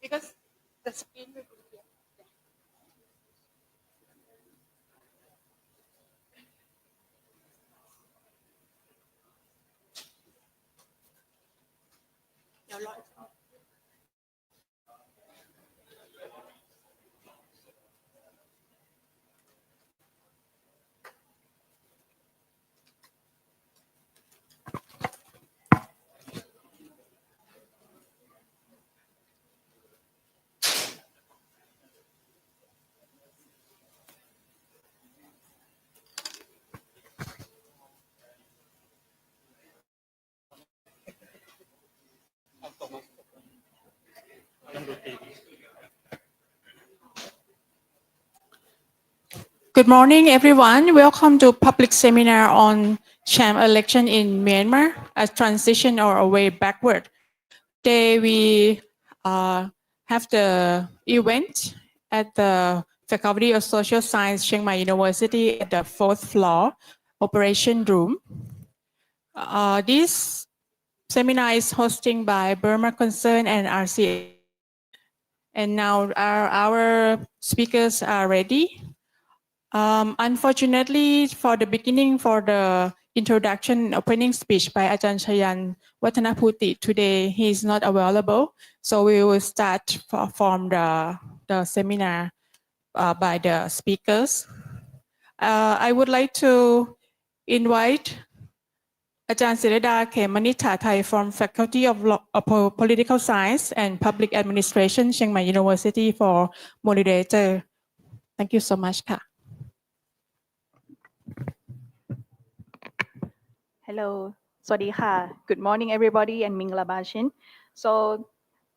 because the screen will be here. Good morning, everyone. Welcome to public seminar on Sham Election in Myanmar, a transition or a way backward. Today we have the event at the Faculty of Social Science, Chiang Mai University at the 4th floor, operation room. This seminar is hosted by Burma Concern and RCSD. And now our speakers are ready. Unfortunately, for the beginning, for the introduction opening speech by Ajaan Chayan Vaddhanaphuti, today he is not available. So we will start from the seminar by the speakers. I would like to invite Ajaan Sirada Kemanitha Thai from Faculty of Political Science and Public Administration, Chiang Mai University for moderator. Thank you so much. Hello, Swadika. Good morning, everybody, and Mingla Bashin. So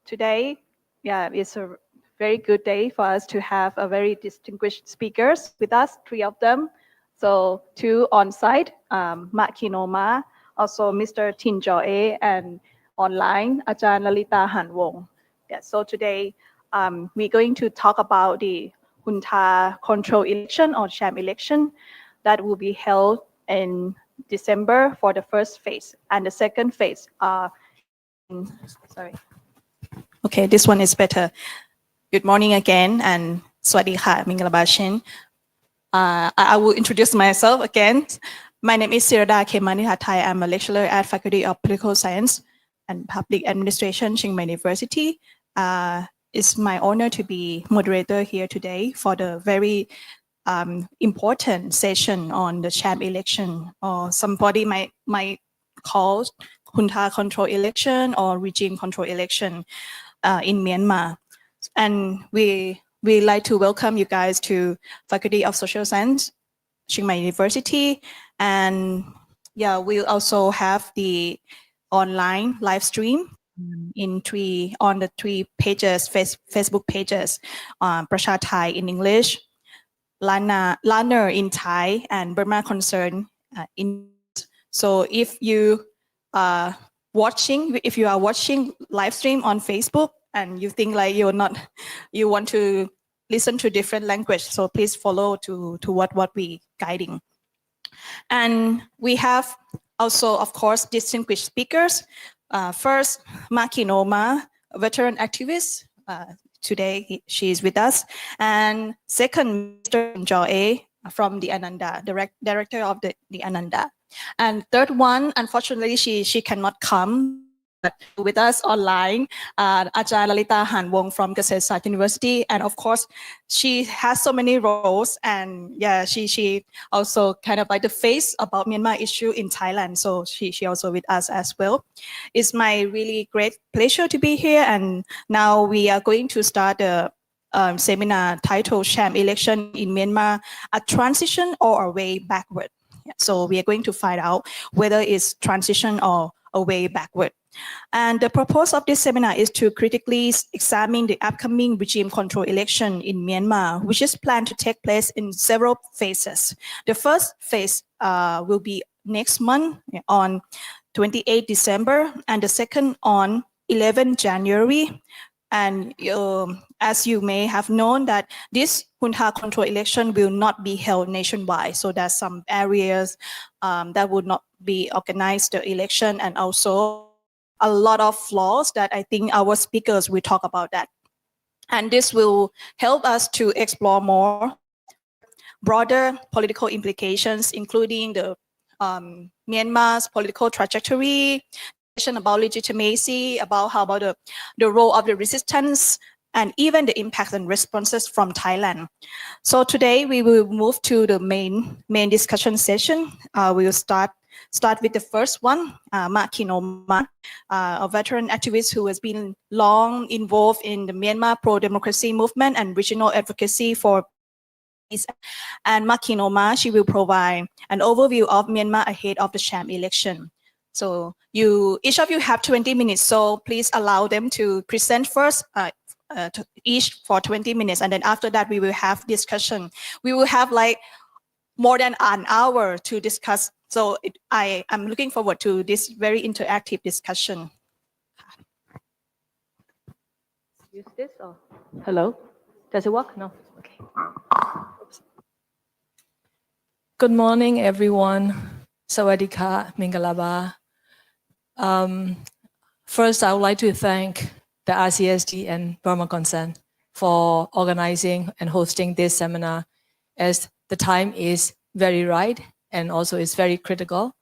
today, it's a very good day for us to have a very distinguished speakers with us, 3 of them. So 2 on site, Khin Ohnmar, also Mr. Htin, and online, Ajaan Lalitta Hanwong. Yeah, so today, we're going to talk about the Junta control election or Sham election that will be held in December for the first phase, and the second phase sorry. Okay, this one is better. Good morning again, and Swadika Mingalabashin. I will introduce myself again. My name is Sirada Kemanitha Thai. I'm a lecturer at Faculty of Political Science and Public Administration, Chiang Mai University. It's my honor to be moderator here today for the very important session on the Sham election, or somebody might call junta control election or regime control election in Myanmar. And we like to welcome you guys to Faculty of Social Science, Chiang Mai University. And yeah, we'll also have the online live stream on the 3 pages, Facebook pages, Prasha Thai in English, Lana in Thai, and Burma Concern in. So if you are watching live stream on Facebook and you think like you want to listen to different language, so please follow to what we guiding. And we have also, of course, distinguished speakers. First, Khin Ohnmar, a veteran activist. Today she is with us. And second, Mr. Kyaw from the Ananda, director of the Ananda. And third one, unfortunately, she cannot come, but with us online, Ajaan Lalitta Hanwong from Kasetsart University. And of course, she has so many roles, and yeah, she also kind of like the face about Myanmar issue in Thailand. So she also with us as well. It's my really great pleasure to be here. And now we are going to start a seminar titled Sham Election in Myanmar, a transition or a way backward. Yeah, so we are going to find out whether it's transition or a way backward. And the purpose of this seminar is to critically examine the upcoming regime control election in Myanmar, which is planned to take place in several phases. The first phase will be next month on 28 December, and the second on 11 January. And as you may have known, that this junta control election will not be held nationwide. So there's some areas that would not be organized the election, and also a lot of flaws that I think our speakers will talk about that. And this will help us to explore more broader political implications, including the Myanmar's political trajectory, about legitimacy, about how about the role of the resistance, and even the impacts and responses from Thailand. So today we will move to the main discussion session. We will start with the first one, Khin Ohnmar, a veteran activist who has been long involved in the Myanmar pro-democracy movement and regional advocacy for peace. And Khin Ohnmar, she will provide an overview of Myanmar ahead of the Sham election. So each of you have 20 minutes, so please allow them to present first, each for 20 minutes, and then after that we will have discussion. We will have like more than an hour to discuss. So I am looking forward to this very interactive discussion. Use this or hello? Does it work? No. Okay. Good morning, everyone. Sawadika Mingalaba. First, I would like to thank the RCSD and Burma Concern for organizing and hosting this seminar, as the time is very right and also is very critical,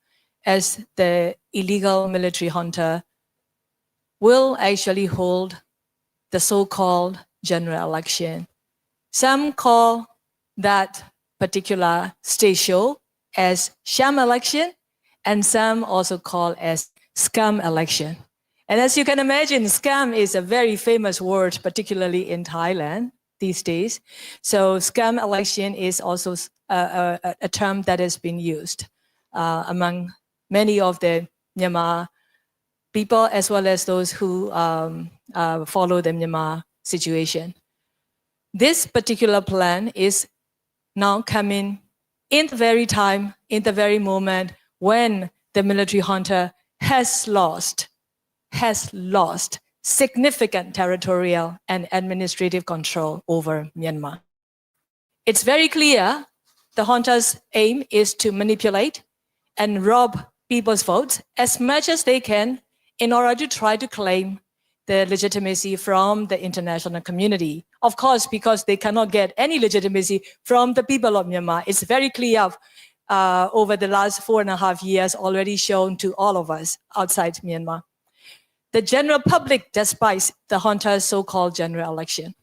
as the illegal military junta will actually hold the so-called general election. Some call that particular stage show as Sham Election, and some also call as Scam Election. And as you can imagine, scam is a very famous word, particularly in Thailand these days. So Scam Election is also a term that has been used among many of the Myanmar people, as well as those who follow the Myanmar situation. This particular plan is now coming in the very time, in the very moment when the military junta has lost significant territorial and administrative control over Myanmar. It's very clear the junta's aim is to manipulate and rob people's votes as much as they can in order to try to claim the legitimacy from the international community. Of course, because they cannot get any legitimacy from the people of Myanmar. It's very clear over the last 4.5 years already shown to all of us outside Myanmar. The general public despises the junta's so-called general election.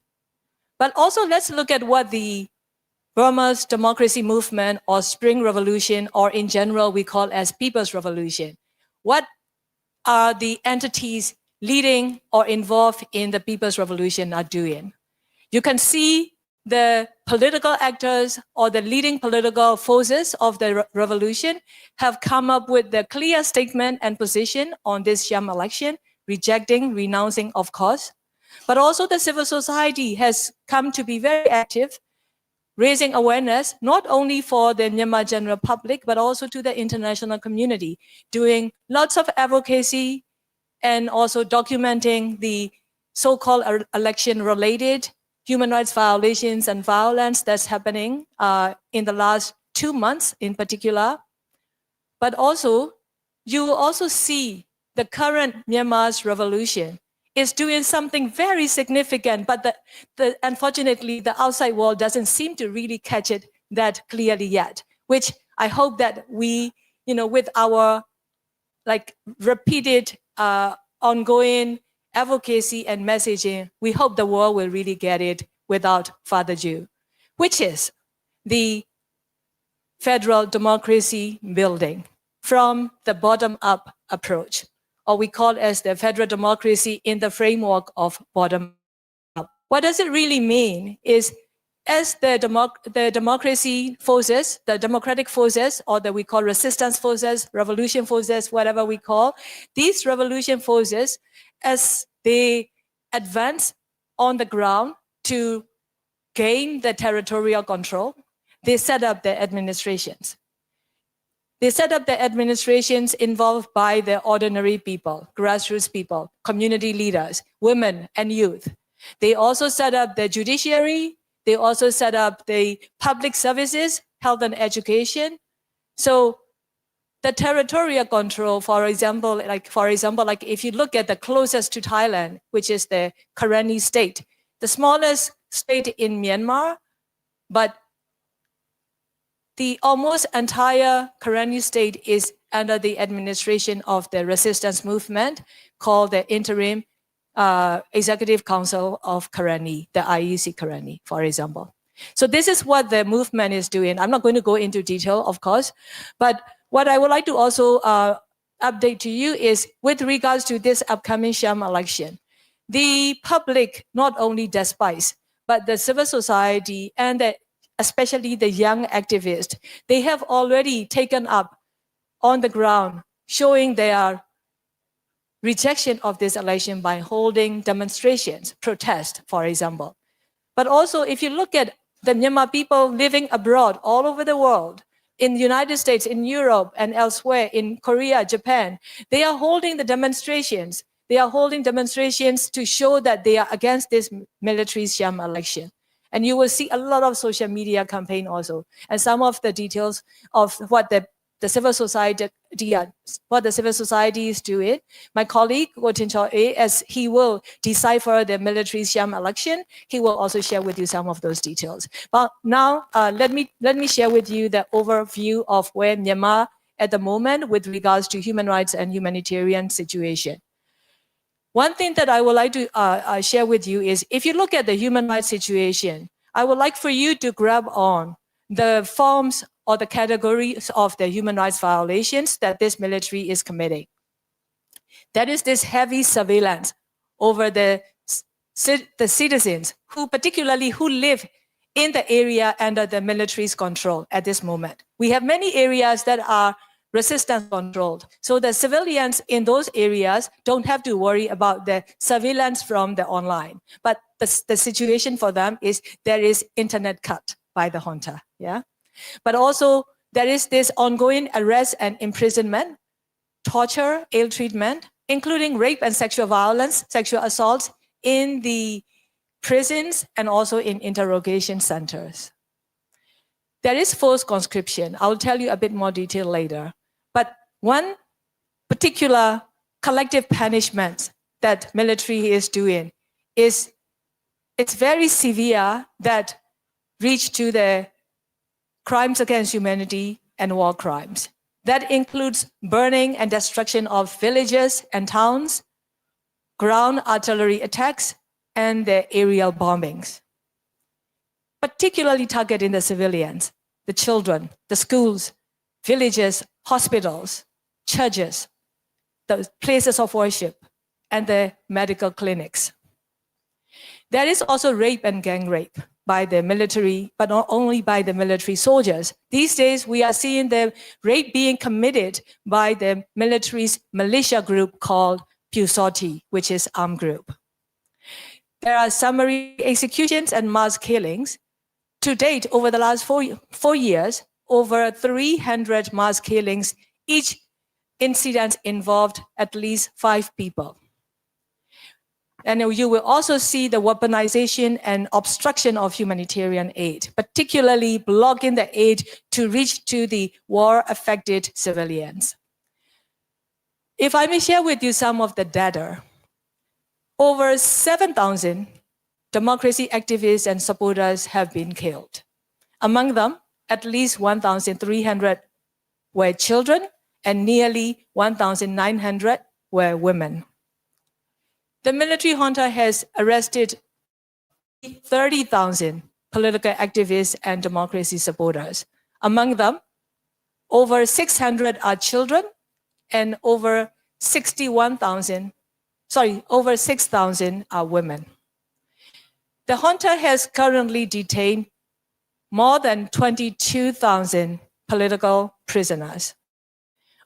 But also let's look at what the Burma's democracy movement or Spring Revolution, or in general we call as People's Revolution. What are the entities leading or involved in the People's Revolution are doing? You can see the political actors or the leading political forces of the revolution have come up with the clear statement and position on this Sham election, rejecting, renouncing, of course. But also the civil society has come to be very active, raising awareness, not only for the Myanmar general public, but also to the international community, doing lots of advocacy and also documenting the so-called election-related human rights violations and violence that's happening in the last 2 months in particular. But also, you will also see the current Myanmar's revolution is doing something very significant, but unfortunately, the outside world doesn't seem to really catch it that clearly yet, which I hope that we, with our repeated ongoing advocacy and messaging, we hope the world will really get it without further ado, which is the federal democracy building from the bottom-up approach, or we call it as the federal democracy in the framework of bottom-up. What does it really mean is, as the democracy forces, the democratic forces, or that we call resistance forces, revolution forces, whatever we call, these revolution forces, as they advance on the ground to gain the territorial control, they set up the administrations. They set up the administrations involved by the ordinary people, grassroots people, community leaders, women and youth. They also set up the judiciary. They also set up the public services, health and education. So the territorial control, for example, if you look at the closest to Thailand, which is the Karenni state, the smallest state in Myanmar, but the almost entire Karenni state is under the administration of the resistance movement called the Interim Executive Council of Karenni, the IEC Karenni, for example. So this is what the movement is doing. I'm not going to go into detail, of course, but what I would like to also update to you is with regards to this upcoming Sham election, the public not only despises, but the civil society and especially the young activists, they have already taken up on the ground, showing their rejection of this election by holding demonstrations, protests, for example. But also, if you look at the Myanmar people living abroad all over the world, in the United States, in Europe, and elsewhere, in Korea, Japan, they are holding the demonstrations. They are holding demonstrations to show that they are against this military sham election. And you will see a lot of social media campaign also. And some of the details of what the civil society is doing. My colleague, Htin Chaw, as he will decipher the military sham election, he will also share with you some of those details. But now, let me share with you the overview of where Myanmar at the moment with regards to human rights and humanitarian situation. One thing that I would like to share with you is, if you look at the human rights situation, I would like for you to grab on the forms or the categories of the human rights violations that this military is committing. That is this heavy surveillance over the citizens who live in the area under the military's control at this moment. We have many areas that are resistance controlled. So the civilians in those areas don't have to worry about the surveillance from the online. But the situation for them is there is internet cut by the junta. Yeah. But also there is this ongoing arrest and imprisonment, torture, ill treatment, including rape and sexual violence, sexual assaults in the prisons and also in interrogation centers. There is forced conscription. I'll tell you a bit more detail later. But one particular collective punishment that military is doing is it's very severe that reach to the crimes against humanity and war crimes. That includes burning and destruction of villages and towns, ground artillery attacks, and the aerial bombings. Particularly targeting the civilians, the children, the schools, villages, hospitals, churches, the places of worship, and the medical clinics. There is also rape and gang rape by the military, but not only by the military soldiers. These days, we are seeing the rape being committed by the military's militia group called Pusoti, which is armed group. There are summary executions and mass killings. To date, over the last four years, over 300 mass killings. Each incident involved at least 5 people. And you will also see the weaponization and obstruction of humanitarian aid, particularly blocking the aid to reach to the war-affected civilians. If I may share with you some of the data, over 7,000 democracy activists and supporters have been killed. Among them, at least 1,300 were children and nearly 1,900 were women. The military junta has arrested 30,000 political activists and democracy supporters. Among them, over 600 are children and over 6,000 are women. The junta has currently detained more than 22,000 political prisoners.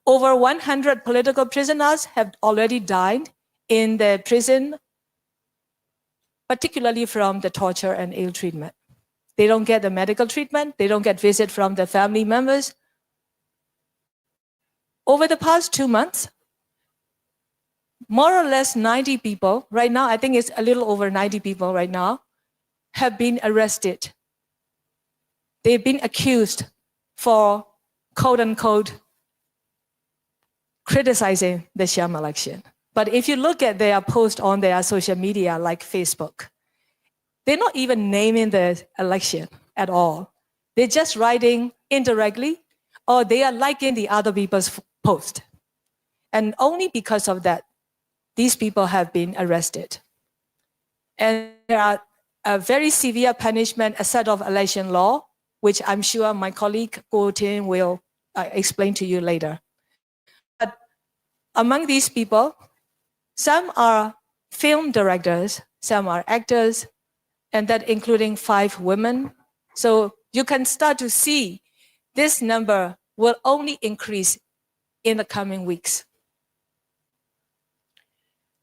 Over 100 political prisoners have already died in the prison, particularly from the torture and ill treatment. They don't get the medical treatment, they don't get visit from the family members. Over the past 2 months, more or less 90 people, right now I think it's a little over 90 people right now, have been arrested. They've been accused for quote unquote criticizing the sham election. But if you look at their post on their social media like Facebook, they're not even naming the election at all. They're just writing indirectly, or they are liking the other people's post. And only because of that, these people have been arrested. And there are a very severe punishment, a set of election law, which I'm sure my colleague Htin will explain to you later. But among these people, some are film directors, some are actors, and that including 5 women. So you can start to see this number will only increase in the coming weeks.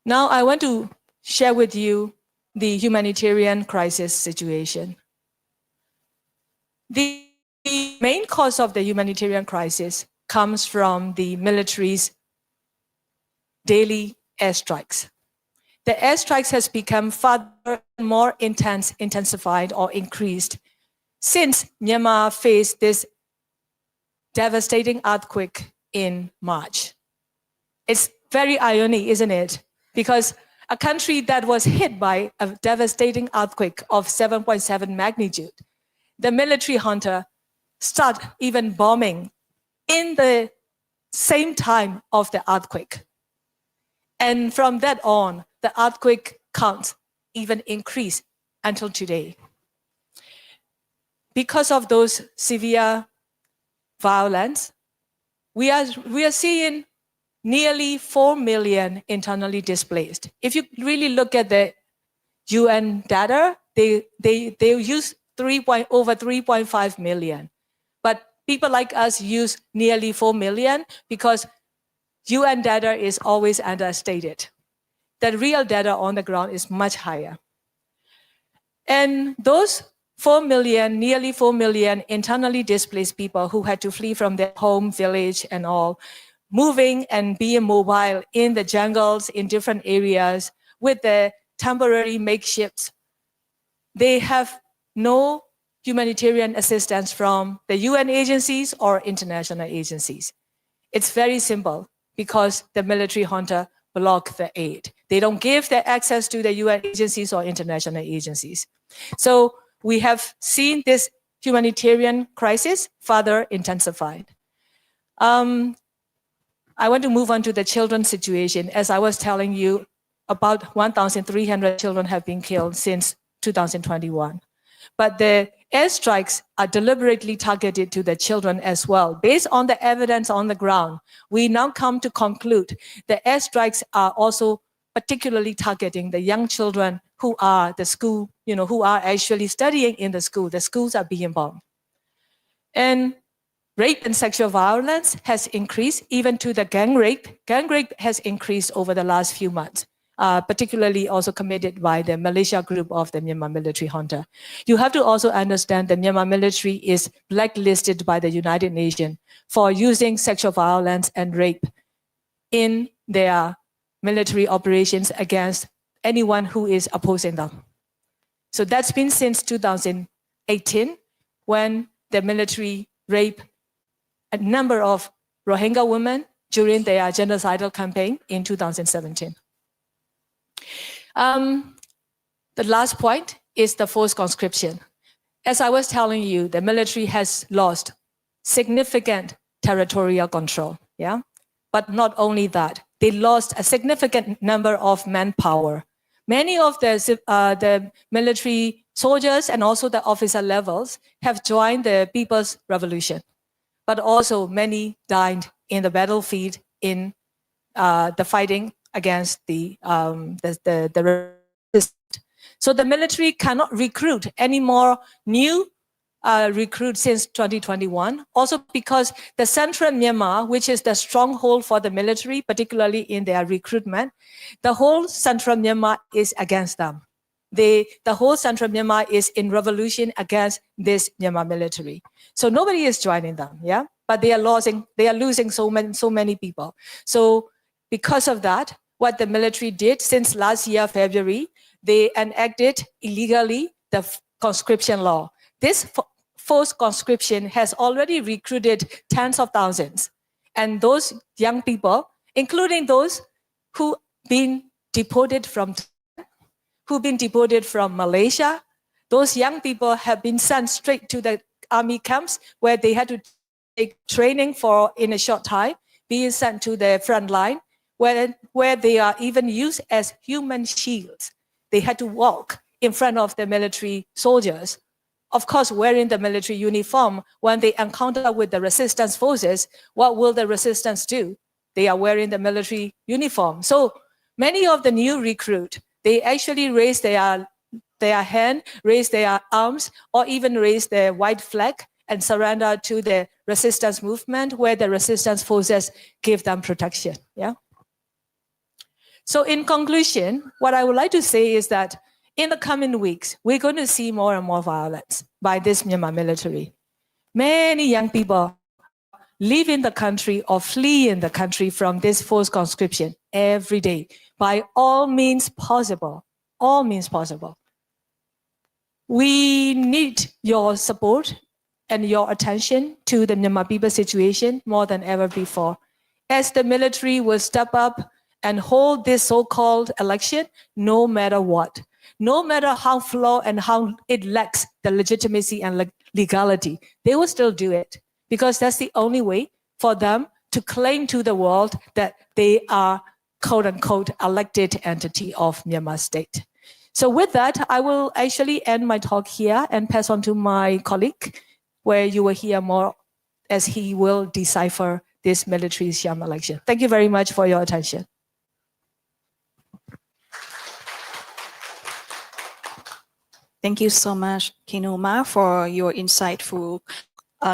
Now I want to share with you the humanitarian crisis situation. The main cause of the humanitarian crisis comes from the military's daily airstrikes. The airstrikes has become far more intensified or increased since Myanmar faced this devastating earthquake in March. It's very ironic, isn't it? Because a country that was hit by a devastating earthquake of 7.7 magnitude, the military junta start even bombing in the same time of the earthquake. And from that on, the earthquake count even increased until today. Because of those severe violence, we are seeing nearly 4 million internally displaced. If you really look at the UN data, they use over 3.5 million. But people like us use nearly 4 million because UN data is always understated. The real data on the ground is much higher. And those 4 million, nearly 4 million internally displaced people who had to flee from their home, village, and all, moving and being mobile in the jungles in different areas with the temporary makeshifts. They have no humanitarian assistance from the UN agencies or international agencies. It's very simple because the military junta block the aid. They don't give the access to the UN agencies or international agencies. So we have seen this humanitarian crisis further intensified. I want to move on to the children's situation. As I was telling you, about 1,300 children have been killed since 2021. But the airstrikes are deliberately targeted to the children as well. Based on the evidence on the ground, we now come to conclude the airstrikes are also particularly targeting the young children who are the school, who are actually studying in the school. The schools are being bombed. And rape and sexual violence has increased, even to the gang rape. Gang rape has increased over the last few months, particularly also committed by the militia group of the Myanmar military junta. You have to also understand the Myanmar military is blacklisted by the United Nations for using sexual violence and rape in their military operations against anyone who is opposing them. So that's been since 2018, when the military raped a number of Rohingya women during their genocidal campaign in 2017. The last point is the forced conscription. As I was telling you, the military has lost significant territorial control, yeah? But not only that, they lost a significant number of manpower. Many of the military soldiers and also the officer levels have joined the People's Revolution, but also many died in the battlefield in the fighting against the resistance. So the military cannot recruit any more new recruits since 2021. Also because the central Myanmar, which is the stronghold for the military, particularly in their recruitment, the whole central Myanmar is against them. The whole central Myanmar is in revolution against this Myanmar military. So nobody is joining them, yeah? But they are losing so many people. So because of that, what the military did since last year, February, they enacted illegally the conscription law. This forced conscription has already recruited tens of thousands. And those young people, including those who've been deported from Malaysia, Those young people have been sent straight to the army camps where they had to take training for in a short time, being sent to the front line, where they are even used as human shields. They had to walk in front of the military soldiers. Of course, wearing the military uniform, when they encounter with the resistance forces, what will the resistance do? They are wearing the military uniform. So many of the new recruit, they actually raise their hand, raise their arms, or even raise their white flag and surrender to the resistance movement where the resistance forces give them protection. Yeah. So in conclusion, what I would like to say is that in the coming weeks, we're going to see more and more violence by this Myanmar military. Many young people leaving the country or fleeing the country from this forced conscription every day by all means possible. All means possible. We need your support and your attention to the Myanmar people situation more than ever before. As the military will step up and hold this so-called election, no matter what, no matter how flawed and how it lacks the legitimacy and legality, they will still do it because that's the only way for them to claim to the world that they are quote-unquote elected entity of Myanmar state. So with that, I will actually end my talk here and pass on to my colleague, where you will hear more as he will decipher this military sham election. Thank you very much for your attention. Thank you so much, Khin Ohnmar, for your insightful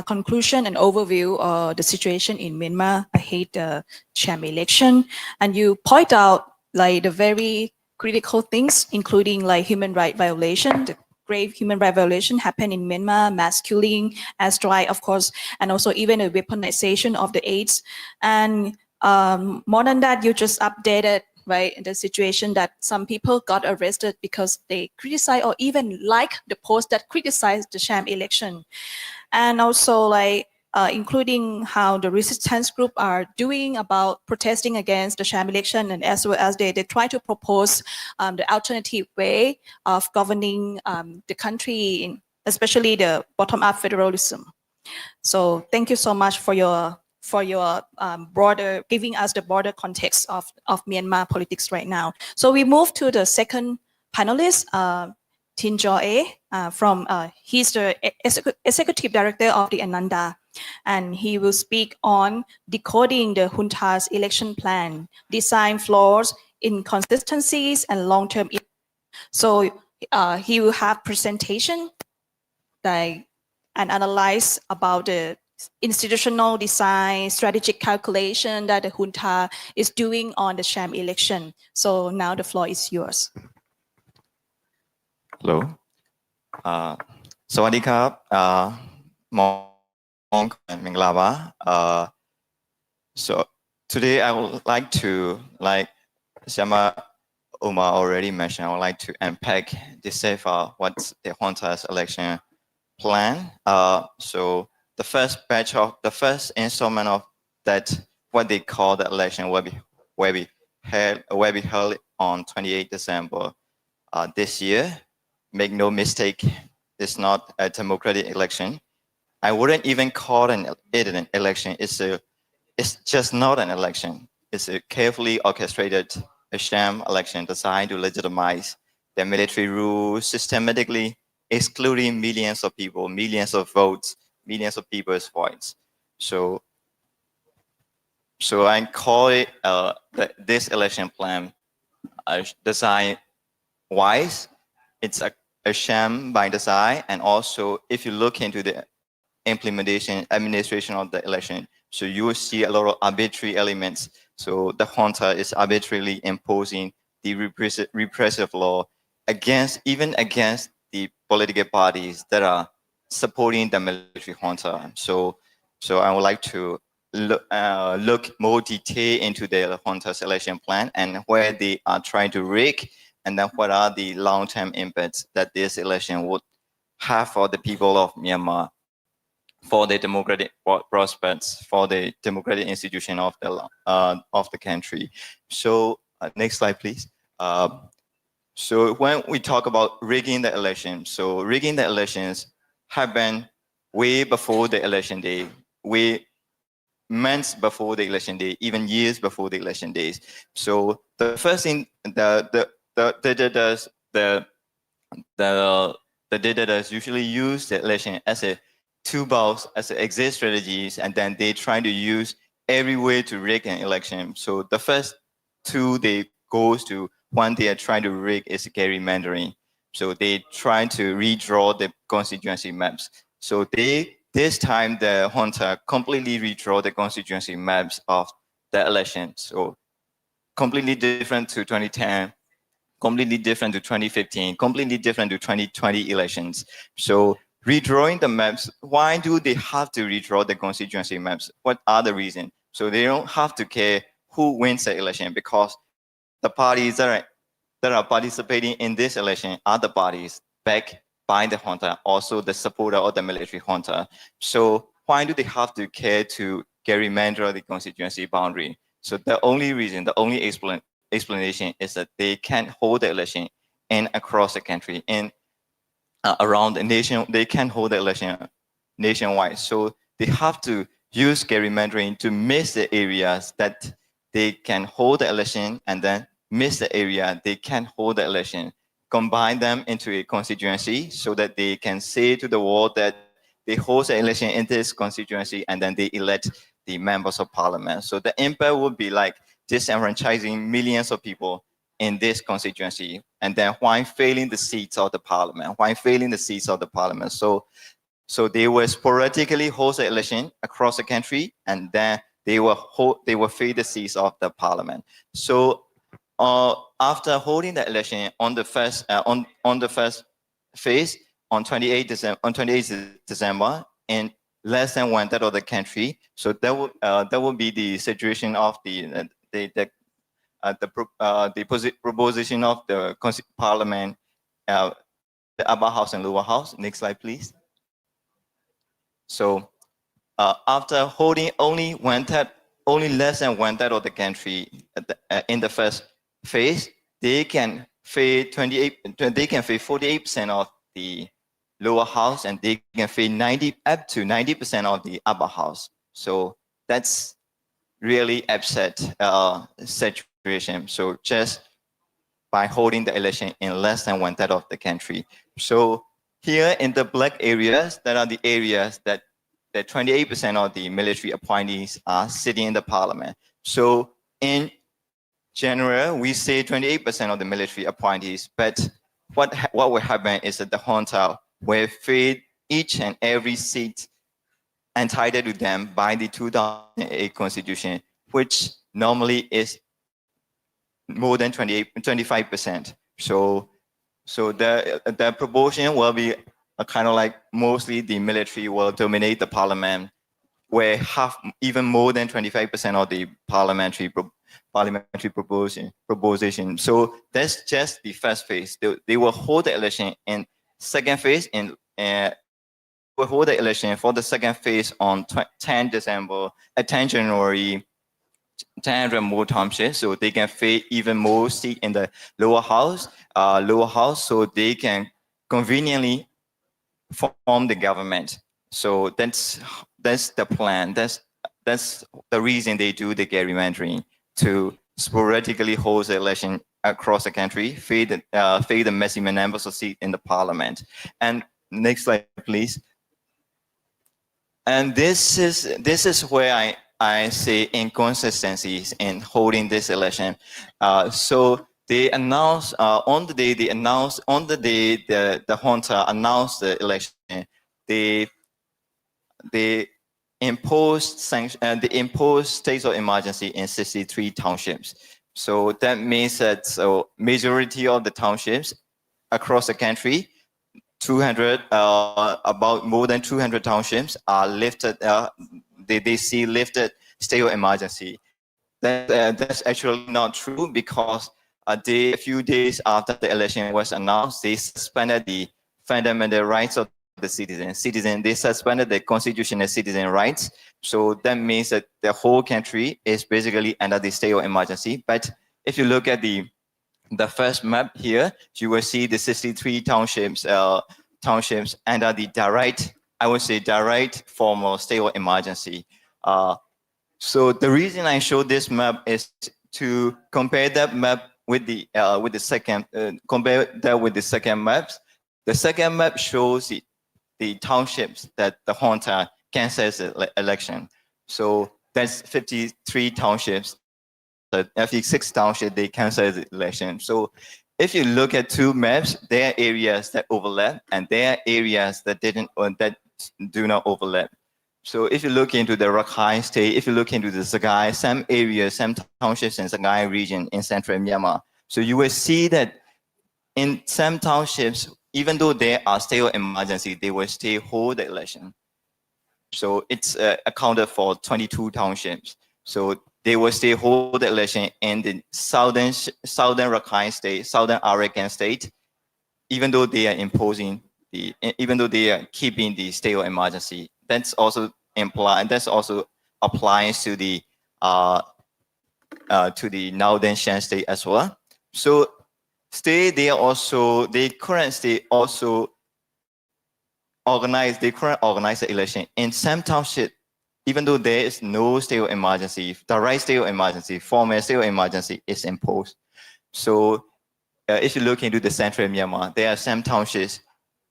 conclusion and overview of the situation in Myanmar ahead the Sham election. And you point out like the very critical things, including like human rights violation, the grave human rights violation happened in Myanmar, mass killing, airstrike, of course, and also even a weaponization of the AIDS. And more than that, you just updated right the situation that some people got arrested because they criticize or even like the post that criticized the sham election, and also like including how the resistance group are doing about protesting against the sham election, and as well as they try to propose the alternative way of governing the country, especially the bottom-up federalism. So thank you so much for your broader, giving us the broader context of Myanmar politics right now. So we move to the second panelist, Tin from he's the executive director of the Ananda, and he will speak on decoding the junta's election plan, design flaws, inconsistencies, and long-term. So he will have presentation and analyze about the institutional design, strategic calculation that the junta is doing on the sham election. So now the floor is yours. Hello. สวัสดีครับมองมงลาบะ So today I would like to, like Sham Ohnmar already mentioned, I would like to unpack, decipher what's the junta's election plan. So the first batch of the first installment of that, what they call the election, will be held on 28 December this year. Make no mistake, it's not a democratic election. I wouldn't even call it an election. It's just not an election. It's a carefully orchestrated sham election designed to legitimize the military rule, systematically excluding millions of people, millions of votes, millions of people's voice. So I call it this election plan design wise. It's a sham by design, and also if you look into the implementation, administration of the election, so you will see a lot of arbitrary elements. So the junta is arbitrarily imposing the repressive law even against the political parties that are supporting the military junta. So I would like to look more detail into the junta's election plan and where they are trying to rig, and then what are the long-term impacts that this election would have for the people of Myanmar, for the democratic prospects, for the democratic institution of the country. So next slide, please. So when we talk about rigging the election, so rigging the elections happened way before the election day, way months before the election day, even years before the election days. So the first thing the dictators usually use the election as a toolbox, as an exit strategies, and then they try to use every way to rig an election. So the first tool they goes to when they are trying to rig is gerrymandering. So they try to redraw the constituency maps. So this time the junta completely redraw the constituency maps of the election. So completely different to 2010, completely different to 2015, completely different to 2020 elections. So redrawing the maps, why do they have to redraw the constituency maps? What are the reasons? So they don't have to care who wins the election, because the parties that are participating in this election are the parties backed by the junta, also the supporter of the military junta. So why do they have to care to gerrymander the constituency boundary? So the only reason, the only explanation is that they can't hold the election in across the country and around the nation. They can't hold the election nationwide. So they have to use gerrymandering to miss the areas that they can hold the election, and then miss the area they can't hold the election, combine them into a constituency so that they can say to the world that they host the election in this constituency, and then they elect the members of parliament. So the impact would be like disenfranchising millions of people in this constituency, and then while failing the seats of the parliament, So they will sporadically host the election across the country, and then they will fill the seats of the parliament. So after holding the election on the first phase on 28 December in less than 1/3 of the country, so that would be the situation of the proposition of the parliament, the upper house and lower house. Next slide, please. So after holding only less than 1/3 of the country in the first phase, they can fill 48% of the lower house, and they can fill up to 90% of the upper house. So that's really upset situation. So just by holding the election in less than 1/3 of the country. So here in the black areas, that are the areas that 28% of the military appointees are sitting in the parliament. So in general, we say 28% of the military appointees, but what will happen is that the junta will fill each and every seat entitled to them by the 2008 constitution, which normally is more than 25%. So the proportion will be kind of like mostly the military will dominate the parliament, where even more than 25% of the parliamentary proposition. So that's just the first phase. They will hold the election in second phase, and will hold the election for the second phase on 10 January, 10 more townships, so they can fill even more seats in the lower house, so they can conveniently form the government. So that's the plan. That's the reason they do the gerrymandering, to sporadically host the election across the country, fill the maximum numbers of seats in the parliament. And next slide, please. And this is where I say inconsistencies in holding this election. So they announced on the day the junta announced the election, they imposed states of emergency in 63 townships. So that means that majority of the townships across the country, about more than 200 townships are lifted. They see lifted state of emergency. That's actually not true, because a few days after the election was announced, they suspended the fundamental rights of the citizens. They suspended the constitutional citizen rights. So that means that the whole country is basically under the state of emergency. But if you look at the the first map here, you will see the 63 townships, under the direct, I would say direct formal state of emergency. So the reason I show this map is to compare that map with the second, compare that with the second maps. The second map shows the townships that the junta cancels the election. So that's 53 townships. 56 townships, they cancel the election. So if you look at two maps, there are areas that overlap and there are areas that that do not overlap. So if you look into the Rakhine state, if you look into the Sagaing, some areas, some townships in Sagaing region in central Myanmar, so you will see that in some townships, even though there are state of emergency, they will still hold the election. So it's accounted for 22 townships. So they will still hold the election in the southern Rakhine state, southern Arakan state, even though they are even though they are keeping the state of emergency. That's also applies to the northern Shan state as well. So the current state also organize the election in some township, even though there is no state of emergency, the right state of emergency, formal state of emergency is imposed. So if you look into the central Myanmar, there are some townships.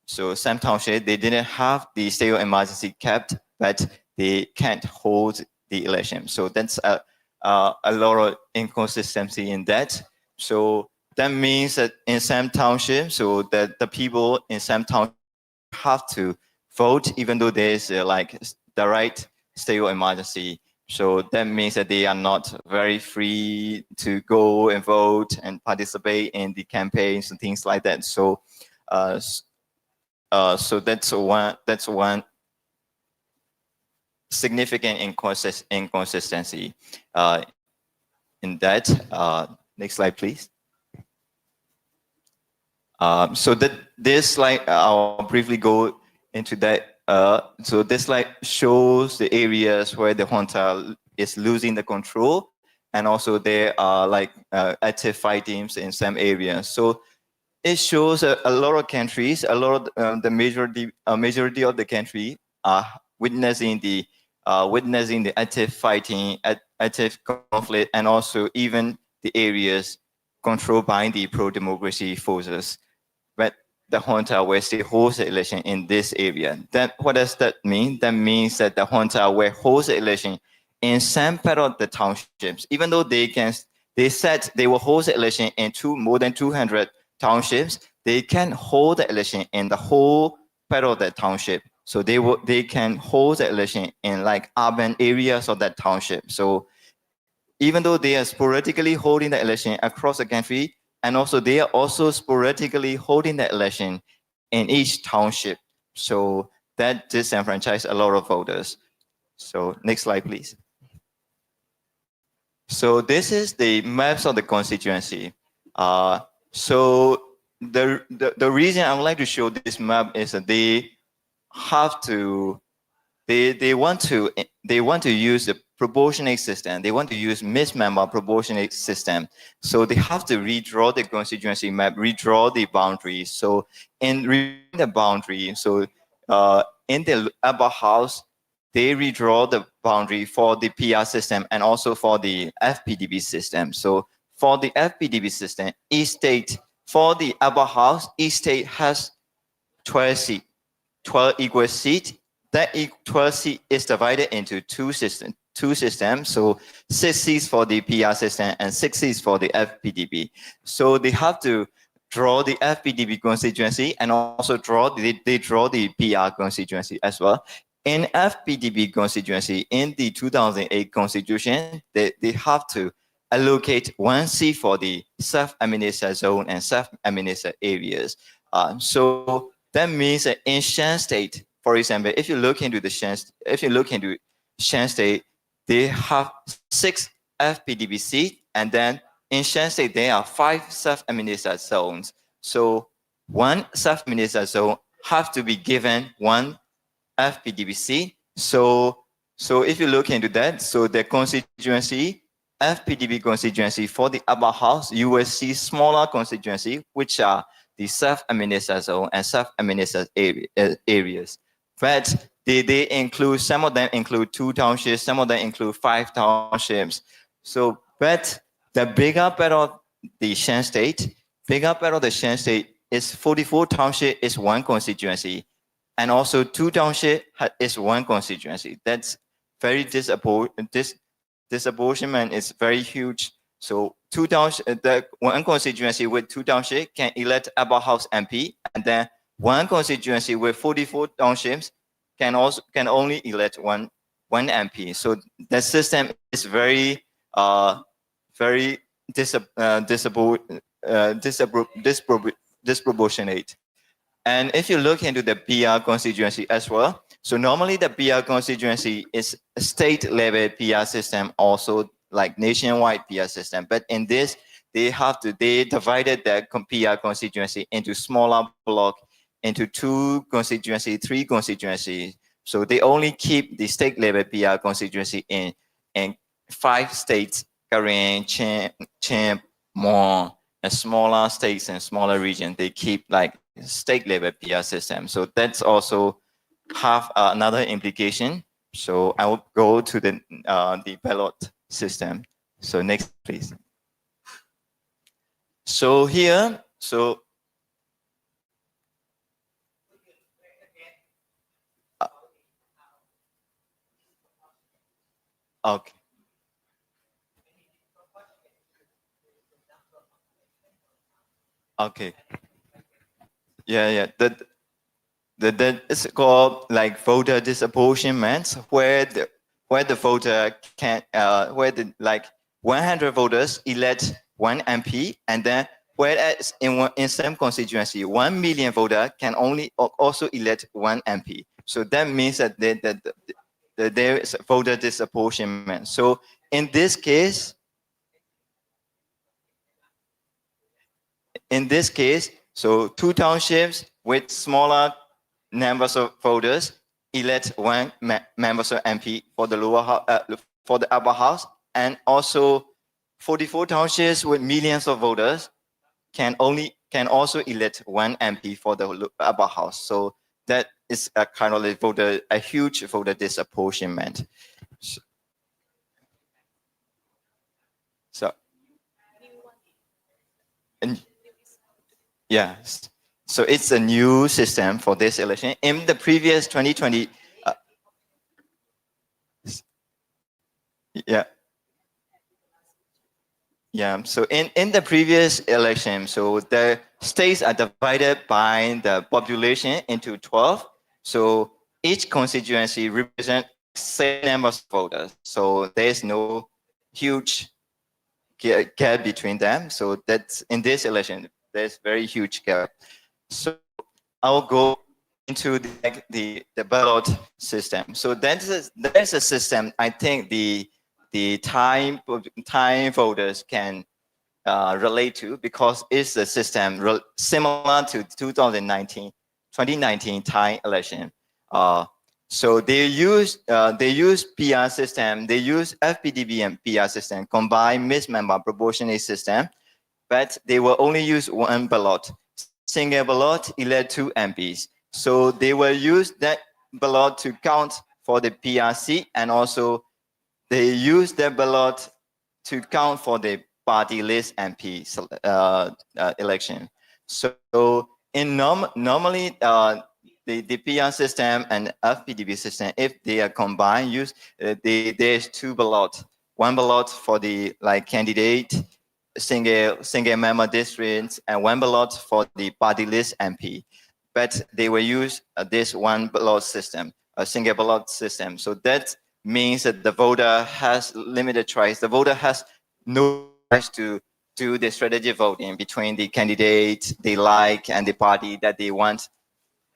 So some townships, they didn't have the state of emergency kept, but they can't hold the election. So that's a lot of inconsistency in that. So that means that in some townships, so that the people in some townships have to vote, even though there is like the right state of emergency. So that means that they are not very free to go and vote and participate in the campaigns and things like that. So, so that's one significant inconsistency in that. Next slide, please. So this slide, I'll briefly go into that. So this slide shows the areas where the junta is losing the control, and also there are like active fightings in some areas. So it shows a lot of countries, the majority of the country are witnessing the active fighting, active conflict, and also even the areas controlled by the pro-democracy forces. But the junta will still host the election in this area. What does that mean? That means that the junta will host the election in some part of the townships, even though they said they will host the election in more than 200 townships, they can hold the election in the whole part of the township. So they can hold the election in like urban areas of that township. So even though they are sporadically holding the election across the country, and also they are also sporadically holding the election in each township. So that disenfranchised a lot of voters. So next slide, please. So this is the maps of the constituency. So the reason I would like to show this map is that they want to use the proportionate system. They want to use mismember proportionate system. So they have to redraw the constituency map, redraw the boundaries. So in redrawing the boundary, so in the upper house, they redraw the boundary for the PR system and also for the FPDB system. So for the FPDB system, each state, for the upper house, each state has 12 equal seats. That 12 seat is divided into two systems. So 6 seats for the PR system and 6 seats for the FPDB. So they have to draw the FPDB constituency and also they draw the PR constituency as well. In FPDB constituency, in the 2008 constitution, they have to allocate 1 seat for the self-administered zone and self-administered areas. So that means that in Shan state, for example, if you look into Shan state, they have 6 FPDB seats, and then in Shan state there are 5 self-administered zones. So 1 self-administered zone have to be given 1 FPDB seat. So if you look into that, so the constituency FPDB constituency for the upper house, you will see smaller constituency, which are the self-administered zone and self-administered areas. But they include, some of them include 2 townships, some of them include 5 townships. So, but the bigger part of the Shan state, is 44 township is 1 constituency, and also 2 township is 1 constituency. That's very disapportionment is very huge. So 2 township, the 1 constituency with 2 township can elect upper house MP, and then 1 constituency with 44 townships can only elect one MP. So the system is very disproportionate. And if you look into the PR constituency as well, so normally the PR constituency is a state level PR system, also like nationwide PR system. But in this, they divided the PR constituency into smaller block, into 2 constituency, 3 constituencies. So they only keep the state level PR constituency in 5 states, Korean, Chiang, more smaller states and smaller regions. They keep like state level PR system. So that's also have another implication. So I will go to the ballot system. So next, please. So here, so okay. Okay. Yeah. That is called like voter disapportionment, where the voter can where the like 100 voters elect 1 MP, and then whereas in some constituency 1 million voter can only also elect 1 MP. So that means that there is voter disapportionment. So in this case, so 2 townships with smaller numbers of voters elect 1 members of MP for the for the upper house, and also 44 townships with millions of voters can also elect 1 MP for the upper house. So that is a kind of a huge voter disapportionment. So, and yes. So it's a new system for this election. In the previous 2020, so in the previous election, so the states are divided by the population into 12. So each constituency represents same number of voters. So there's no huge gap between them. So that's in this election, there's very huge gap. So I'll go into the ballot system. So that's a system I think the Thai voters can relate to, because it's a system similar to 2019 Thai election. So they use PR system, they use FPDB and PR system, combined mismember proportionate system, but they will only use 1 ballot. Single ballot elect 2 MPs. So they will use that ballot to count for the PRC, and also they use that ballot to count for the party list MP election. So in normally the PR system and FPDB system, if they are combined, there's 2 ballots. 1 ballot for the candidate, single member districts, and 1 ballot for the party list MP. But they will use this 1 ballot system, a single ballot system. So that means that the voter has limited choice. The voter has no choice to do the strategic voting between the candidate they like and the party that they want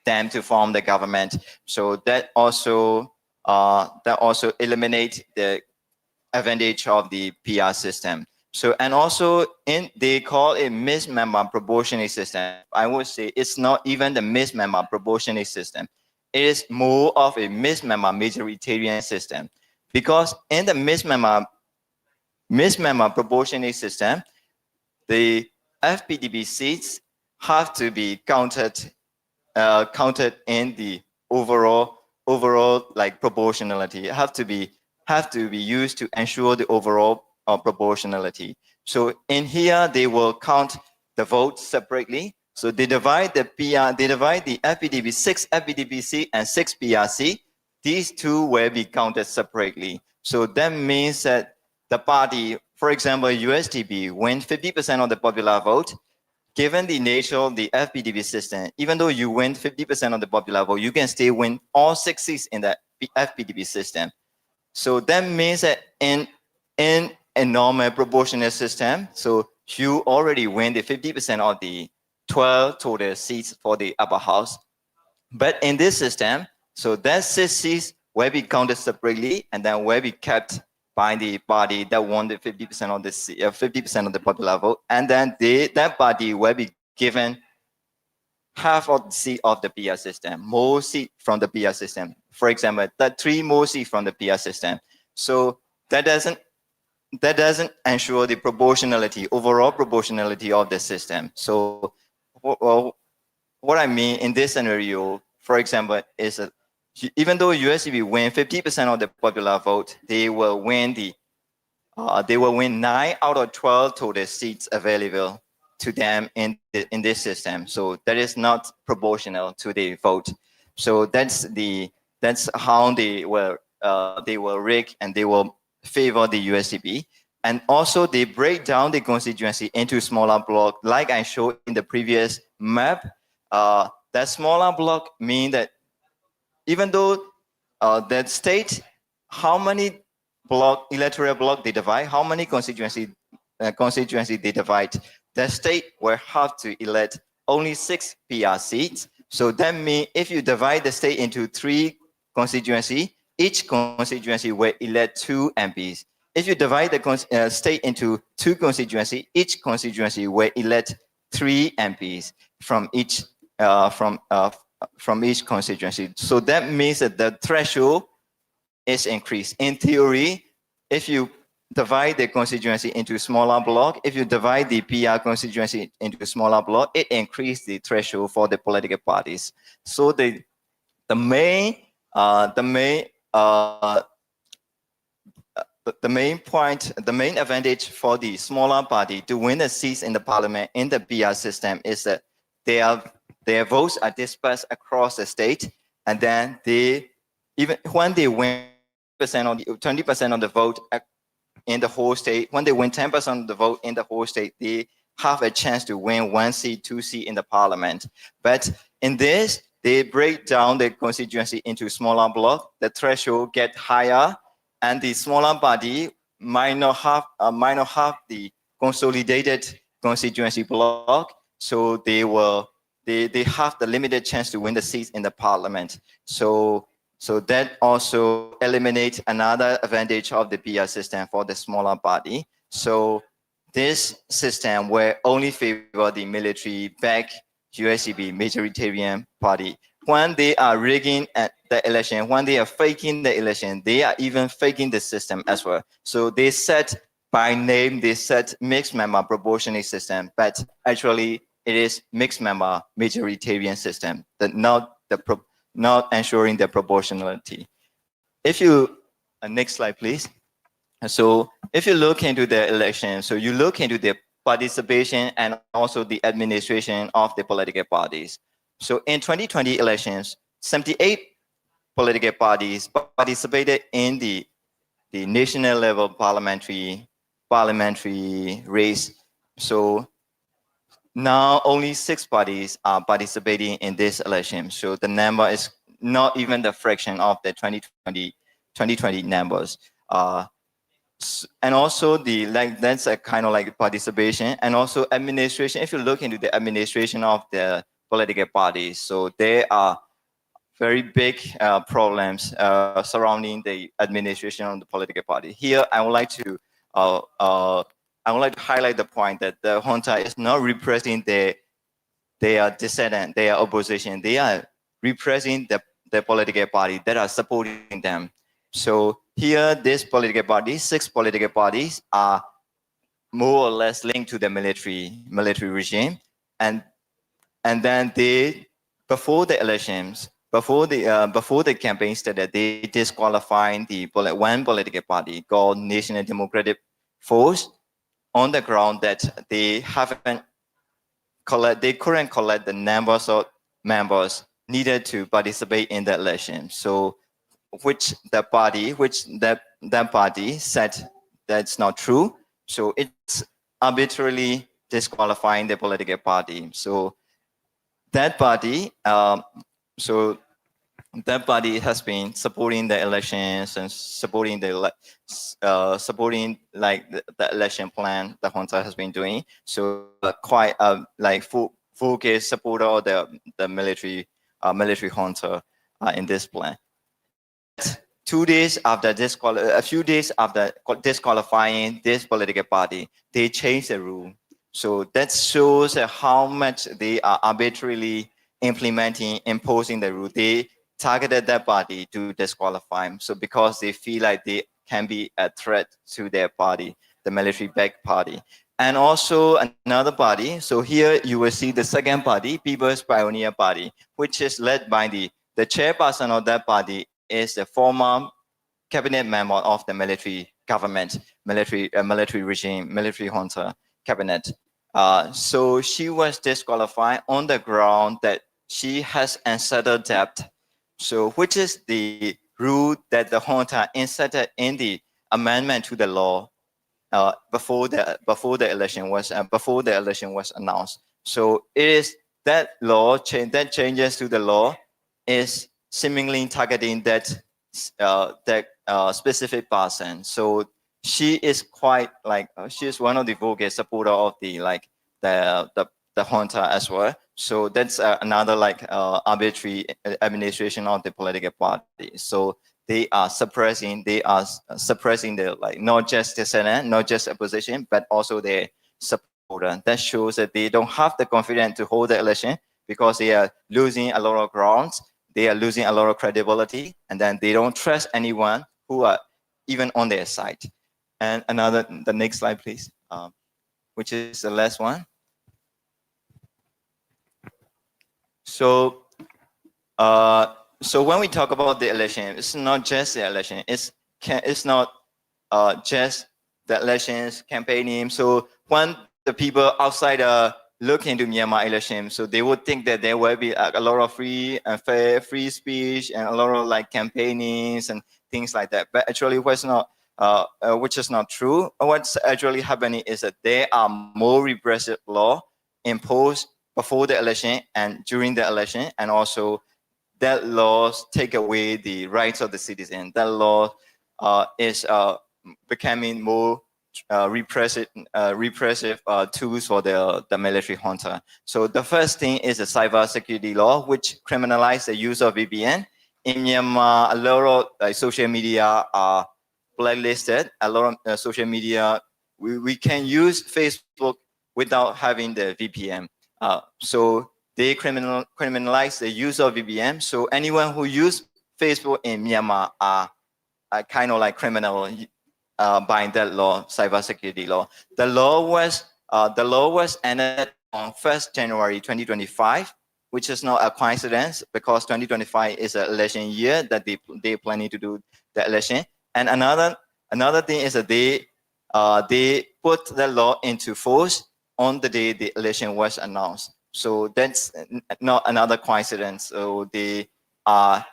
them to form the government. So that also eliminates the advantage of the PR system. So, and also they call it mismember proportionate system. I would say it's not even the mismember proportionate system. It is more of a mismember majoritarian system, because in the mismember Mixed member proportionate system, the FPDB seats have to be counted in the overall like proportionality. Have to be used to ensure the overall proportionality. So in here they will count the votes separately. So they divide the FPDB 6 FPDBC and 6 PRC. These two will be counted separately. So that means that the party, for example, USDP, win 50% of the popular vote. Given the nature of the FPDB system, even though you win 50% of the popular vote, you can still win all 6 seats in the FPDB system. So that means that in a normal proportional system, so you already win the 50% of the 12 total seats for the upper house. But in this system, so that 6 seats will be counted separately and then will be kept by the party that won the 50% of the 50% of the popular vote, and then that party will be given half of the seat of the PR system, more seat from the PR system. For example, that 3 more seats from the PR system. So that doesn't ensure the proportionality, overall proportionality of the system. So what I mean in this scenario, for example, is that even though USDP win 50% of the popular vote, they will win 9 out of 12 total seats available to them in this system. So that is not proportional to the vote. So that's how they will rig and they will favor the USDP. And also they break down the constituency into smaller blocks, like I showed in the previous map. That smaller block mean that even though that state, how many electoral block they divide, how many constituency they divide, the state will have to elect only 6 PR seats. So that means if you divide the state into 3 constituencies, each constituency will elect 2 MPs. If you divide the state into 2 constituencies, each constituency will elect 3 MPs from each constituency. So that means that the threshold is increased. In theory, if you divide the constituency into smaller block, if you divide the PR constituency into smaller block, it increases the threshold for the political parties. So the main advantage for the smaller party to win the seats in the parliament in the PR system is that their votes are dispersed across the state, and then even when they win 20% of the vote in the whole state, when they win 10% of the vote in the whole state, they have a chance to win 1 seat, 2 seats in the parliament. But in this, they break down the constituency into smaller blocks. The threshold get higher, and the smaller party might not have the consolidated constituency block, so they have the limited chance to win the seats in the parliament. So that also eliminates another advantage of the PR system for the smaller party. So this system will only favor the military-backed USDP majoritarian party. When they are rigging at the election, when they are faking the election, they are even faking the system as well. So they set by name, they set mixed member proportionate system, but actually it is mixed member majoritarian system, not ensuring the proportionality. If you, next slide, please. So if you look into the election, so you look into the participation and also the administration of the political parties. So in 2020 elections, 78 political parties participated in the national level parliamentary race. So now only 6 parties are participating in this election. So the number is not even the fraction of the 2020 numbers. And also that's a kind of like participation and also administration. If you look into the administration of the political parties, so there are very big problems surrounding the administration of the political party. Here, I would like to highlight the point that the junta is not repressing their dissident, their opposition. They are repressing the political party that are supporting them. So here, this political bodies, 6 political parties are more or less linked to the military regime, and then they, before the elections, before the campaign started, they disqualifying one political party called National Democratic Force on the ground that they couldn't collect the numbers of members needed to participate in the election. So, that party said that's not true. So it's arbitrarily disqualifying the political party. So that party, that party has been supporting the elections and supporting supporting like the election plan the junta has been doing. So quite like focused supporter of the military junta in this plan. 2 days after a few days after disqualifying this political party, they changed the rule. So that shows how much they are arbitrarily imposing the rule. They targeted that party to disqualify him. So because they feel like they can be a threat to their party, the military-backed party. And also another party. So here you will see the second party, People's Pioneer Party, which is led by the chairperson of that party is the former cabinet member of the military government, military regime, military junta cabinet. So she was disqualified on the ground that she has unsettled debt. So which is the rule that the junta inserted in the amendment to the law before the election was announced. So it is that law that changes to the law is seemingly targeting that specific person. So she is quite like she is one of the vocal supporter of the junta as well. So that's another arbitrary administration of the political party. So they are suppressing the not just the Senate, not just opposition, but also their supporter. That shows that they don't have the confidence to hold the election because they are losing a lot of grounds. They are losing a lot of credibility, and then they don't trust anyone who are even on their side. And the next slide, please, which is the last one. So, so when we talk about the election, it's not just the election. It's not just the elections campaigning. So when the people outside look into Myanmar election, so they would think that there will be a lot of free and fair free speech and a lot of campaignings and things like that. But actually, which is not true. What's actually happening is that there are more repressive law imposed before the election and during the election, and also that laws take away the rights of the citizen. That law is becoming more repressive tools for the military junta. So the first thing is the cyber security law, which criminalizes the use of VPN. In Myanmar, a lot of social media are blacklisted. A lot of social media, we can use Facebook without having the VPN. So they criminalize the use of VPN. So anyone who uses Facebook in Myanmar are kind of like criminal by that law, cybersecurity law. The law was enacted on 1st January 2025, which is not a coincidence because 2025 is an election year that they planning to do the election. And another thing is that they put the law into force on the day the election was announced. So that's not another coincidence. So they are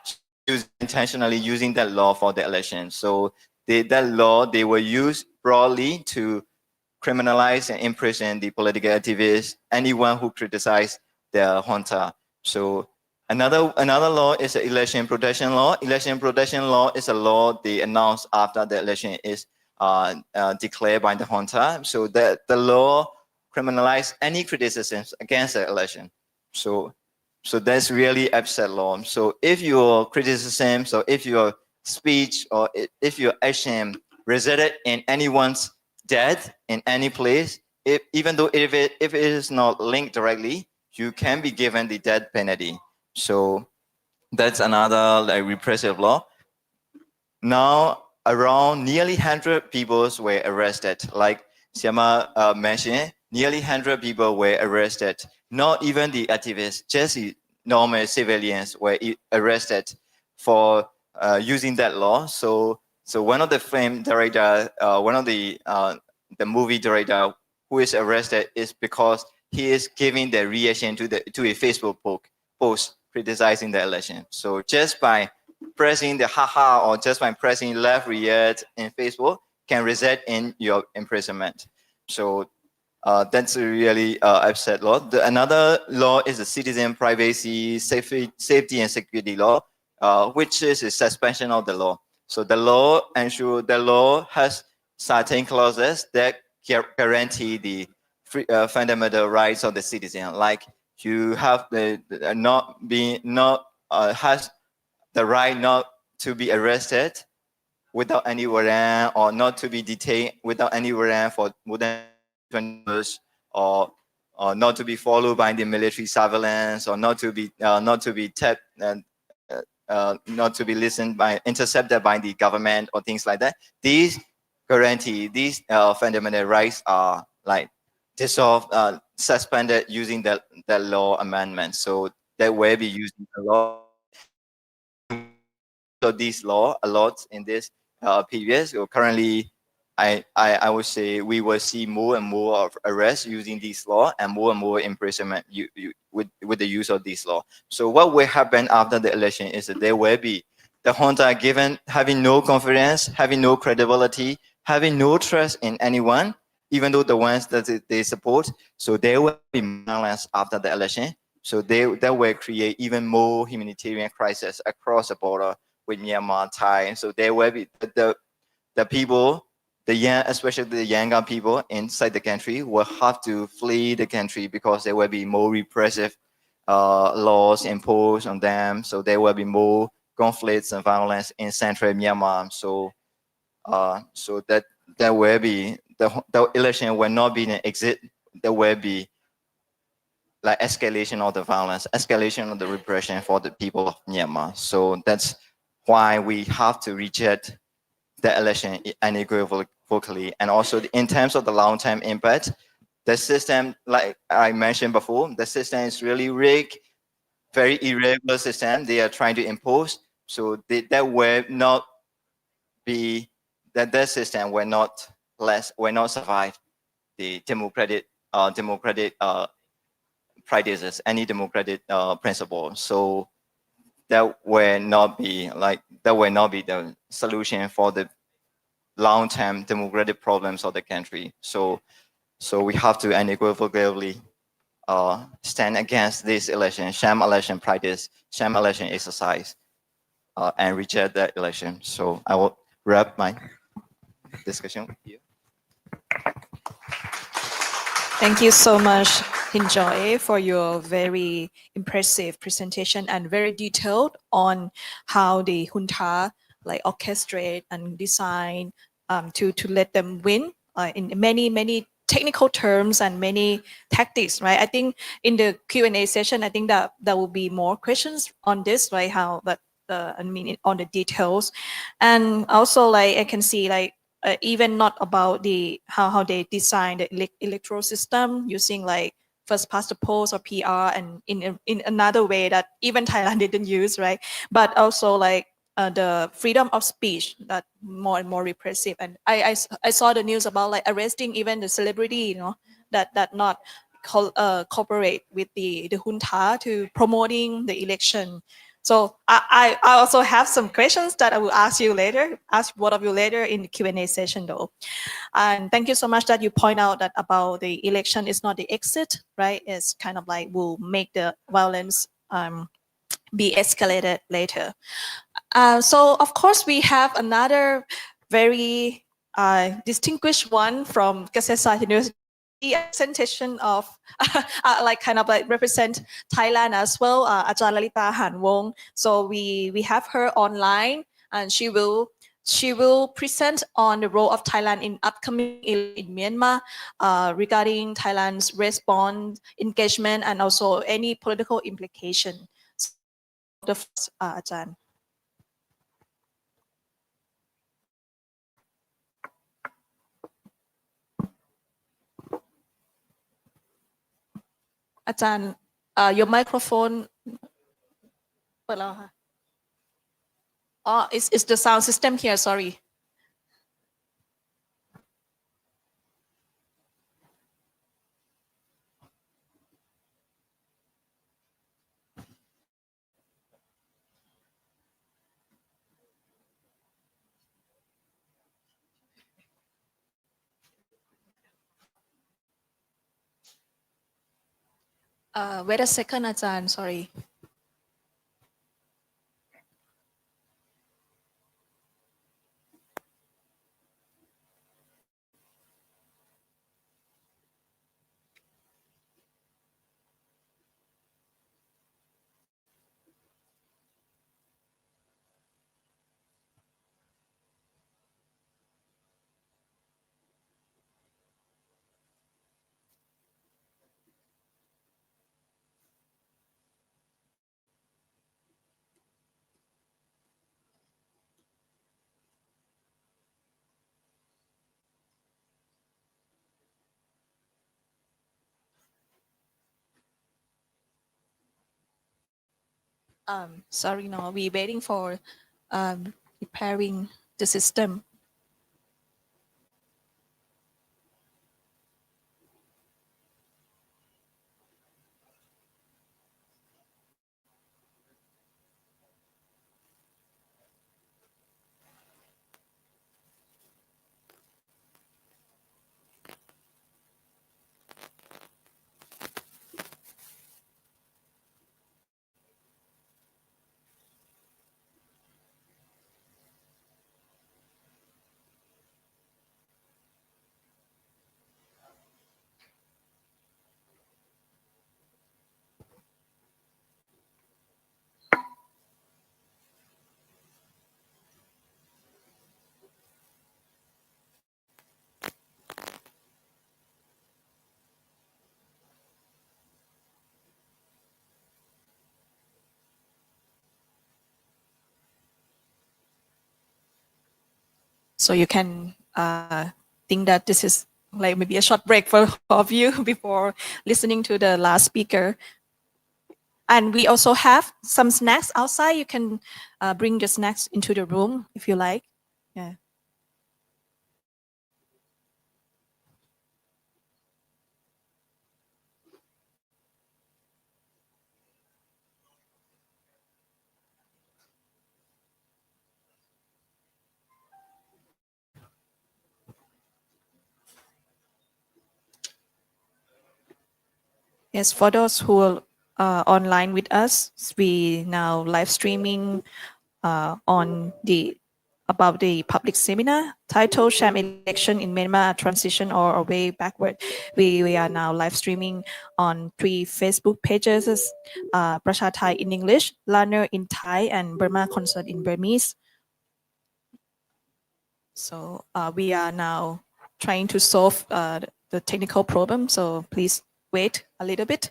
intentionally using that law for the election. So that law, they will use broadly to criminalize and imprison the political activists, anyone who criticize the junta. So another law is the election protection law. Election protection law is a law they announced after the election is declared by the junta. So the law criminalize any criticisms against the election. So that's really absurd law. So if your criticism, so if your speech or if your action resulted in anyone's death in any place, even though if it is not linked directly, you can be given the death penalty. So that's another repressive law. Now around nearly 100 people were arrested. Like Siama mentioned, nearly 100 people were arrested. Not even the activists, just the normal civilians were arrested for using that law. So one of the film director, one of the movie director who is arrested is because he is giving the reaction to a Facebook post criticizing the election. So just by pressing the haha or just by pressing left react in Facebook can result in your imprisonment. So that's a really upset law. Another law is the Citizen Privacy, Safety and Security Law, which is a suspension of the law. So the law has certain clauses that guarantee the fundamental rights of the citizen, like you have has the right not to be arrested without any warrant, or not to be detained without any warrant for more than 20 years, or not to be followed by the military surveillance, or not to be tapped and not to be intercepted by the government or things like that. These fundamental rights are like dissolved, suspended using the law amendment. So that will be using the law. So this law a lot in this period. So currently, I would say we will see more and more of arrests using this law and more imprisonment with the use of this law. So what will happen after the election is that there will be the junta having no confidence, having no credibility, having no trust in anyone, even though the ones that they support. So there will be violence after the election. So that will create even more humanitarian crisis across the border with Myanmar, Thai. So there will be the people, especially the younger people inside the country, will have to flee the country because there will be more repressive laws imposed on them. So there will be more conflicts and violence in central Myanmar. So that will be the election will not be an exit. There will be like escalation of the violence, escalation of the repression for the people of Myanmar. So that's why we have to reject the election unequivocally. And also in terms of the long-term impact, the system, like I mentioned before, the system is really rigged, very irregular system they are trying to impose. So that will not be, that system will not survive the democratic practices, any democratic principle. So that will not be the solution for the long-term democratic problems of the country. So we have to unequivocally stand against this sham election practice, sham election exercise, and reject that election. So I will wrap my discussion here. Thank you so much, Hinjoy, for your very impressive presentation and very detailed on how the junta like orchestrate and design to let them win in many technical terms and many tactics, right? I think in the Q&A session, I think that there will be more questions on this, right? On the details, and also like I can see like. Even not about how they design the electoral system using like first past the post or PR, and in another way that even Thailand didn't use, right? But also like the freedom of speech that more and more repressive. And I saw the news about like arresting even the celebrity, that not cooperate with the junta to promoting the election. So I also have some questions that I will ask both of you later in the Q&A session though. And thank you so much that you point out that about the election is not the exit, right? It's kind of like will make the violence be escalated later. So of course we have another very distinguished one from Kasetsart University, presentation of like kind of like represent Thailand as well, Ajaan Lalitta Hanwong. So we have her online, and she will present on the role of Thailand in upcoming in Myanmar regarding Thailand's response, engagement, and also any political implication. So the first, Ajaan. อาจารย์ your microphone เปิดแล้วค่ะ it's the sound system here sorry wait a second อาจารย์ sorry sorry no we waiting for preparing the system so you can think that this is like maybe a short break for of you before listening to the last speaker and we also have some snacks outside you can bring the snacks into the room if you like yeah Yes, for those who are online with us, we now live streaming on the about the public seminar titled Sham Election in Myanmar, Transition or a Way Backward. We are now live streaming on 3 Facebook pages, Prasha Thai in English, Learner in Thai, and Burma Concert in Burmese. So we are now trying to solve the technical problem, so please wait a little bit.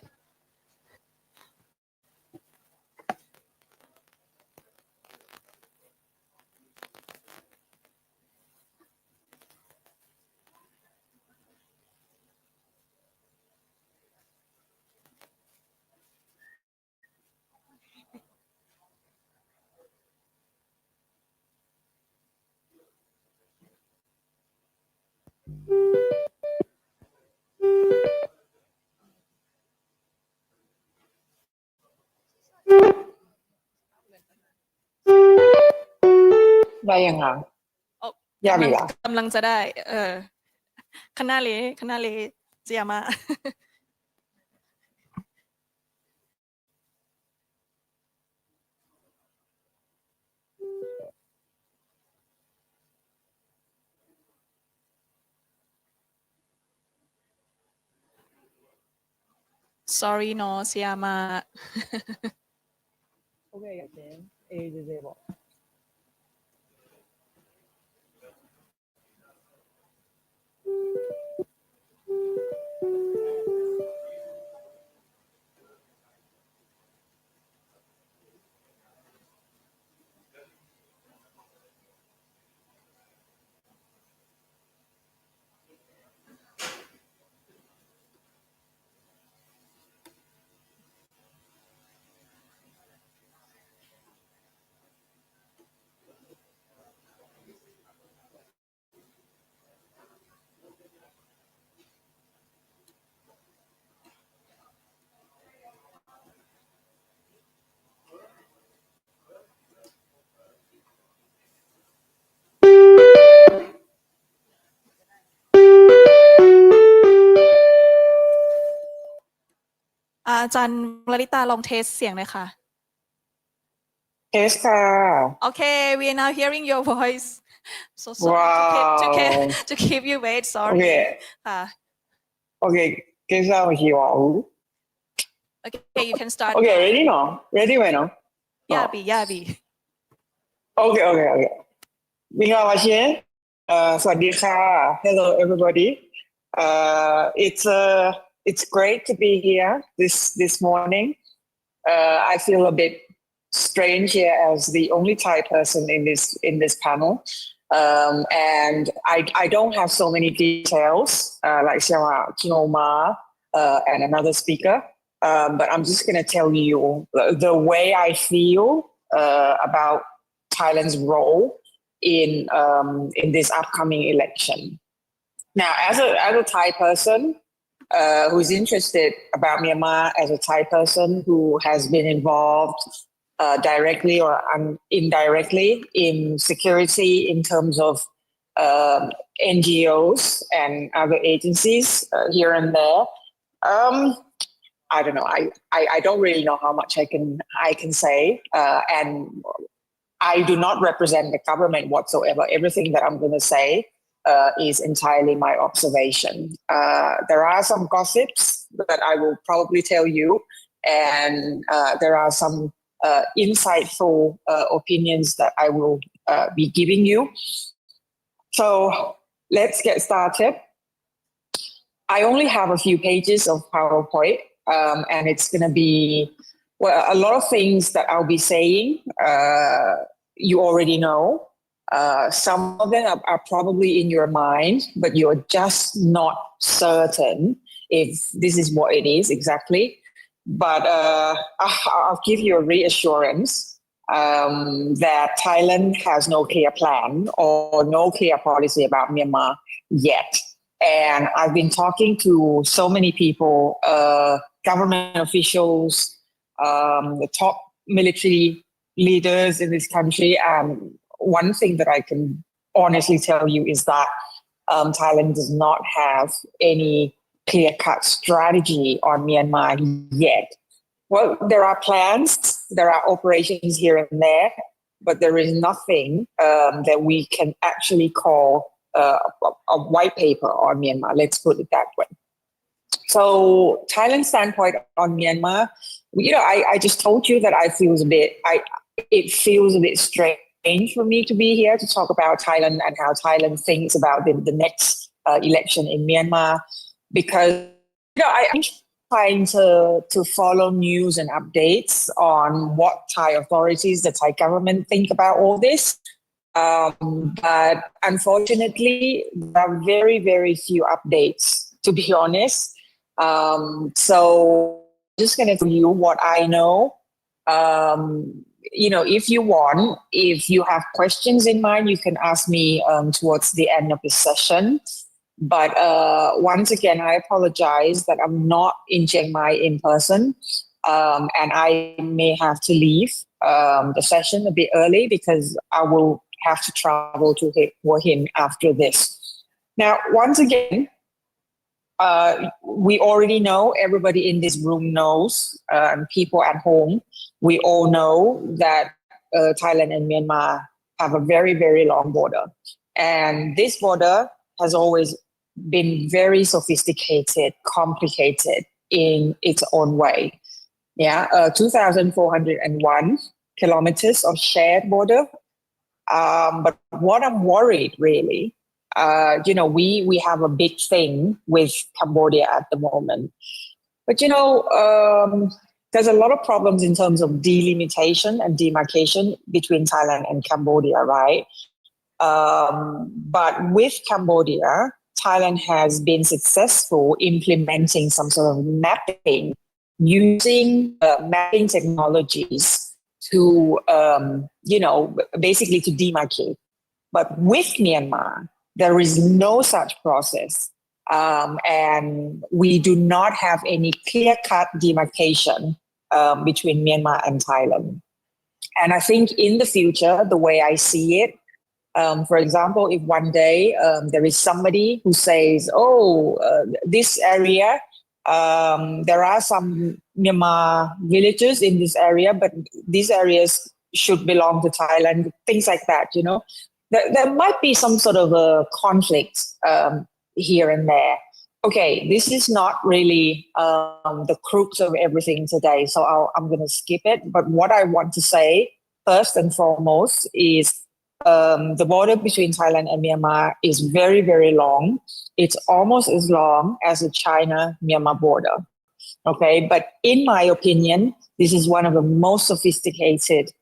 ได้ยังอ่ะ โอ้ ยากอีกเหรอ กำลังจะได้คณะเลเจียมา sorry เนอะเสียมา โอเคกับเจนเจบอก โ อาจารย์ลลิตาลองเทสเสียงเลยค่ะ เทสค่ะ Okay, we are now hearing your voice. So sorry Wow. to keep you wait. Sorry. Okay. ค่ะ Okay. 介紹希望 Okay, you can start. Okay, ready เนาะ ready ไหมเนาะ ย่าบี Okay, okay, okay. มิงลาบาเชนสวัสดีค่ะ Hello everybody. It's great to be here this morning. I feel a bit strange here as the only Thai person in this panel. And I don't have so many details like Khin Ohnmar and another speaker. But I'm just going to tell you the way I feel about Thailand's role in this upcoming election. Now, as a Thai person who's interested about Myanmar, as a Thai person who has been involved directly or indirectly in security in terms of NGOs and other agencies here and there. I don't know. I don't really know how much I can say, and I do not represent the government whatsoever. Everything that I'm going to say is entirely my observation. There are some gossips that I will probably tell you, and there are some insightful opinions that I will be giving you. So let's get started. I only have a few pages of PowerPoint, and it's going to be a lot of things that I'll be saying. You already know. Some of them are probably in your mind, but you're just not certain if this is what it is exactly. But I'll give you a reassurance that Thailand has no clear plan or no clear policy about Myanmar yet. And I've been talking to so many people, government officials, the top military leaders in this country. And one thing that I can honestly tell you is that Thailand does not have any clear-cut strategy on Myanmar yet. Well, there are plans, there are operations here and there, but there is nothing that we can actually call a white paper on Myanmar. Let's put it that way. So Thailand's standpoint on Myanmar, I just told you that it feels a bit strange for me to be here to talk about Thailand and how Thailand thinks about the next election in Myanmar, because I'm trying to follow news and updates on what Thai authorities, the Thai government think about all this. But unfortunately, there are very, very few updates, to be honest. So I'm just going to tell you what I know. If you want, if you have questions in mind, you can ask me towards the end of the session. But once again, I apologize that I'm not in Chiang Mai in person, and I may have to leave the session a bit early because I will have to travel to Hua Hin after this. Now, once again, we already know, everybody in this room knows, people at home, we all know that Thailand and Myanmar have a very, very long border. And this border has always been very sophisticated, complicated in its own way. 2,401 kilometers of shared border. But what I'm worried really, we have a big thing with Cambodia at the moment. But, there's a lot of problems in terms of delimitation and demarcation between Thailand and Cambodia, right? But with Cambodia, Thailand has been successful implementing some sort of mapping, using mapping technologies to, basically to demarcate. But with Myanmar, there is no such process. And we do not have any clear-cut demarcation between Myanmar and Thailand. And I think in the future, the way I see it, for example, if one day there is somebody who says, this area, there are some Myanmar villages in this area, but these areas should belong to Thailand, things like that, you know. There might be some sort of a conflict here and there. Okay, this is not really the crux of everything today, so I'm going to skip it. But what I want to say first and foremost is the border between Thailand and Myanmar is very, very long. It's almost as long as the China-Myanmar border. Okay, but in my opinion, this is one of the most sophisticated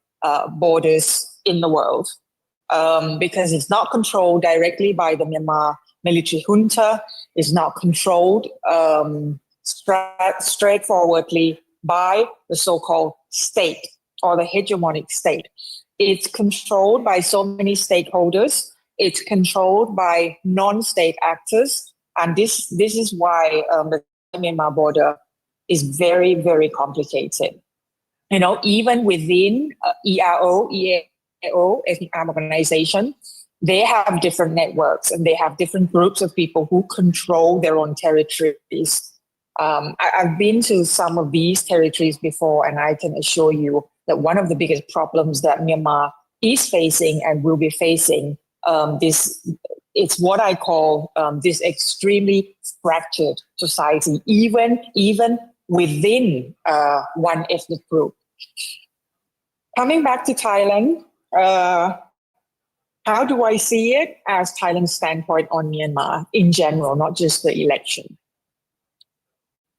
borders in the world because it's not controlled directly by the Myanmar military junta. It's not controlled straightforwardly by the so-called state or the hegemonic state. It's controlled by so many stakeholders. It's controlled by non-state actors. And this is why the Myanmar border is very, very complicated. You know, even within EAO, Ethnic Armed Organization, they have different networks and they have different groups of people who control their own territories. I've been to some of these territories before, and I can assure you that one of the biggest problems that Myanmar is facing and will be facing it's what I call this extremely fractured society, even within one ethnic group. Coming back to Thailand, how do I see it as Thailand's standpoint on Myanmar in general, not just the election?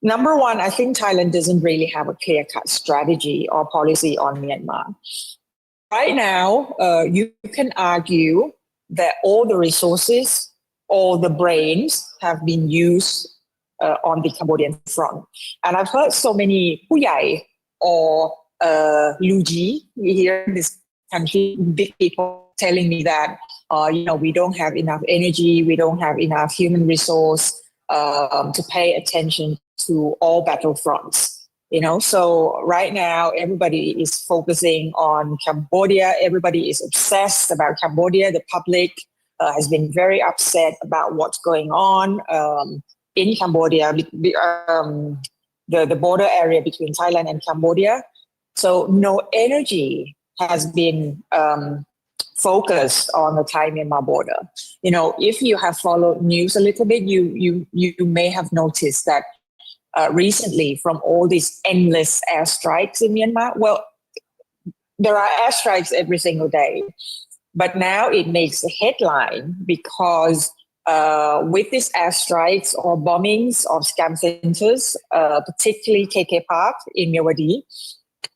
Number one, I think Thailand doesn't really have a clear-cut strategy or policy on Myanmar. Right now, you can argue that all the resources, all the brains have been used on the Cambodian front. And I've heard so many Puyai or Luji here in this country, big people telling me that, you know, we don't have enough energy, we don't have enough human resource to pay attention to all battlefronts. You know, so right now everybody is focusing on Cambodia. Everybody is obsessed about Cambodia. The public has been very upset about what's going on in Cambodia, the border area between Thailand and Cambodia. So no energy has been focused on the Thai-Myanmar border. You know, if you have followed news a little bit, you may have noticed that recently, from all these endless airstrikes in Myanmar, well, there are airstrikes every single day, but now it makes a headline because with these airstrikes or bombings of scam centers, particularly KK Park in Myawaddy,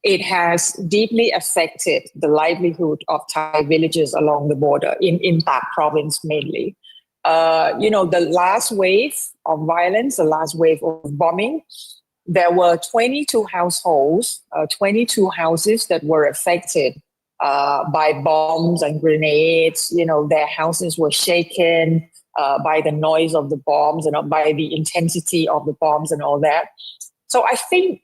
it has deeply affected the livelihood of Thai villages along the border in Tak province mainly. You know, the last wave of violence, the last wave of bombing, there were 22 households, 22 houses that were affected by bombs and grenades. You know, their houses were shaken by the noise of the bombs and by the intensity of the bombs and all that. So I think,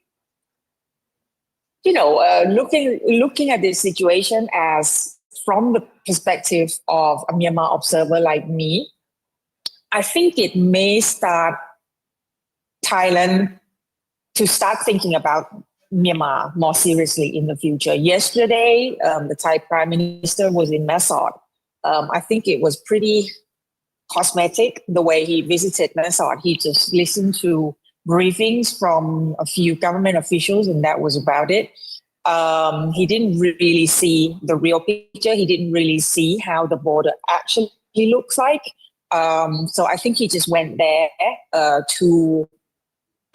you know, looking at this situation as from the perspective of a Myanmar observer like me, I think it may start Thailand to start thinking about Myanmar more seriously in the future. Yesterday, the Thai Prime Minister was in Masot. I think it was pretty cosmetic the way he visited Masot. He just listened to briefings from a few government officials and that was about it. He didn't really see the real picture. He didn't really see how the border actually looks like. So I think he just went there to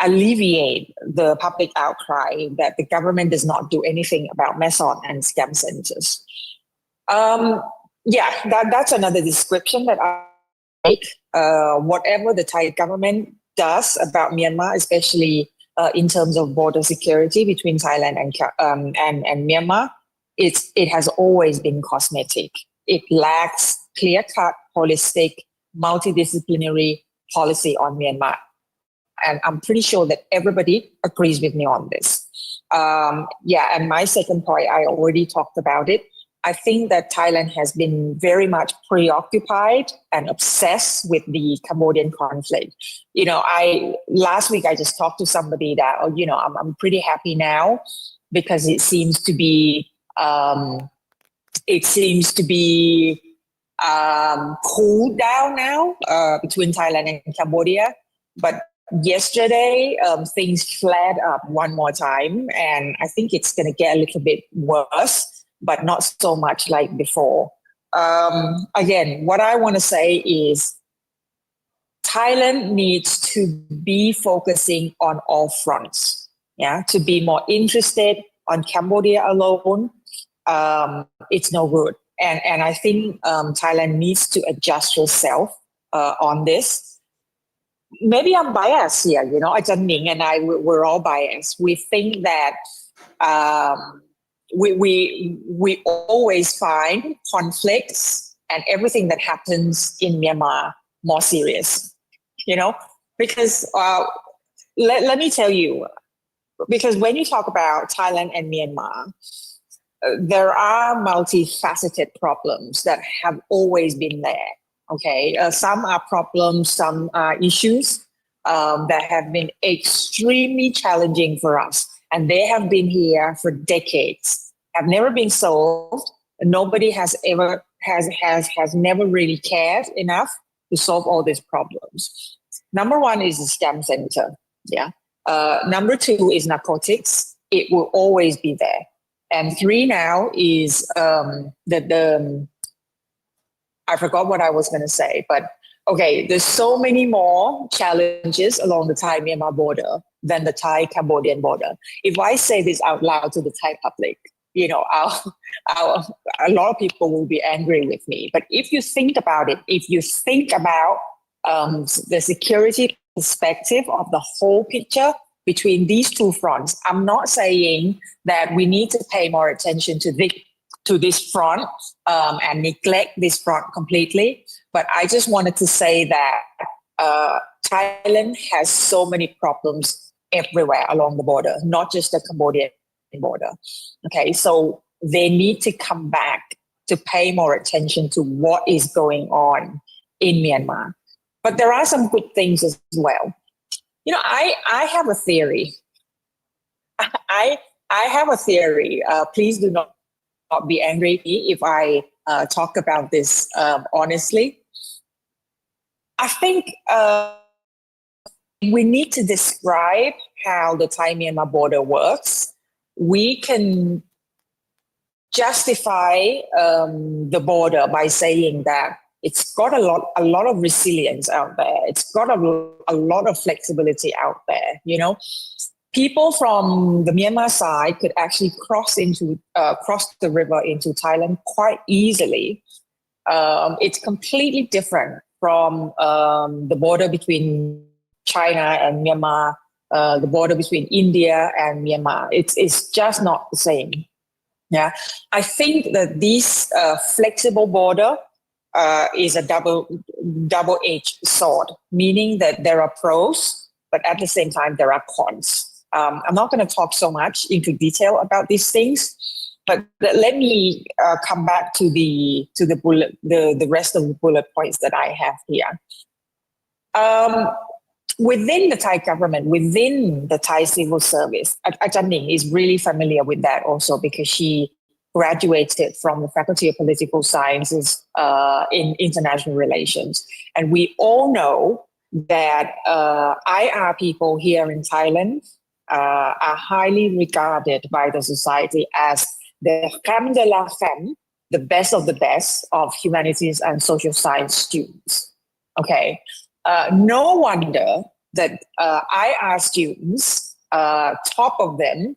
alleviate the public outcry that the government does not do anything about Masot and scam centers. Yeah, that's another description that I make. Whatever the Thai government does about Myanmar, especially in terms of border security between Thailand and Myanmar, it has always been cosmetic. It lacks clear-cut, holistic, multidisciplinary policy on Myanmar. And I'm pretty sure that everybody agrees with me on this. Yeah, and my second point, I already talked about it. I think that Thailand has been very much preoccupied and obsessed with the Cambodian conflict. Last week I just talked to somebody that, I'm pretty happy now because it seems to be cooled down now between Thailand and Cambodia. But yesterday, things flared up one more time, and I think it's going to get a little bit worse, but not so much like before. Again, what I want to say is Thailand needs to be focusing on all fronts, to be more interested on Cambodia alone. It's no good. And I think Thailand needs to adjust herself on this. Maybe I'm biased here, Ajaan Ning and I, we're all biased. We think that we always find conflicts and everything that happens in Myanmar more serious, because let me tell you, because when you talk about Thailand and Myanmar, there are multifaceted problems that have always been there. Okay, some are problems, some are issues that have been extremely challenging for us, and they have been here for decades, have never been solved. Nobody has never really cared enough to solve all these problems. Number one is the scam center. Number two is narcotics. It will always be there. And three now is I forgot what I was going to say, but okay, there's so many more challenges along the Thai-Myanmar border than the Thai-Cambodian border. If I say this out loud to the Thai public, a lot of people will be angry with me. But if you think about it, if you think about the security perspective of the whole picture between these two fronts, I'm not saying that we need to pay more attention to this front and neglect this front completely. But I just wanted to say that Thailand has so many problems everywhere along the border, not just the Cambodian border. Okay, so they need to come back to pay more attention to what is going on in Myanmar. But there are some good things as well. I have a theory. I have a theory. Please do not be angry at me if I talk about this honestly. I think we need to describe how the Thai-Myanmar border works. We can justify the border by saying that it's got a lot of resilience out there. It's got a lot of flexibility out there. People from the Myanmar side could actually cross the river into Thailand quite easily. It's completely different from the border between China and Myanmar, the border between India and Myanmar. It's just not the same. I think that this flexible border is a double-edged sword, meaning that there are pros, but at the same time there are cons. I'm not going to talk so much into detail about these things, but let me come back to the rest of the bullet points that I have here. Within the Thai government, within the Thai civil service, Ajaan Ning is really familiar with that also because she graduated from the Faculty of Political Sciences in International Relations. And we all know that IR people here in Thailand are highly regarded by the society as the crème de la crème, the best of the best of humanities and social science students. Okay, no wonder that IR students, top of them,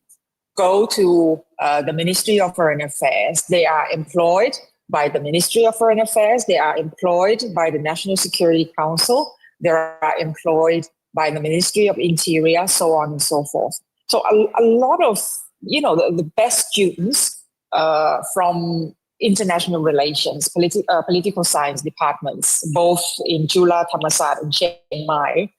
go to the Ministry of Foreign Affairs. They are employed by the Ministry of Foreign Affairs. They are employed by the National Security Council. They are employed by the Ministry of Interior, so on and so forth. So a lot of, the best students from international relations, political science departments, both in Chula, Thammasat, and Chiang Mai,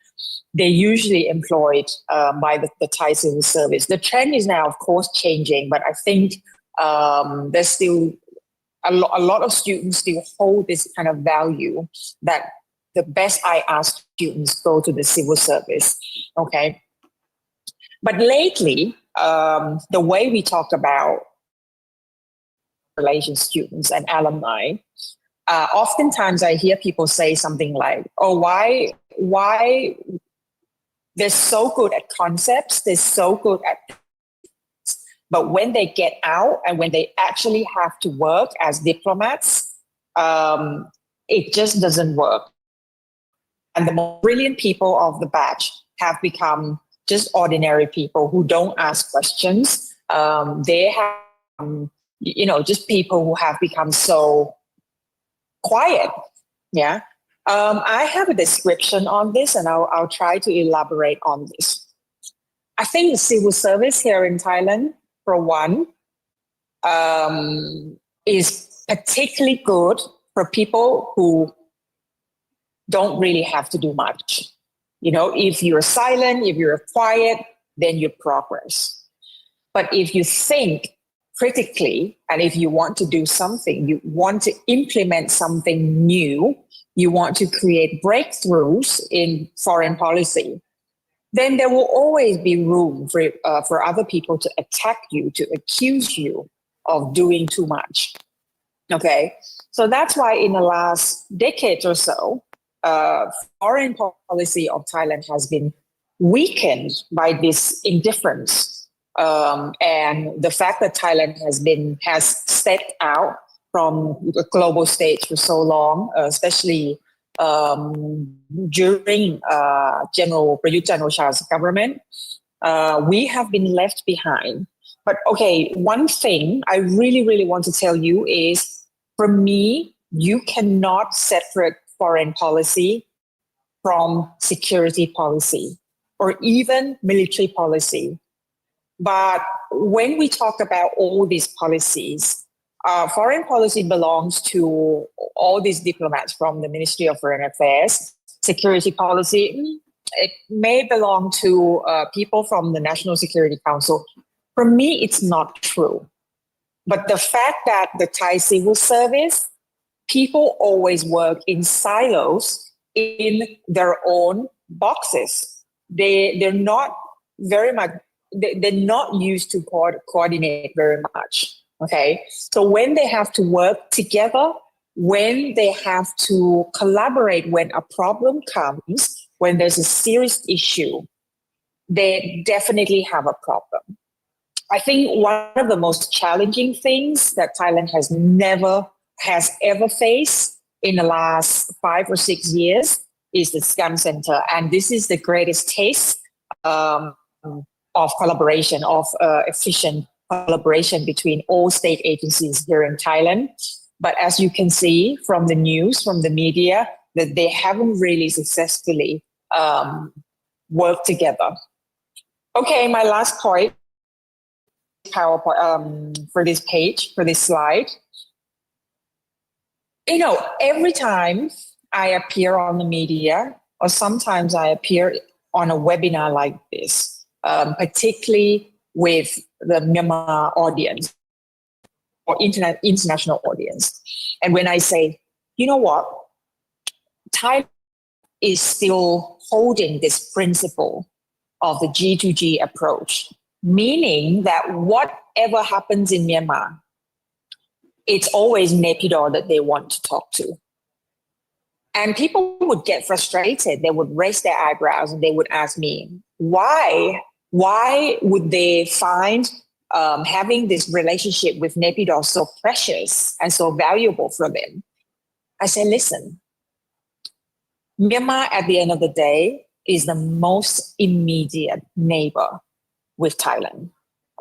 they're usually employed by the Thai civil service. The trend is now, of course, changing, but I think there's still a lot of students still hold this kind of value that the best IR students go to the civil service, okay? But lately, the way we talk about relations students and alumni, oftentimes I hear people say something like, oh, why they're so good at concepts, they're so good at, but when they get out and when they actually have to work as diplomats, it just doesn't work. And the more brilliant people of the batch have become just ordinary people who don't ask questions. They have, just people who have become so quiet. Yeah. I have a description on this, and I'll try to elaborate on this. I think the civil service here in Thailand, for one, is particularly good for people who don't really have to do much. If you're silent, if you're quiet, then you progress. But if you think critically, and if you want to do something, you want to implement something new, you want to create breakthroughs in foreign policy, then there will always be room for other people to attack you, to accuse you of doing too much. Okay, so that's why in the last decade or so, foreign policy of Thailand has been weakened by this indifference. And the fact that Thailand has stepped out from the global stage for so long, especially during General Prayut Chan-o-cha's government, we have been left behind. But okay, one thing I really, really want to tell you is, for me, you cannot separate foreign policy from security policy or even military policy. But when we talk about all these policies, foreign policy belongs to all these diplomats from the Ministry of Foreign Affairs. Security policy, it may belong to people from the National Security Council. For me, it's not true. But the fact that the Thai civil service, people always work in silos in their own boxes. They're not very much, they're not used to coordinate very much. Okay, so when they have to work together, when they have to collaborate, when a problem comes, when there's a serious issue, they definitely have a problem. I think one of the most challenging things that Thailand has ever faced in the last 5 or 6 years is the scam center. And this is the greatest taste of collaboration, of efficient collaboration between all state agencies here in Thailand. But as you can see from the news, from the media, that they haven't really successfully worked together. Okay, my last point, PowerPoint, for this page, for this slide. Every time I appear on the media, or sometimes I appear on a webinar like this, particularly with the Myanmar audience or international audience. And when I say, you know what, Thailand is still holding this principle of the G2G approach, meaning that whatever happens in Myanmar, it's always Naypyidaw that they want to talk to. And people would get frustrated. They would raise their eyebrows and they would ask me, why would they find having this relationship with Naypyidaw so precious and so valuable for them? I say, listen, Myanmar at the end of the day is the most immediate neighbor with Thailand.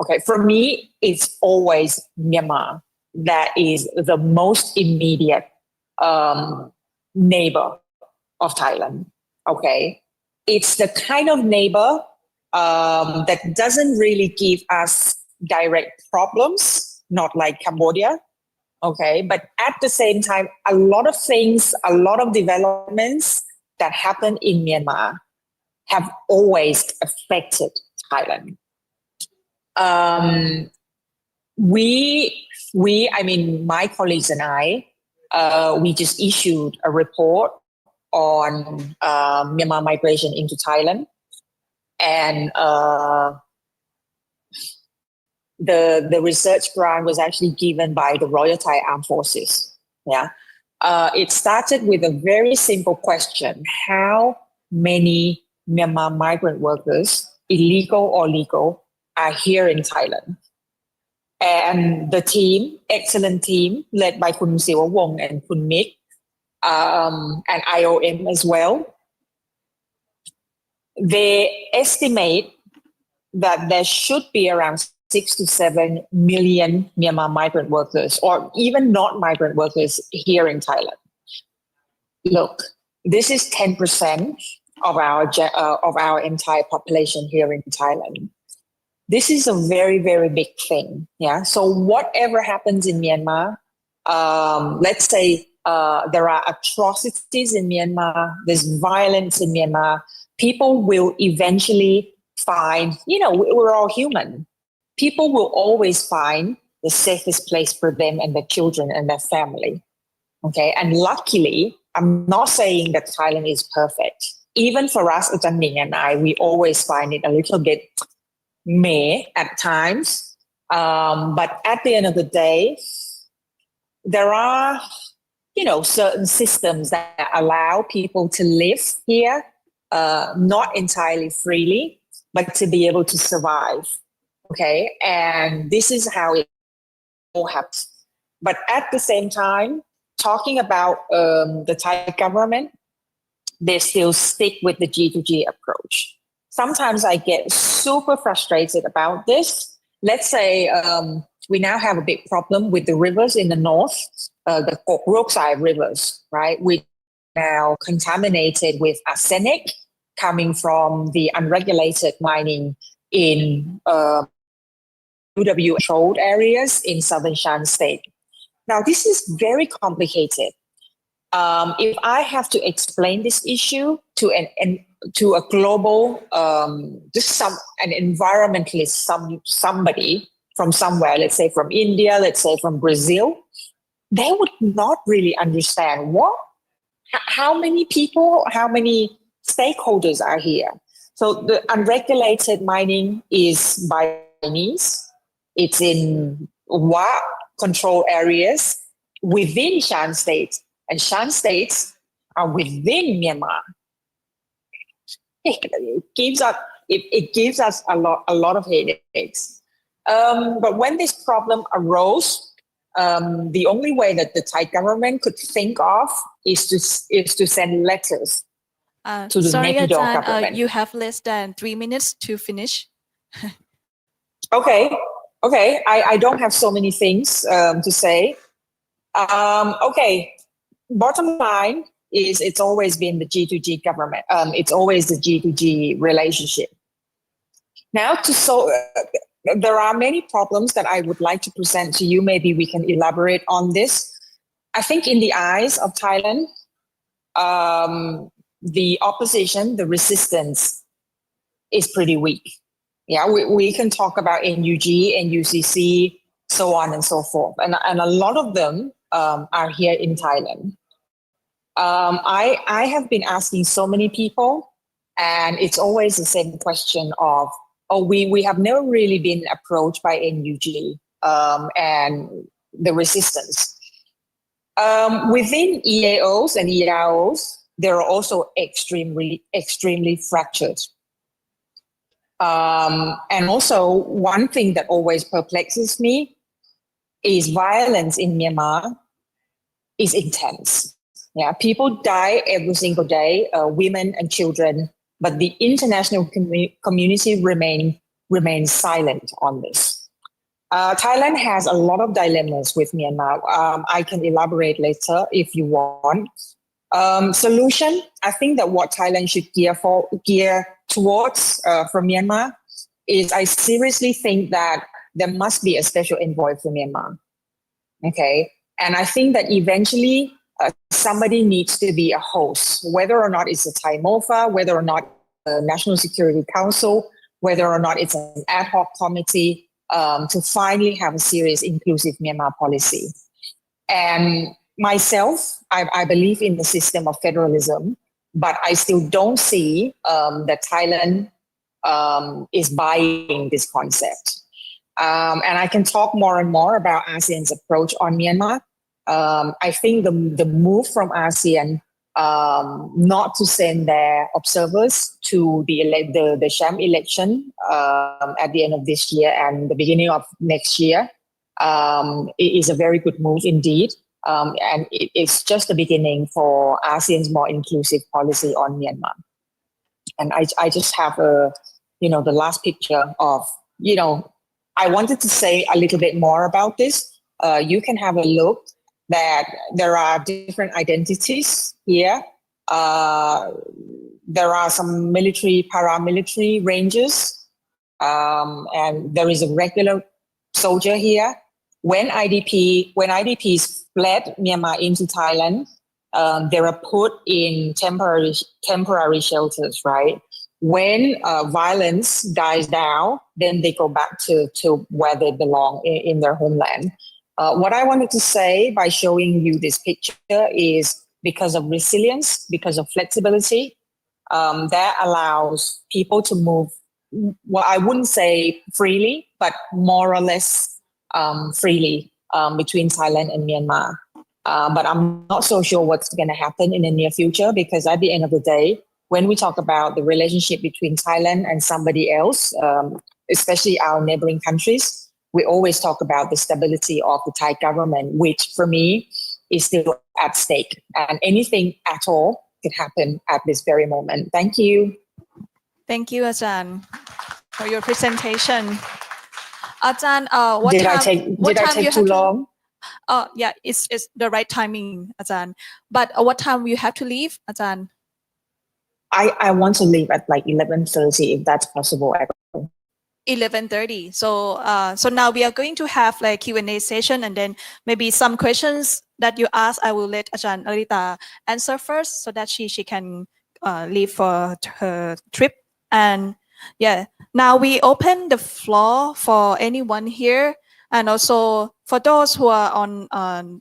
Okay, for me, it's always Myanmar that is the most immediate neighbor of Thailand. Okay, it's the kind of neighbor that doesn't really give us direct problems, not like Cambodia. Okay, but at the same time, a lot of things, a lot of developments that happen in Myanmar have always affected Thailand. I mean, my colleagues and I, we just issued a report on Myanmar migration into Thailand, and the research grant was actually given by the Royal Thai Armed Forces. Yeah, it started with a very simple question: how many Myanmar migrant workers, illegal or legal, are here in Thailand? And the team, excellent team, led by Kun Siwawong and Kun Mik, and IOM as well, they estimate that there should be around 6 to 7 million Myanmar migrant workers, or even not migrant workers, here in Thailand. Look, this is 10% of our entire population here in Thailand. This is a very, very big thing. Yeah. So whatever happens in Myanmar, let's say there are atrocities in Myanmar, there's violence in Myanmar, people will eventually find, we're all human. People will always find the safest place for them and their children and their family. Okay. And luckily, I'm not saying that Thailand is perfect. Even for us, Ajaan Ning and I, we always find it a little bit meh at times. But at the end of the day, there are, certain systems that allow people to live here, not entirely freely, but to be able to survive. Okay. And this is how it all happens. But at the same time, talking about the Thai government, they still stick with the G2G approach. Sometimes I get super frustrated about this. Let's say we now have a big problem with the rivers in the north, the Kok Roksai rivers, right? Which are now contaminated with arsenic coming from the unregulated mining in UW controlled areas in southern Shan state. Now, this is very complicated. If I have to explain this issue to a global, an environmentalist, somebody from somewhere, let's say from India, let's say from Brazil, they would not really understand how many people, how many stakeholders are here. So the unregulated mining is by Chinese. It's in Wa control areas within Shan State, and Shan States are within Myanmar. It gives us a lot of headaches. But when this problem arose, the only way that the Thai government could think of is to send letters to the sorry, Naypyidaw Ajaan, government. you have less than 3 minutes to finish. Okay. I don't have so many things to say. Okay. Bottom line is it's always been the G2G government. It's always the G2G relationship. Now, there are many problems that I would like to present to you. Maybe we can elaborate on this. I think in the eyes of Thailand, the opposition, the resistance is pretty weak. Yeah, we can talk about NUG, NUCC, so on and so forth. And a lot of them are here in Thailand. I have been asking so many people, and it's always the same question of, we have never really been approached by NUG and the resistance. Within EAOs and EAOs, they're also extremely fractured. And also, one thing that always perplexes me is violence in Myanmar is intense. Yeah, people die every single day, women and children, but the international community remains silent on this. Thailand has a lot of dilemmas with Myanmar. I can elaborate later if you want. Solution, I think that what Thailand should gear towards from Myanmar is, I seriously think that there must be a special envoy for Myanmar. Okay, and I think that eventually somebody needs to be a host, whether or not it's a Thai MOFA, whether or not a National Security Council, whether or not it's an ad hoc committee. to finally have a serious inclusive Myanmar policy. And myself, I believe in the system of federalism, but I still don't see that Thailand is buying this concept. And I can talk more and more about ASEAN's approach on Myanmar. I think the move from ASEAN not to send their observers to the Sham election at the end of this year and the beginning of next year is a very good move indeed. And it's just the beginning for ASEAN's more inclusive policy on Myanmar. And I just have the last picture of, I wanted to say a little bit more about this. You can have a look that there are different identities here. There are some military, paramilitary ranges, and there is a regular soldier here. When IDPs fled Myanmar into Thailand, they were put in temporary shelters, right? When violence dies down, then they go back to where they belong in their homeland. What I wanted to say by showing you this picture is because of resilience, because of flexibility, that allows people to move, well, I wouldn't say freely, but more or less freely between Thailand and Myanmar. But I'm not so sure what's going to happen in the near future, because at the end of the day, when we talk about the relationship between Thailand and somebody else, especially our neighboring countries, we always talk about the stability of the Thai government, which for me is still at stake. And anything at all could happen at this very moment. Thank you. Thank you, Ajaan, for your presentation. Ajaan, what Did time? I take you too have long? Yeah, it's the right timing, Ajaan. But what time you have to leave, Ajaan? I want to leave at like 11:30 if that's possible. 11:30. So now we are going to have like Q&A session, and then maybe some questions that you ask, I will let Ajaan Lalitta answer first, so that she can leave for her trip. And yeah, now we open the floor for anyone here, and also for those who are on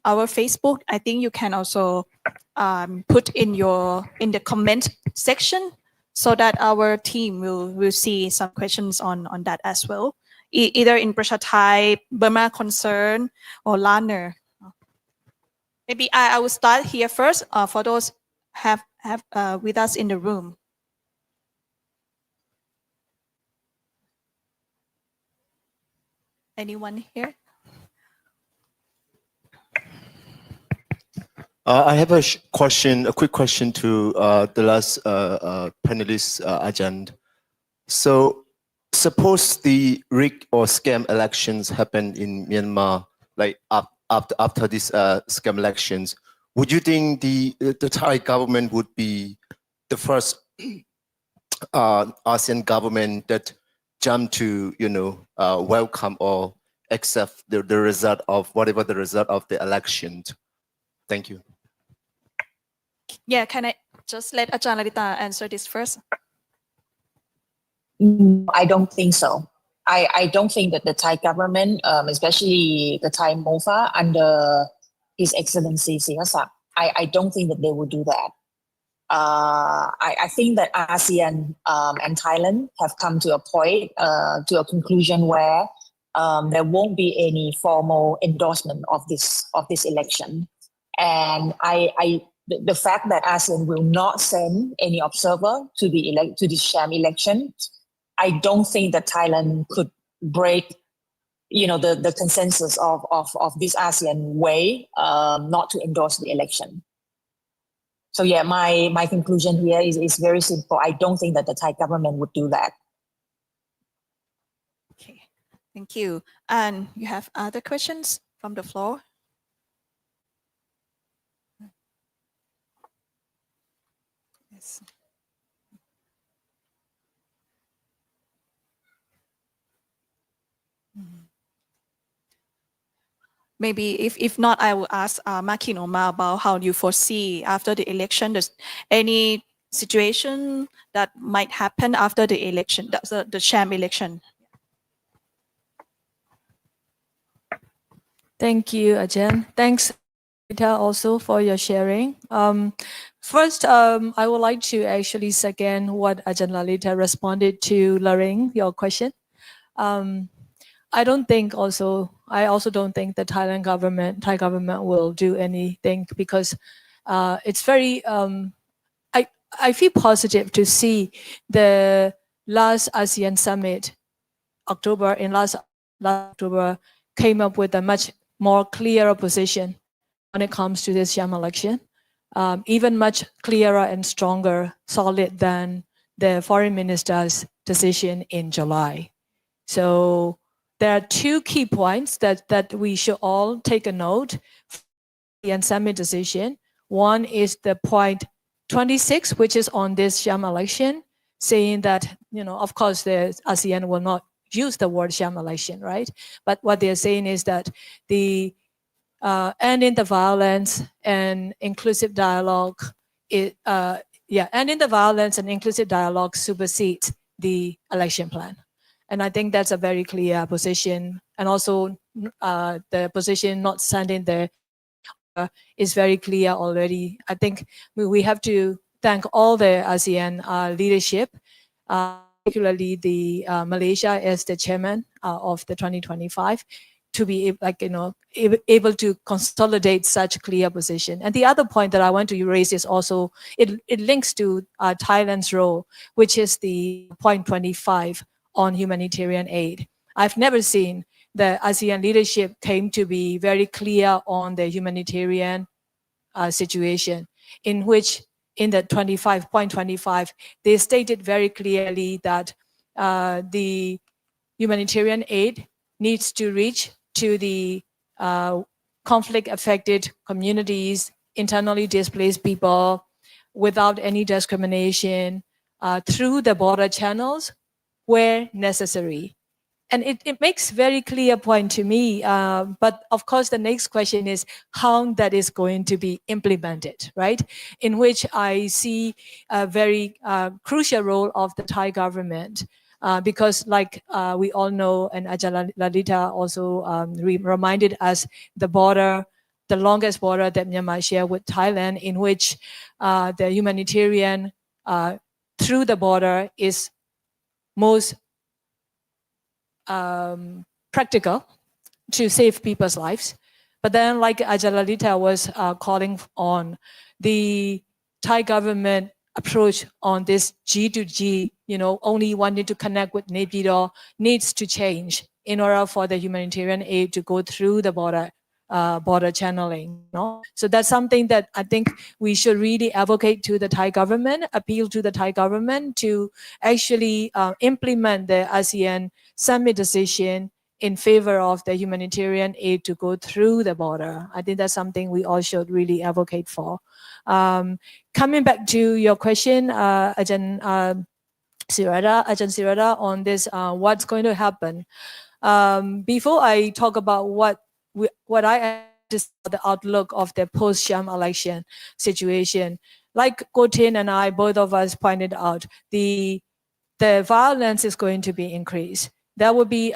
our Facebook, I think you can also put in the comment section, so that our team will see some questions on that as well, either in Prasha Thai, Burma Concern, or Laner. Maybe I will start here first for those have with us in the room. Anyone here? I have a quick question to the last panelist, Ajaan. So, suppose the rig or scam elections happen in Myanmar, like after these scam elections, would you think the Thai government would be the first ASEAN government that jump to welcome or accept the result of whatever the result of the election? Thank you. Yeah, can I just let Ajaan Lalitta answer this first? I don't think so. I don't think that the Thai government, especially the Thai MOFA under His Excellency Sihasak, I don't think that they would do that. I think that ASEAN and Thailand have come to a point, to a conclusion where there won't be any formal endorsement of this election. And the fact that ASEAN will not send any observer to the Sham election, I don't think that Thailand could break, the consensus of this ASEAN way not to endorse the election. So yeah, my conclusion here is very simple. I don't think that the Thai government would do that. Okay, thank you. And you have other questions from the floor? Yes. Maybe if not, I will ask Khin Ohnmar about how you foresee after the election. There's any situation that might happen after the election, that's the Sham election. Thank you, Ajaan. Thanks, Lalitta, also for your sharing. First, I would like to actually second what Ajaan Lalitta responded to Lorraine, your question. I also don't think the Thai government will do anything because it's very, I feel positive to see the last ASEAN summit, last October, came up with a much more clearer position when it comes to this Sham election, even much clearer and stronger, solid than the foreign minister's decision in July. So there are two key points that we should all take a note the summit decision. One is the point 26, which is on this Sham election, saying that, of course, the ASEAN will not use the word Sham election, right? But what they're saying is that the ending the violence and inclusive dialogue, ending the violence and inclusive dialogue supersedes the election plan. And I think that's a very clear position. And also the position not sending the is very clear already. I think we have to thank all the ASEAN leadership, particularly the Malaysia as the chairman of the 2025, to be able to consolidate such clear position. And the other point that I want to raise is also it links to Thailand's role, which is the point 25 on humanitarian aid. I've never seen the ASEAN leadership came to be very clear on the humanitarian situation, in which in the 25.25, they stated very clearly that the humanitarian aid needs to reach to the conflict-affected communities, internally displaced people, without any discrimination, through the border channels where necessary. And it makes very clear point to me, but of course the next question is how that is going to be implemented, right? In which I see a very crucial role of the Thai government, because like we all know, and Ajaan Lalitta also reminded us, the longest border that Myanmar share with Thailand, in which the humanitarian through the border is most practical to save people's lives. But then, like Ajaan Lalitta was calling on, the Thai government approach on this G2G, only wanting to connect with Naypyidaw, needs to change in order for the humanitarian aid to go through the border channeling. So that's something that I think we should really advocate to the Thai government, appeal to the Thai government to actually implement the ASEAN summit decision in favor of the humanitarian aid to go through the border. I think that's something we all should really advocate for. Coming back to your question, Ajaan Sirada, on this, what's going to happen? Before I talk about what I just the outlook of the post-Sham election situation, like Htin and I, both of us pointed out, the violence is going to be increased. There will be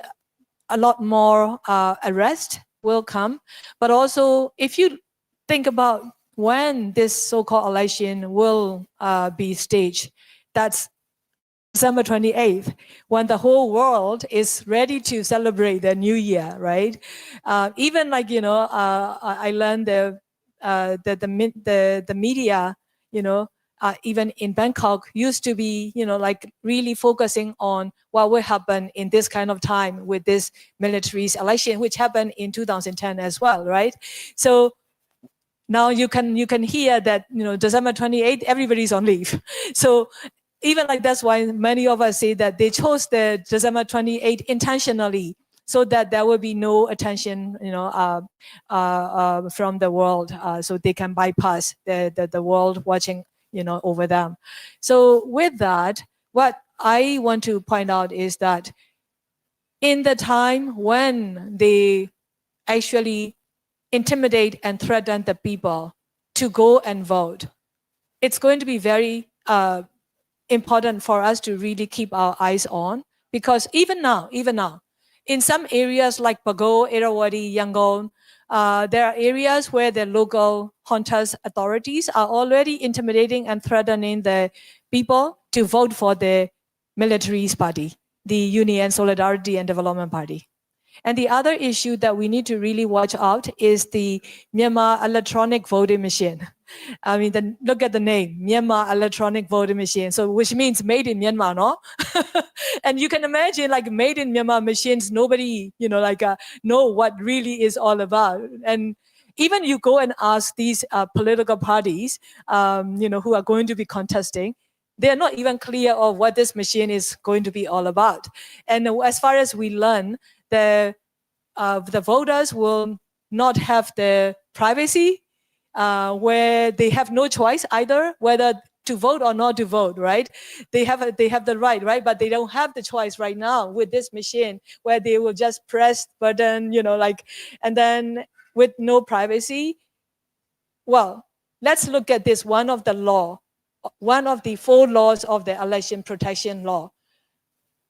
a lot more arrest will come, but also if you think about when this so-called election will be staged, that's December 28th, when the whole world is ready to celebrate the new year, right? Even like, I learned the media, even in Bangkok used to be, like really focusing on what will happen in this kind of time with this military election, which happened in 2010 as well, right? So now you can hear that, December 28th, everybody's on leave. So even like that's why many of us say that they chose the December 28th intentionally, so that there will be no attention, from the world, so they can bypass the world watching, over them. So with that, what I want to point out is that in the time when they actually intimidate and threaten the people to go and vote, it's going to be very important for us to really keep our eyes on, because even now, In some areas like Pago, Irrawaddy, Yangon, there are areas where the local juntas authorities are already intimidating and threatening the people to vote for the military's party, the Union Solidarity and Development Party. And the other issue that we need to really watch out is the Myanmar electronic voting machine. I mean, look at the name, Myanmar electronic voting machine. So which means made in Myanmar, no? And you can imagine like made in Myanmar machines, nobody, know what really is all about. And even you go and ask these political parties, who are going to be contesting, they're not even clear of what this machine is going to be all about. And as far as we learn, the voters will not have the privacy, where they have no choice either whether to vote or not to vote, right? They have the right, but they don't have the choice right now with this machine where they will just press button, and then with no privacy. Well, let's look at this, one of the 4 laws of the election protection law.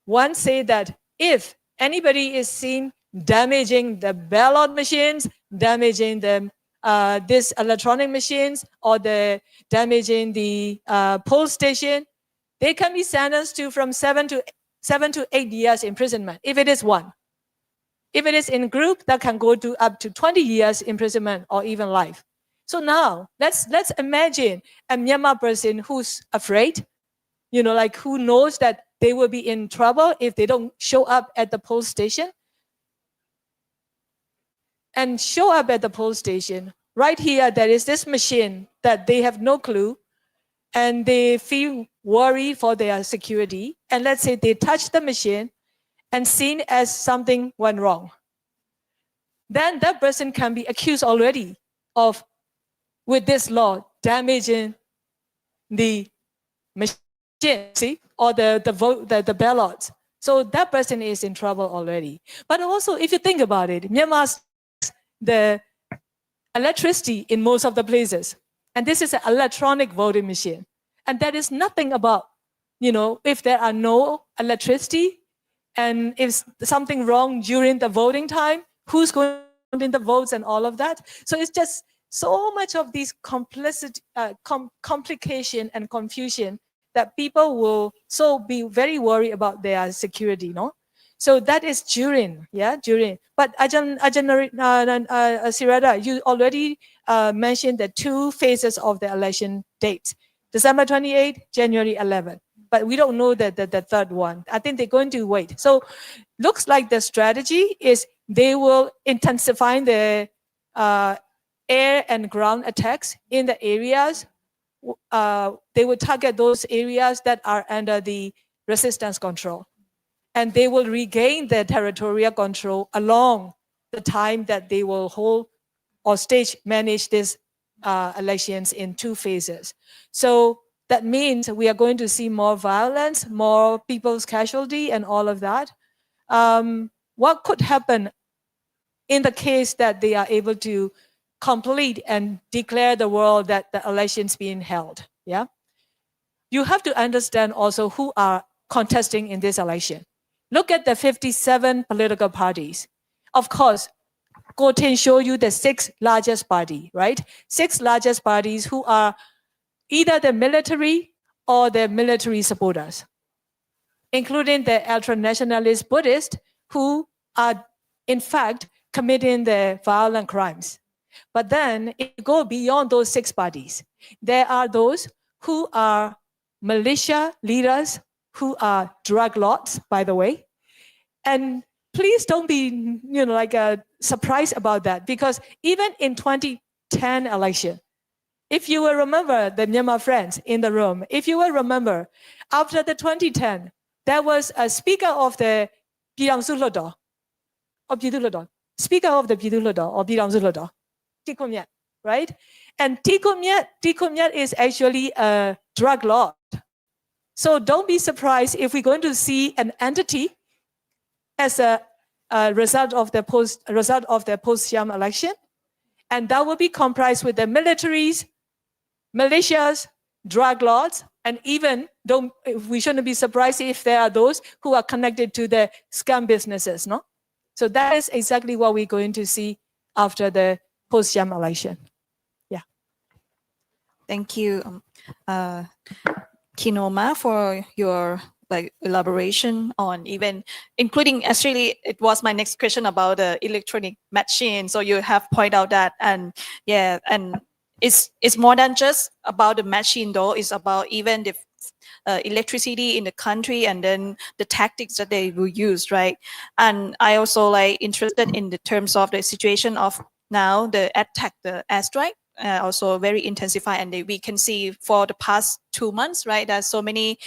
One say that if anybody is seen damaging the ballot machines, damaging this electronic machines, or damaging the poll station, they can be sentenced to from 7 to 8 years imprisonment if it is one. If it is in group, that can go to up to 20 years imprisonment or even life. So now let's imagine a Myanmar person who's afraid, who knows that they will be in trouble if they don't show up at the poll station. And show up at the poll station. Right here, there is this machine that they have no clue, and they feel worried for their security. And let's say they touch the machine and seen as something went wrong. Then that person can be accused already of, with this law, damaging the machine, see, or the ballots. So that person is in trouble already. But also, if you think about it, Myanmar's the electricity in most of the places. And this is an electronic voting machine. And that is nothing about, if there are no electricity and if something wrong during the voting time, who's going in the votes and all of that. So it's just so much of these complication and confusion that people will be very worried about their security, no? So that is during. But Ajaan Sirada, you already mentioned the 2 phases of the election dates, December 28, January 11. But we don't know the third one. I think they're going to wait. So looks like the strategy is they will intensify the air and ground attacks in the areas. They will target those areas that are under the resistance control. And they will regain their territorial control along the time that they will hold or manage these elections in 2 phases. So that means we are going to see more violence, more people's casualty, and all of that. What could happen in the case that they are able to complete and declare the world that the elections being held? Yeah, you have to understand also who are contesting in this election. Look at the 57 political parties. Of course, Htin showed you the 6 largest party, right? 6 largest parties who are either the military or the military supporters, including the ultra-nationalist Buddhists who are in fact committing the violent crimes. But then it goes beyond those 6 parties. There are those who are militia leaders, who are drug lords, by the way. And please don't be, surprised about that, because even in 2010 election, if you will remember, the Myanmar friends in the room, if you will remember, after the 2010, there was a speaker of the Speaker of theပြည်သူ့လွှတ်တော် or ပြည်ထောင်စုလွှတ်တော် Thi Khun Myat, right? And Thi Khun Myat is actually a drug lord. So don't be surprised if we're going to see an entity as a result of the post-Sham election, and that will be comprised with the militaries, militias, drug lords, and even we shouldn't be surprised if there are those who are connected to the scam businesses, no? So that is exactly what we're going to see after the post-Sham election. Thank you, Khin Ohnmar, for your elaboration on even including actually it was my next question about the electronic machine. So you have pointed out that, and yeah, and it's more than just about the machine though. It's about even the electricity in the country and then the tactics that they will use, right? And I also interested in the terms of the situation of now the attack, the airstrike. Also very intensified, and we can see for the past 2 months, right? There's so many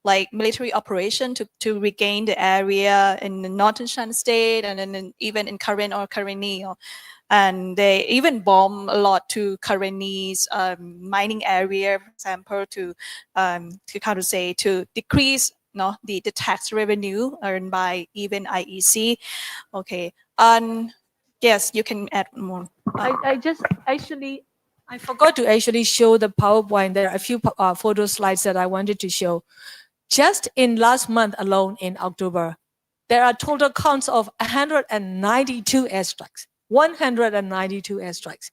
military operation to regain the area in the northern Shan state, and then even in Karen or Karenni, and they even bomb a lot to Karenni's mining area, for example, to decrease the tax revenue earned by even IEC. Okay, and yes, you can add more. I forgot to actually show the PowerPoint. There are a few photo slides that I wanted to show. Just in last month alone in October, there are total counts of 192 airstrikes. 192 airstrikes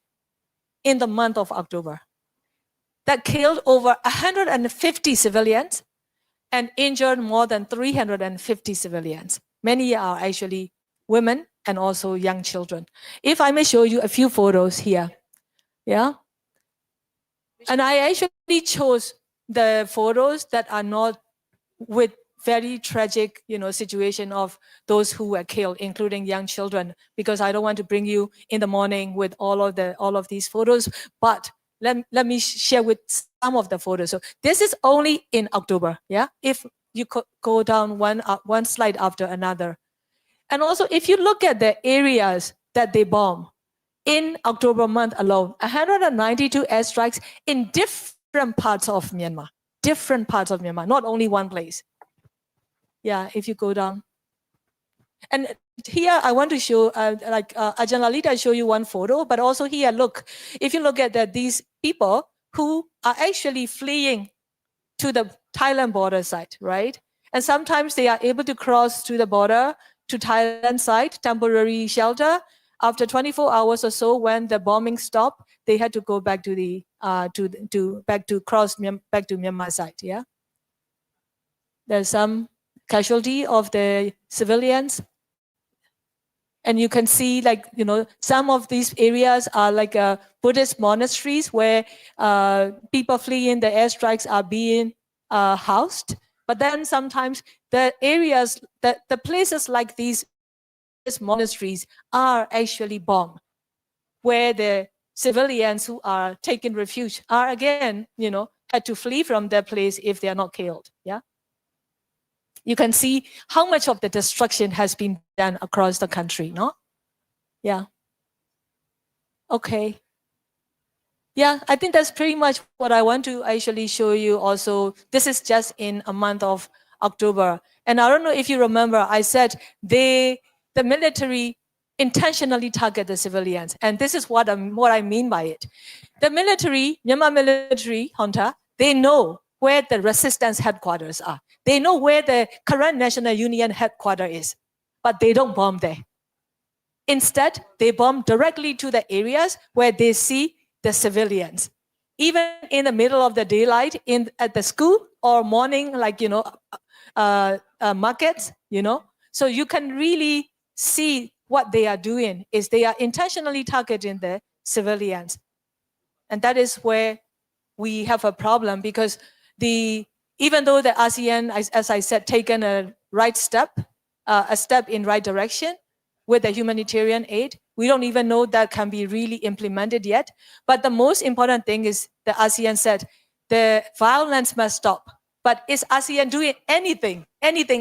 in the month of October that killed over 150 civilians and injured more than 350 civilians. Many are actually women and also young children. If I may show you a few photos here. Yeah. And I actually chose the photos that are not with very tragic, situation of those who were killed, including young children, because I don't want to bring you in the morning with all of these photos. But let me share with some of the photos. So this is only in October. Yeah. If you go down one slide after another. And also, if you look at the areas that they bomb in October month alone, 192 airstrikes in different parts of Myanmar. Different parts of Myanmar, not only one place. Yeah, if you go down. And here I want to show, Ajaan Lalitta show you one photo, but also here, look, if you look at these people who are actually fleeing to the Thailand border side, right? And sometimes they are able to cross to the border to Thailand side, temporary shelter. After 24 hours or so, when the bombing stopped, they had to go back to the back to Myanmar side. Yeah, there's some casualty of the civilians, and you can see some of these areas are like Buddhist monasteries where people fleeing the airstrikes are being housed. But then sometimes the areas, the places like these monasteries are actually bombed, where the civilians who are taking refuge are again, had to flee from their place if they are not killed. Yeah. You can see how much of the destruction has been done across the country, no? Yeah. Okay. Yeah, I think that's pretty much what I want to actually show you also. This is just in a month of October. And I don't know if you remember, I said the military intentionally target the civilians. And this is what I mean by it. The military, Myanmar military, junta, they know where the resistance headquarters are. They know where the current National Union headquarters is, but they don't bomb there. Instead, they bomb directly to the areas where they see the civilians. Even in the middle of the daylight at the school or morning, markets, So you can really see what they are doing is they are intentionally targeting the civilians. And that is where we have a problem, because even though the ASEAN, as I said, taken a step in right direction with the humanitarian aid, we don't even know that can be really implemented yet. But the most important thing is the ASEAN said the violence must stop. But is ASEAN doing anything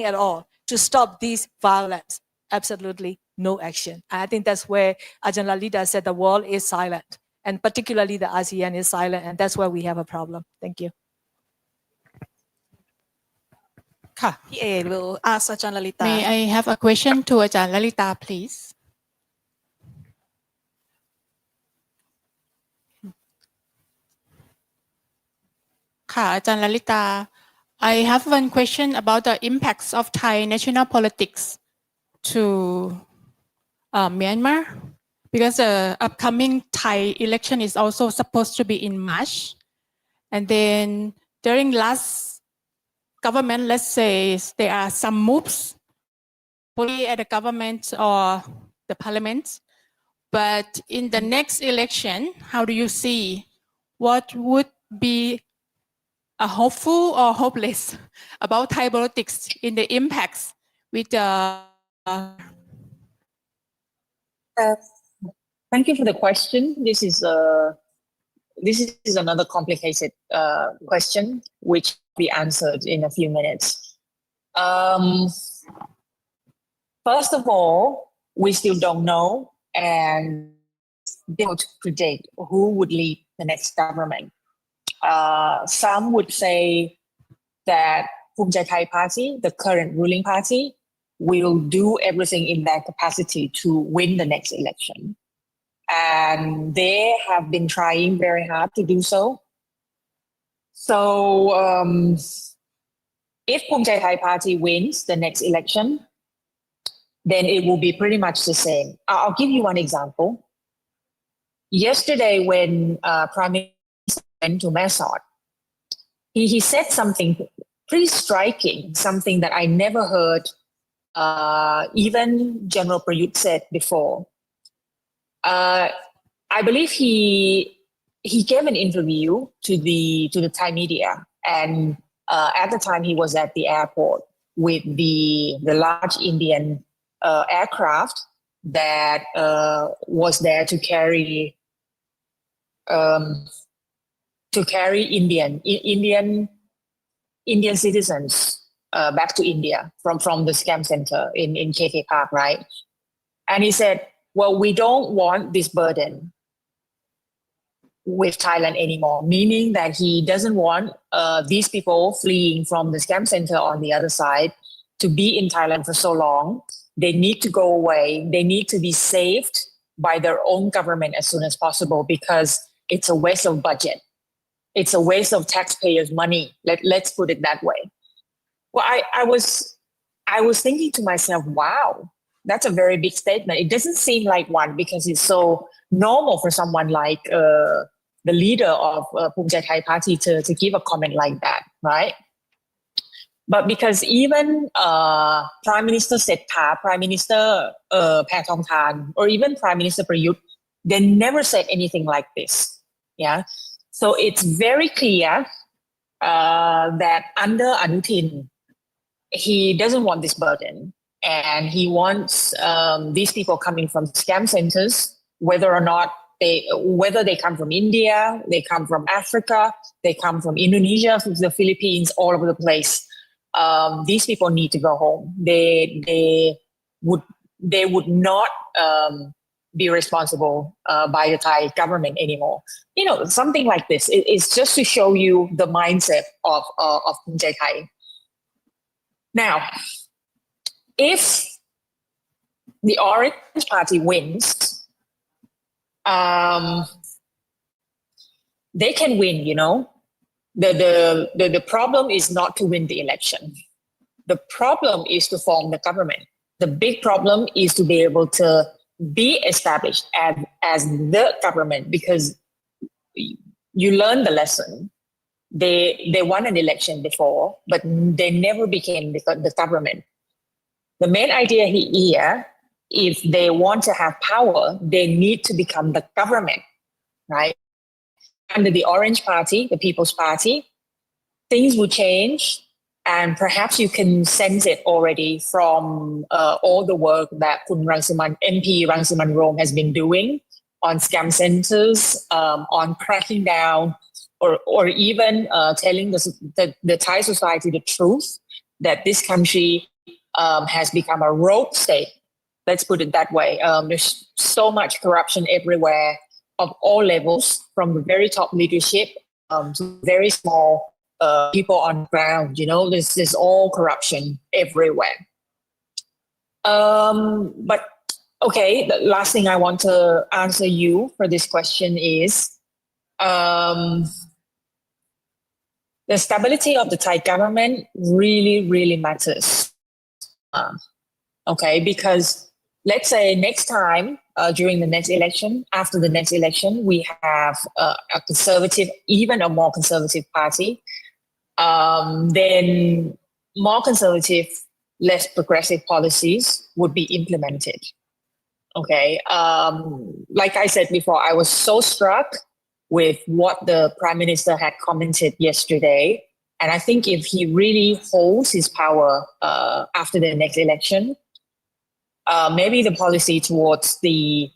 at all to stop these violence? Absolutely no action. I think that's where Ajaan Lalitta said the world is silent, and particularly the ASEAN is silent, and that's where we have a problem. Thank you. Ka. PA will ask Ajaan Lalitta. May I have a question to Ajaan Lalitta, please? Ka, Ajaan Lalitta, I have one question about the impacts of Thai national politics to Myanmar, because the upcoming Thai election is also supposed to be in March. And then during last government, let's say there are some moves fully at the government or the parliament. But in the next election, how do you see what would be a hopeful or hopeless about Thai politics in the impacts with the Thank you for the question. This is another complicated question, which will be answered in a few minutes. First of all, we still don't know and don't predict who would lead the next government. Some would say thatภูมิใจไทยParty, the current ruling party, will do everything in their capacity to win the next election. And they have been trying very hard to do so. So ifภูมิใจไทยParty wins the next election, then it will be pretty much the same. I'll give you one example. Yesterday, when Prime Minister went to Masot, he said something pretty striking, something that I never heard even General Prayut said before. I believe he gave an interview to the Thai media, and at the time he was at the airport with the large Indian aircraft that was there to carry Indian citizens back to India from the scam center in KK Park, right? And he said, well, we don't want this burden with Thailand anymore, meaning that he doesn't want these people fleeing from the scam center on the other side to be in Thailand for so long. They need to go away. They need to be saved by their own government as soon as possible, because it's a waste of budget. It's a waste of taxpayers' money. Let's put it that way. Well, I was thinking to myself, wow, that's a very big statement. It doesn't seem like one, because it's so normal for someone like the leader ofภูมิใจไทยParty to give a comment like that, right? But because even Prime Minister Sethpa, Prime Minister Paetongtarn, or even Prime Minister Prayut, they never said anything like this. Yeah, so it's very clear that under Anutin, he doesn't want this burden, and he wants these people coming from scam centers, whether they come from India, they come from Africa, they come from Indonesia, from the Philippines, all over the place. These people need to go home. They would not be responsible by the Thai government anymore. You know, something like this. It's just to show you the mindset ofภูมิใจไทย. Now, if the Orange Party wins, they can win, you know. The problem is not to win the election. The problem is to form the government. The big problem is to be able to be established as the government, because you learn the lesson. They won an election before, but they never became the government. The main idea here, if they want to have power, they need to become the government, right? Under the Orange Party, the People's Party, things will change, and perhaps you can sense it already from all the work that MP Rangsiman Rome has been doing on scam centers, on cracking down, or even telling the Thai society the truth that this country has become a rogue state. Let's put it that way. There's so much corruption everywhere, of all levels, from the very top leadership to very small people on the ground. You know, there's all corruption everywhere. But okay, the last thing I want to answer you for this question is the stability of the Thai government really, really matters. Okay, because let's say next time during the next election, after the next election, we have a conservative, even a more conservative party, then more conservative, less progressive policies would be implemented. Okay, like I said before, I was so struck with what the Prime Minister had commented yesterday. And I think if he really holds his power after the next election, maybe the policy towards the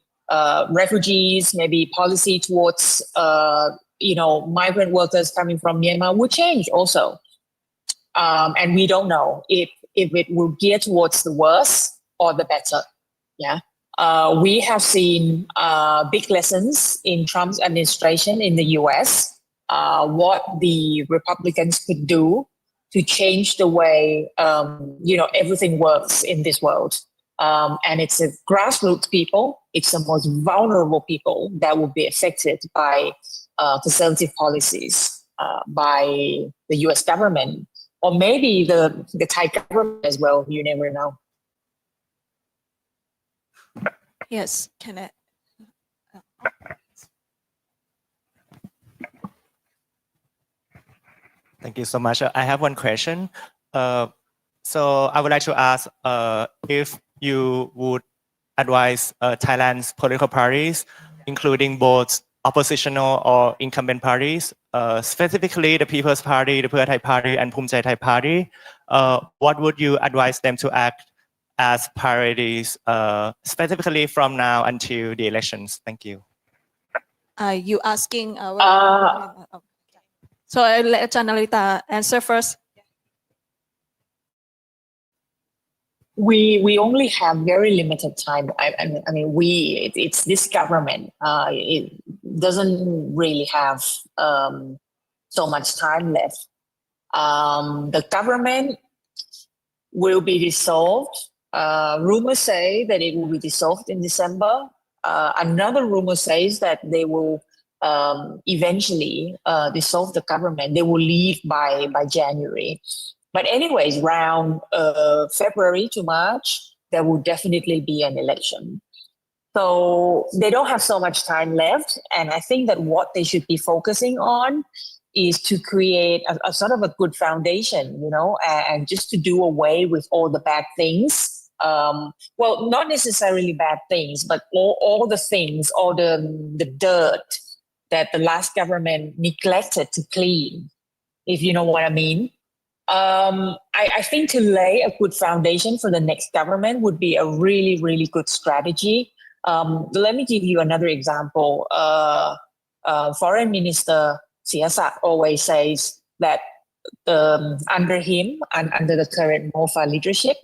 refugees, maybe policy towards migrant workers coming from Myanmar will change also. And we don't know if it will gear towards the worse or the better. Yeah. We have seen big lessons in Trump's administration in the US, what the Republicans could do to change the way, everything works in this world. And it's the grassroots people, it's the most vulnerable people that will be affected by conservative policies by the US government, or maybe the Thai government as well, you never know. Yes, can I? Thank you so much. I have one question. So I would like to ask if you would advise Thailand's political parties, including both oppositional or incumbent parties, specifically the People's Party, the Pheu Thai Party, and Phum Chai Thai Party, what would you advise them to act as priorities, specifically from now until the elections? Thank you. Are you asking? So I'll let Ajaan Lalitta answer first. We only have very limited time. I mean, it's this government. It doesn't really have so much time left. The government will be dissolved. Rumors say that it will be dissolved in December. Another rumor says that they will eventually dissolve the government. They will leave by January. But anyways, around February to March, there will definitely be an election. So they don't have so much time left. And I think that what they should be focusing on is to create a sort of a good foundation, and just to do away with all the bad things. Well, not necessarily bad things, but all the things, all the dirt that the last government neglected to clean, if you know what I mean. I think to lay a good foundation for the next government would be a really, really good strategy. Let me give you another example. Foreign Minister Kasetsart always says that under him and under the current MOFA leadership,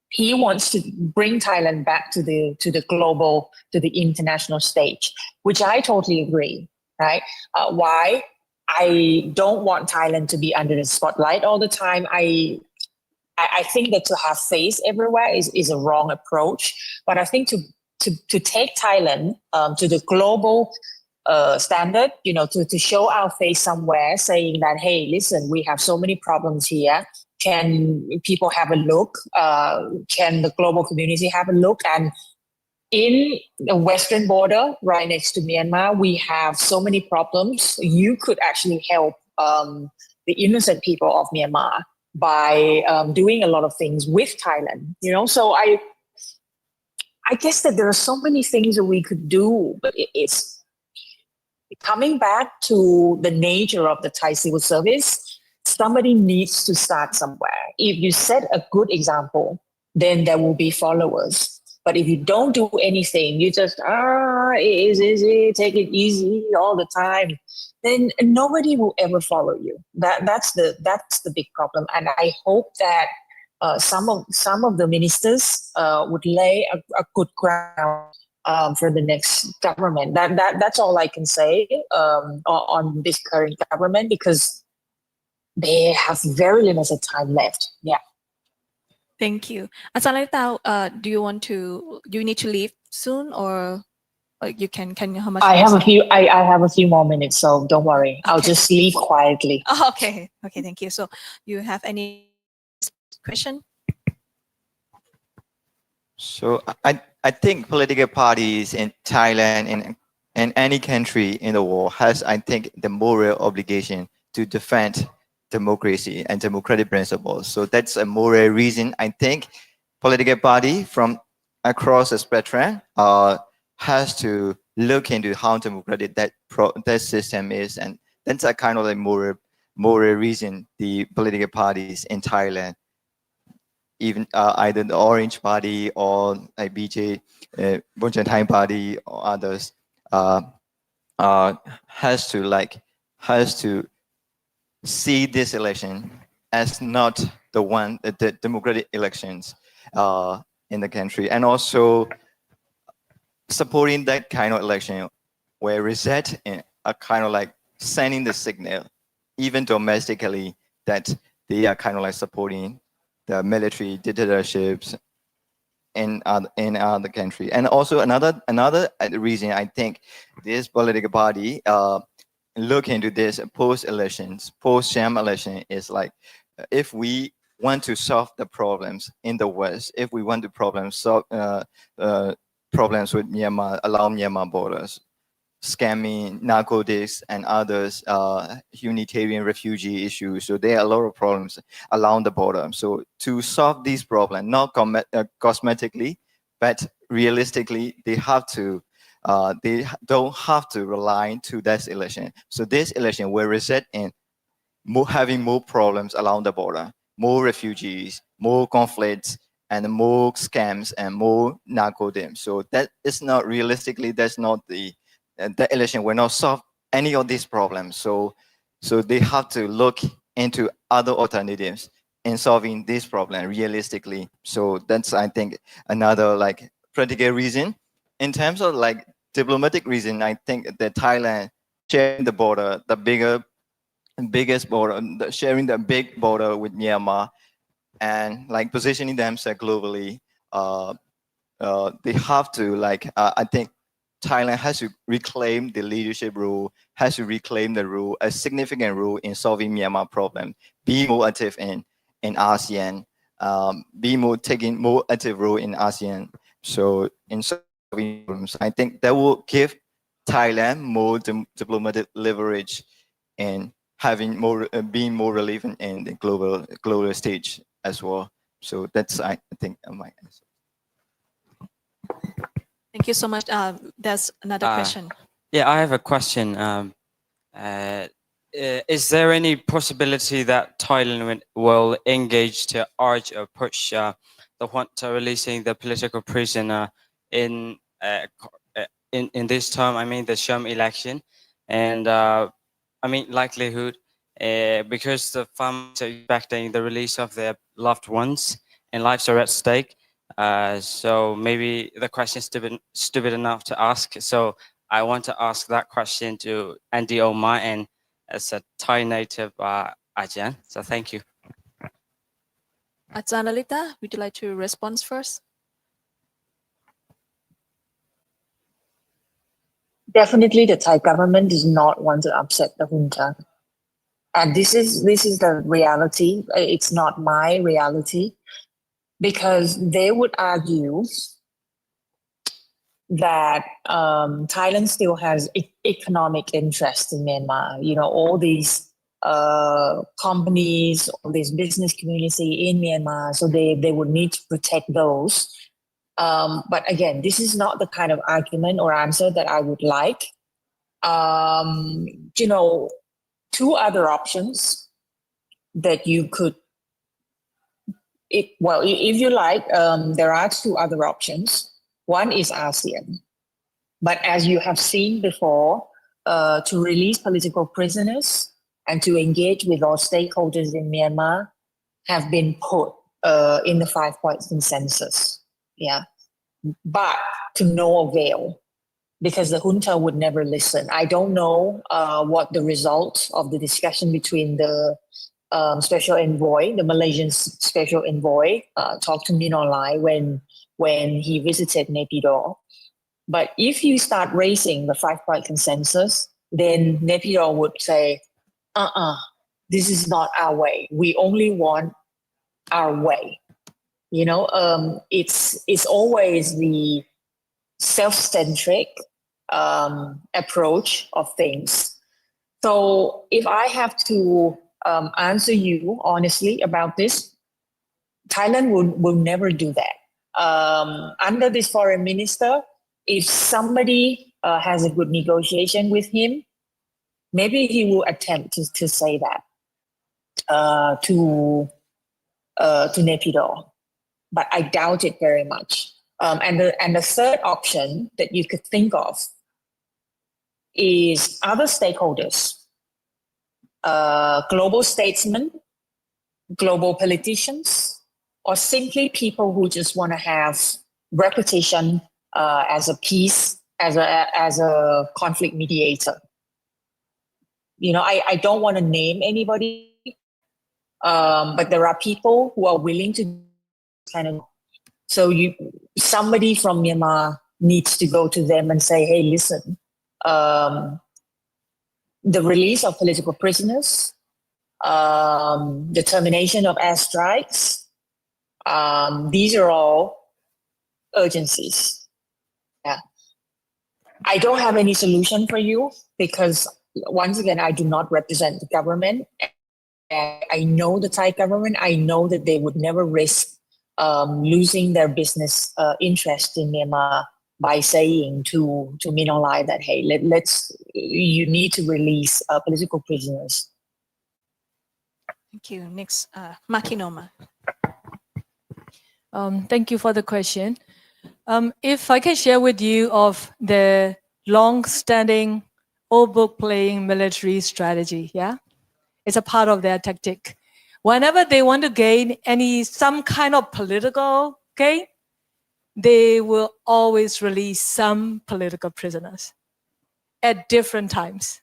he wants to bring Thailand back to the global, to the international stage, which I totally agree. Right? Why? I don't want Thailand to be under the spotlight all the time. I think that to have face everywhere is a wrong approach. But I think to take Thailand to the global standard, to show our face somewhere, saying that, hey, listen, we have so many problems here. Can people have a look? Can the global community have a look? And in the western border, right next to Myanmar, we have so many problems. You could actually help the innocent people of Myanmar by doing a lot of things with Thailand. So I guess that there are so many things that we could do, but it's coming back to the nature of the Thai civil service. Somebody needs to start somewhere. If you set a good example, then there will be followers. But if you don't do anything, you just, easy, take it easy all the time, then nobody will ever follow you. That's the big problem. And I hope that some of the ministers would lay a good ground for the next government. That's all I can say on this current government, because they have very limited time left. Yeah. Thank you. Ajaan Lalitta, do you need to leave soon, or you can how much? I have a few more minutes, so don't worry. Okay. I'll just leave quietly. Oh, okay. Okay, thank you. So you have any question? So I think political parties in Thailand and any country in the world has, I think, the moral obligation to defend democracy and democratic principles. So that's a moral reason. I think political party from across the spectrum has to look into how democratic that system is, and that's a kind of like moral reason the political parties in Thailand, even either the Orange Party or like BJ, Bunchen Thai Party or others, has to see this election as not the democratic elections in the country, and also supporting that kind of election where result in a kind of like sending the signal, even domestically, that they are kind of like supporting the military dictatorships in other country. And also another reason I think this political party look into this post-elections, post-Sham election is like, if we want to solve the problems in the West, if we want to solve problems with Myanmar, along Myanmar borders, scamming, narcotics, and others, humanitarian refugee issues. So there are a lot of problems along the border. So to solve these problems, not cosmetically, but realistically, they don't have to rely to this election. So this election will result in having more problems along the border, more refugees, more conflicts, and more scams and more narcotics. So that is not realistically, that's not the election will not solve any of these problems. So they have to look into other alternatives in solving this problem realistically. So that's, I think, another like practical reason. In terms of like diplomatic reason, I think that Thailand sharing the border, biggest border, sharing the big border with Myanmar, and like positioning themselves globally, they have to like, I think Thailand has to reclaim the leadership role, has to reclaim the role, a significant role in solving Myanmar problem, be more active in ASEAN, taking more active role in ASEAN. So in solving problems, I think that will give Thailand more diplomatic leverage and having more, being more relevant in the global stage as well. So that's, I think, my answer. Thank you so much. There's another question. Yeah, I have a question. Is there any possibility that Thailand will engage to urge or push the junta releasing the political prisoner in this term? I mean, the Sham election, and I mean likelihood, because the families are expecting the release of their loved ones and lives are at stake. So maybe the question is stupid enough to ask. So I want to ask that question to Andy Ohnmar, and as a Thai native, Ajaan. So thank you. Ajaan Lalitta, would you like to respond first? Definitely, the Thai government does not want to upset the junta, and this is the reality. It's not my reality, because they would argue that Thailand still has economic interest in Myanmar. You know, all these companies, all this business community in Myanmar, so they would need to protect those. But again, this is not the kind of argument or answer that I would like. You know, two other options that you could, if you like, there are two other options. One is ASEAN. But as you have seen before, to release political prisoners and to engage with all stakeholders in Myanmar have been put in the 5-point consensus. Yeah. But to no avail, because the junta would never listen. I don't know what the result of the discussion between the special envoy, the Malaysian special envoy, talked to me online when he visited Naypyidaw. But if you start raising the 5-point consensus, then Naypyidaw would say, this is not our way. We only want our way. It's always the self-centric approach of things. So if I have to answer you honestly about this, Thailand will never do that. Under this foreign minister, if somebody has a good negotiation with him, maybe he will attempt to say that to Naypyidaw, but I doubt it very much. And the third option that you could think of is other stakeholders, global statesmen, global politicians, or simply people who just want to have reputation as a peace, as a conflict mediator. I don't want to name anybody, but there are people who are willing to kind of. So somebody from Myanmar needs to go to them and say, hey, listen, the release of political prisoners, the termination of airstrikes, these are all urgencies. Yeah. I don't have any solution for you because, once again, I do not represent the government. And I know the Thai government. I know that they would never risk losing their business interest in Myanmar by saying to Min Aung Hlaing that, hey, you need to release political prisoners. Thank you. Next, Khin Ohnmar. Thank you for the question. If I can share with you of the long-standing old book playing military strategy, yeah? It's a part of their tactic. Whenever they want to gain some kind of political gain, they will always release some political prisoners at different times.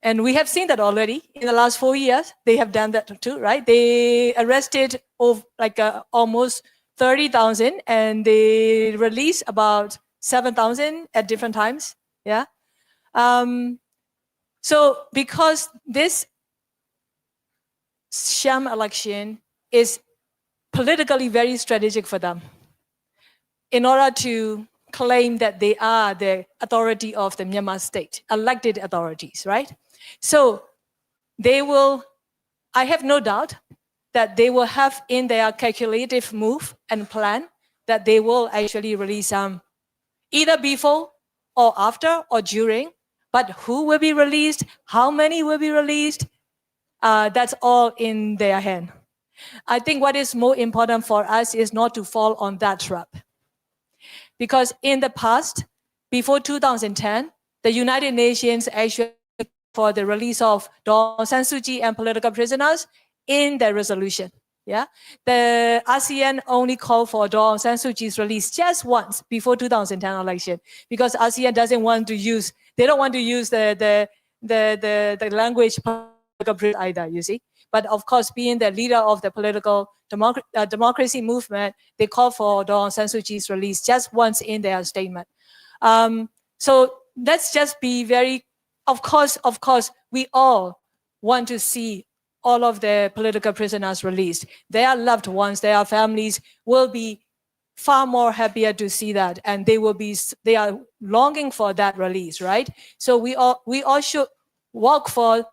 And we have seen that already in the last 4 years. They have done that too, right? They arrested almost 30,000 and they released about 7,000 at different times. Yeah. So because this Sham election is politically very strategic for them in order to claim that they are the authority of the Myanmar state, elected authorities, right? So they will, I have no doubt that they will have in their calculative move and plan that they will actually release some either before or after or during, but who will be released, how many will be released, that's all in their hand. I think what is more important for us is not to fall on that trap. Because in the past, before 2010, the United Nations actually for the release of Daw Aung San Suu Kyi and political prisoners in their resolution. Yeah, the ASEAN only called for Daw Aung San Suu Kyi's release just once before 2010 election because ASEAN doesn't want to use, they don't want to use the language either, you see. But of course, being the leader of the political democracy movement, they call for Daw Aung San Suu Kyi's release just once in their statement. So let's just be very, of course, we all want to see all of the political prisoners released. Their loved ones, their families will be far more happier to see that, and they are longing for that release, right? So we all should work for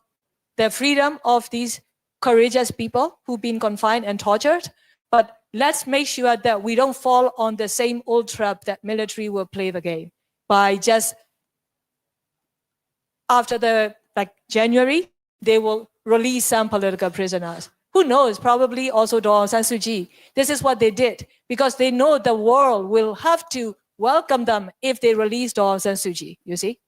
the freedom of these courageous people who've been confined and tortured. But let's make sure that we don't fall on the same old trap that military will play the game by just after January, they will release some political prisoners. Who knows, probably also Daw Aung San Suu Kyi. This is what they did because they know the world will have to welcome them if they release Daw Aung San Suu Kyi, you see?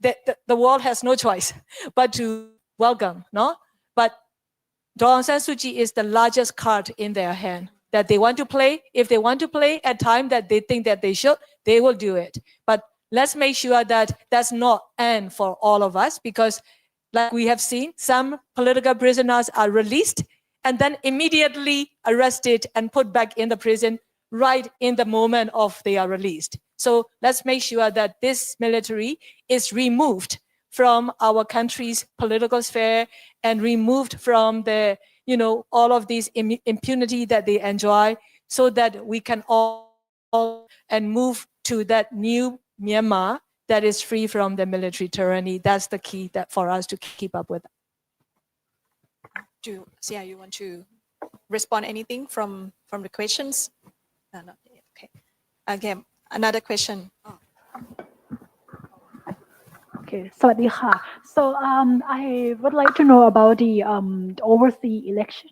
The world has no choice but to welcome, no? But Daw Aung San Suu Kyi is the largest card in their hand that they want to play. If they want to play at time that they think that they should, they will do it. But let's make sure that that's not end for all of us because like we have seen, some political prisoners are released and then immediately arrested and put back in the prison right in the moment of they are released. So let's make sure that this military is removed from our country's political sphere and removed from the all of these impunity that they enjoy, so that we can all and move to that new Myanmar that is free from the military tyranny. That's the key that for us to keep up with. Do Sia, you want to respond anything from the questions? No, not yet. Okay. Again, another question. Okay, สวัสดีค่ะ So I would like to know about the overseas election.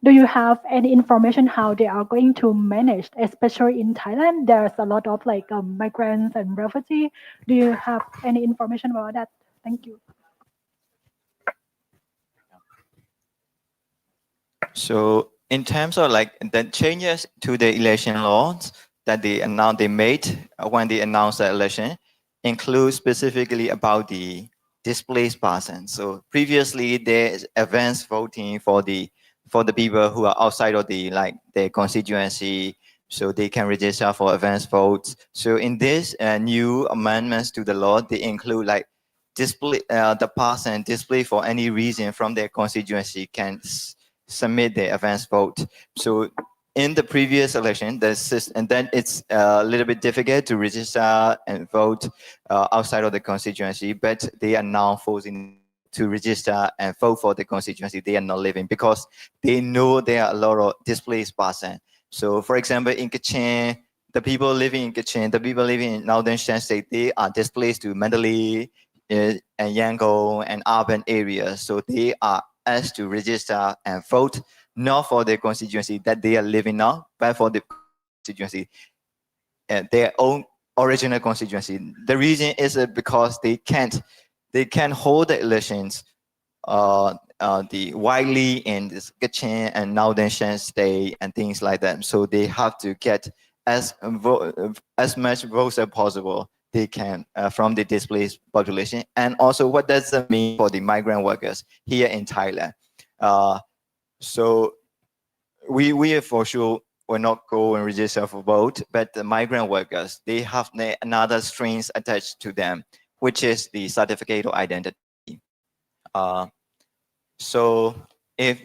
Do you have any information how they are going to manage, especially in Thailand? There's a lot of like migrants and refugees. Do you have any information about that? Thank you. So in terms of like the changes to the election laws that they made when they announced the election, include specifically about the displaced persons. So previously there's advanced voting for the people who are outside of their constituency, so they can register for advanced votes. So in this new amendments to the law, they include like the person displaced for any reason from their constituency can submit their advanced vote. So in the previous election, and then it's a little bit difficult to register and vote outside of the constituency, but they are now forcing to register and vote for the constituency they are not living, because they know there are a lot of displaced persons. So for example, in Kachin, the people living in Kachin, the people living in Northern Shan State, they are displaced to Mandalay and Yangon and urban areas. So they are asked to register and vote not for the constituency that they are living now, but for the constituency, their own original constituency. The reason is because they can't hold the elections the widely in this Kachin and Northern Shan State and things like that. So they have to get as much votes as possible they can from the displaced population. And also, what does that mean for the migrant workers here in Thailand? So we for sure will not go and register for vote, but the migrant workers, they have another strings attached to them, which is the certificate of identity. So if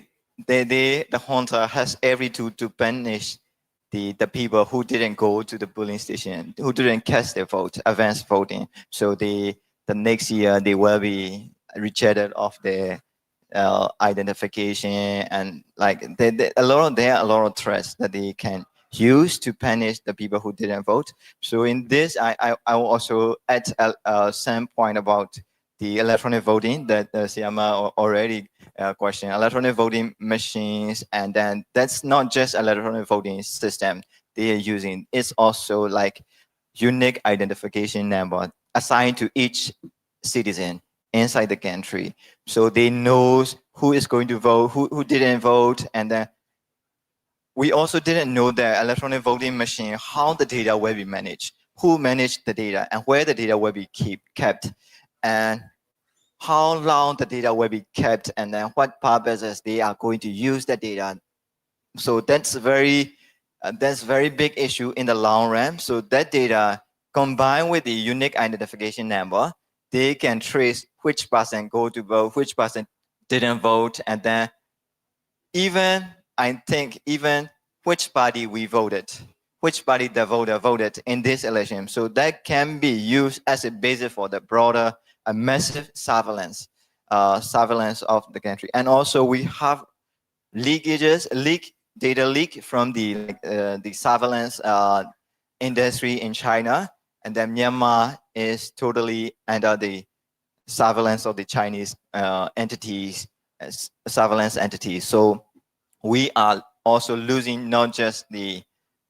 the junta has every tool to punish the people who didn't go to the polling station, who didn't cast their vote, advance voting. So the next year they will be rejected of their identification, and like there are a lot of threats that they can use to punish the people who didn't vote. So in this, I will also add some point about the electronic voting that Siama already questioned. Electronic voting machines, and then that's not just electronic voting system they are using. It's also like unique identification number assigned to each citizen inside the country. So they know who is going to vote, who didn't vote, and then we also didn't know the electronic voting machine, how the data will be managed, who managed the data, and where the data will be kept, and how long the data will be kept, and then what purposes they are going to use the data. So that's very big issue in the long run. So that data combined with the unique identification number, they can trace which person go to vote, which person didn't vote, and then even which party we voted, which party the voter voted in this election. So that can be used as a basis for the broader massive surveillance of the country. And also we have data leak from the surveillance industry in China, and then Myanmar is totally under the surveillance of the Chinese surveillance entities. So we are also losing not just the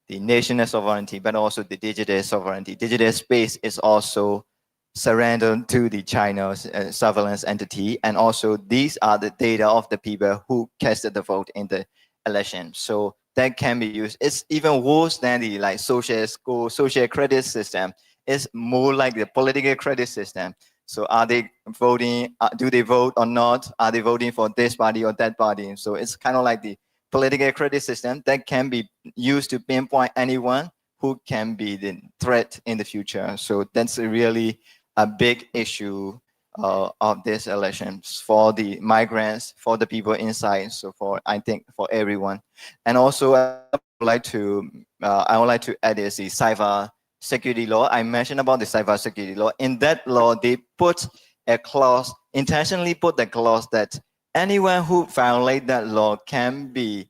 national sovereignty, but also the digital sovereignty. Digital space is also surrendered to the China's surveillance entity, and also these are the data of the people who casted the vote in the election. So that can be used. It's even worse than the social credit system. It's more like the political credit system. So are they voting? Do they vote or not? Are they voting for this party or that party? So it's kind of like the political credit system that can be used to pinpoint anyone who can be the threat in the future. So that's really a big issue of this elections for the migrants, for the people inside, so I think for everyone. And also I would like to add is the cyber security law. I mentioned about the cyber security law. In that law, they put a clause, intentionally put the clause that anyone who violate that law can be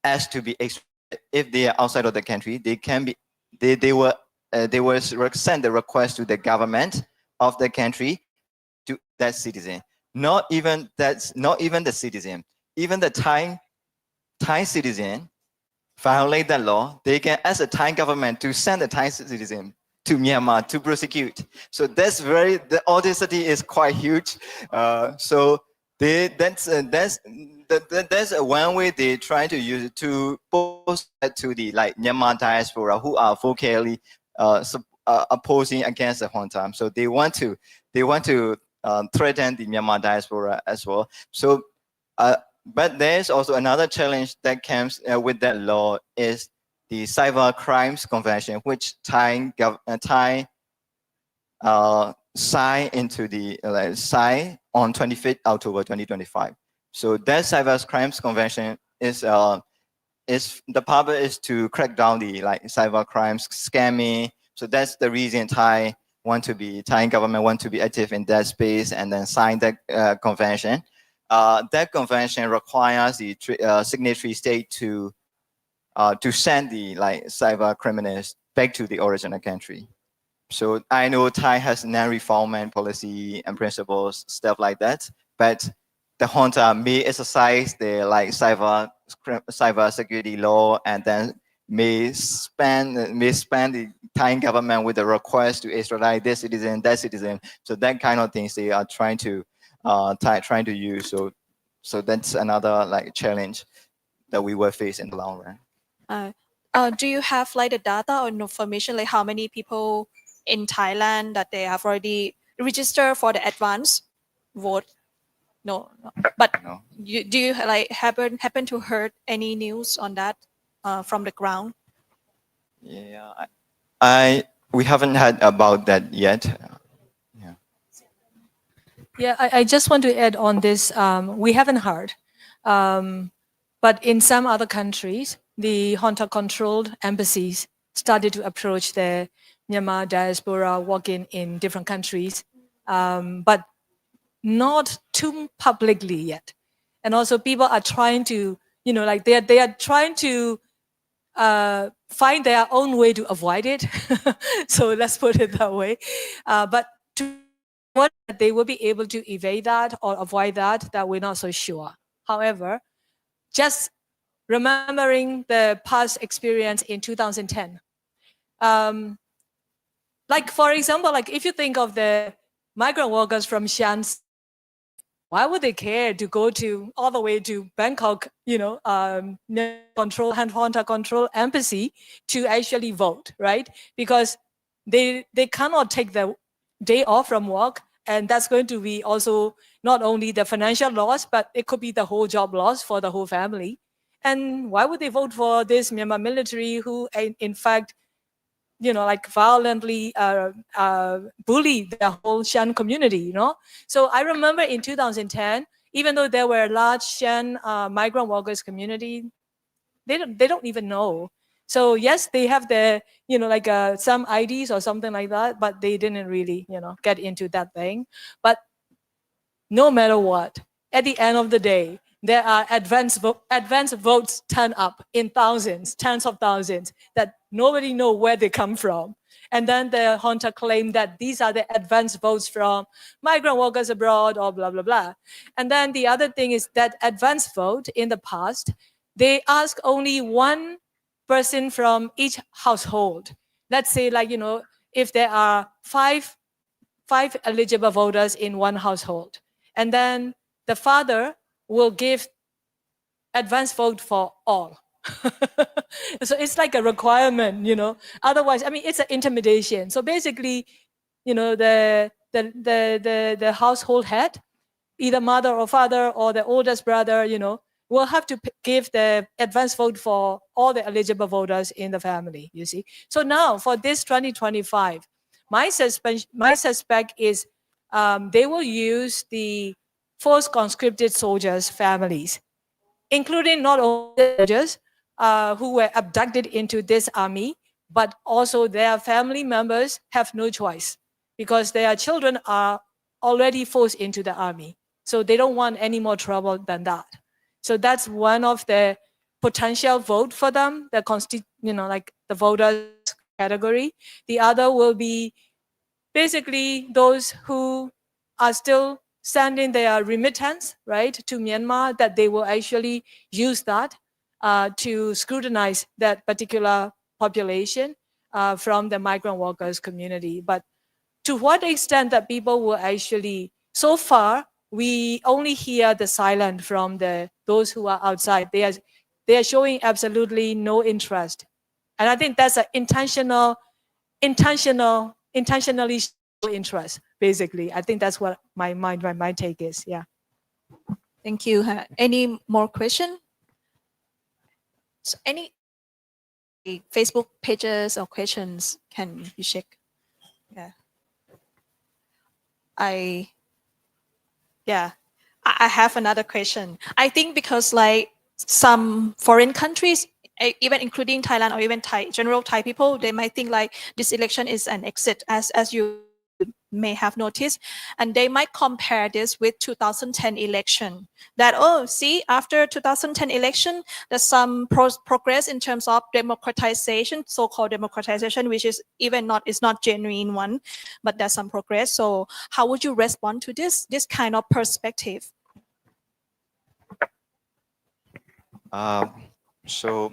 asked to be extradited. If they are outside of the country, they can be, they will send the request to the government of the country to that citizen. Not even the citizen, even the Thai citizen violate that law, they can ask the Thai government to send the Thai citizen to Myanmar to prosecute. So that's the audacity is quite huge. So that's one way they try to use it to post that to the Myanmar diaspora who are vocally opposing against the junta. So they want to threaten the Myanmar diaspora as well. So but there's also another challenge that comes with that law is the Cyber Crimes Convention, which Thai signed on 25th October 2025. So that Cyber Crimes Convention is the purpose is to crack down the cyber crimes, scamming. So that's the reason Thai government want to be active in that space and then sign that convention. That convention requires the signatory state to send the cyber criminals back to the original country. So I know Thai has non-refoulement policy and principles, stuff like that, but the junta may exercise the cyber security law and then may spend the Thai government with a request to extradite this citizen, that citizen. So that kind of things they are trying to use. So that's another challenge that we will face in the long run. Do you have the data or information how many people in Thailand that they have already registered for the advance vote? No. But No. do you happen to heard any news on that from the ground? Yeah, we haven't heard about that yet. Yeah, I just want to add on this. We haven't heard, but in some other countries, the junta-controlled embassies started to approach the Myanmar diaspora working in different countries, but not too publicly yet. And also, people are trying to, they are trying to find their own way to avoid it. So let's put it that way. But what they will be able to evade that or avoid that we're not so sure. However, just remembering the past experience in 2010, for example, if you think of the migrant workers from Chiang, why would they care to go all the way to Bangkok, junta control embassy to actually vote, right? Because they cannot take the day off from work, and that's going to be also not only the financial loss, but it could be the whole job loss for the whole family. And why would they vote for this Myanmar military who, in fact, violently bully the whole Shan community, So I remember in 2010, even though there were large Shan migrant workers community, they don't even know. So yes, they have the, some IDs or something like that, but they didn't really, get into that thing. But no matter what, at the end of the day, there are advance votes turn up in thousands, tens of thousands that nobody know where they come from. And then the junta claimed that these are the advance votes from migrant workers abroad or blah, blah, blah. And then the other thing is that advance vote in the past, they ask only one person from each household. Let's say if there are five eligible voters in one household, and then the father will give advance vote for all. So it's like a requirement, Otherwise, it's an intimidation. So basically, the household head, either mother or father or the oldest brother, will have to give the advance vote for all the eligible voters in the family, you see. So now for this 2025, my suspect is they will use the forced conscripted soldiers' families, including not only the soldiers who were abducted into this army, but also their family members have no choice because their children are already forced into the army. So they don't want any more trouble than that. So that's one of the potential vote for them, the like the voters category. The other will be basically those who are still sending their remittance, right, to Myanmar, that they will actually use that to scrutinize that particular population from the migrant workers community. But to what extent that people will actually, so far, we only hear the silence from those who are outside. They are showing absolutely no interest. And I think that's an intentionally show interest, basically. I think that's what my take is, yeah. Thank you. Any more question? So any Facebook pages or questions, can you check? Yeah. I have another question. I think because like some foreign countries, even including Thailand or even general Thai people, they might think like this election is an exit, as you may have noticed, and they might compare this with 2010 election. That, oh, see, after 2010 election, there's some progress in terms of democratization, so-called democratization, which is not genuine one, but there's some progress. So how would you respond to this kind of perspective? So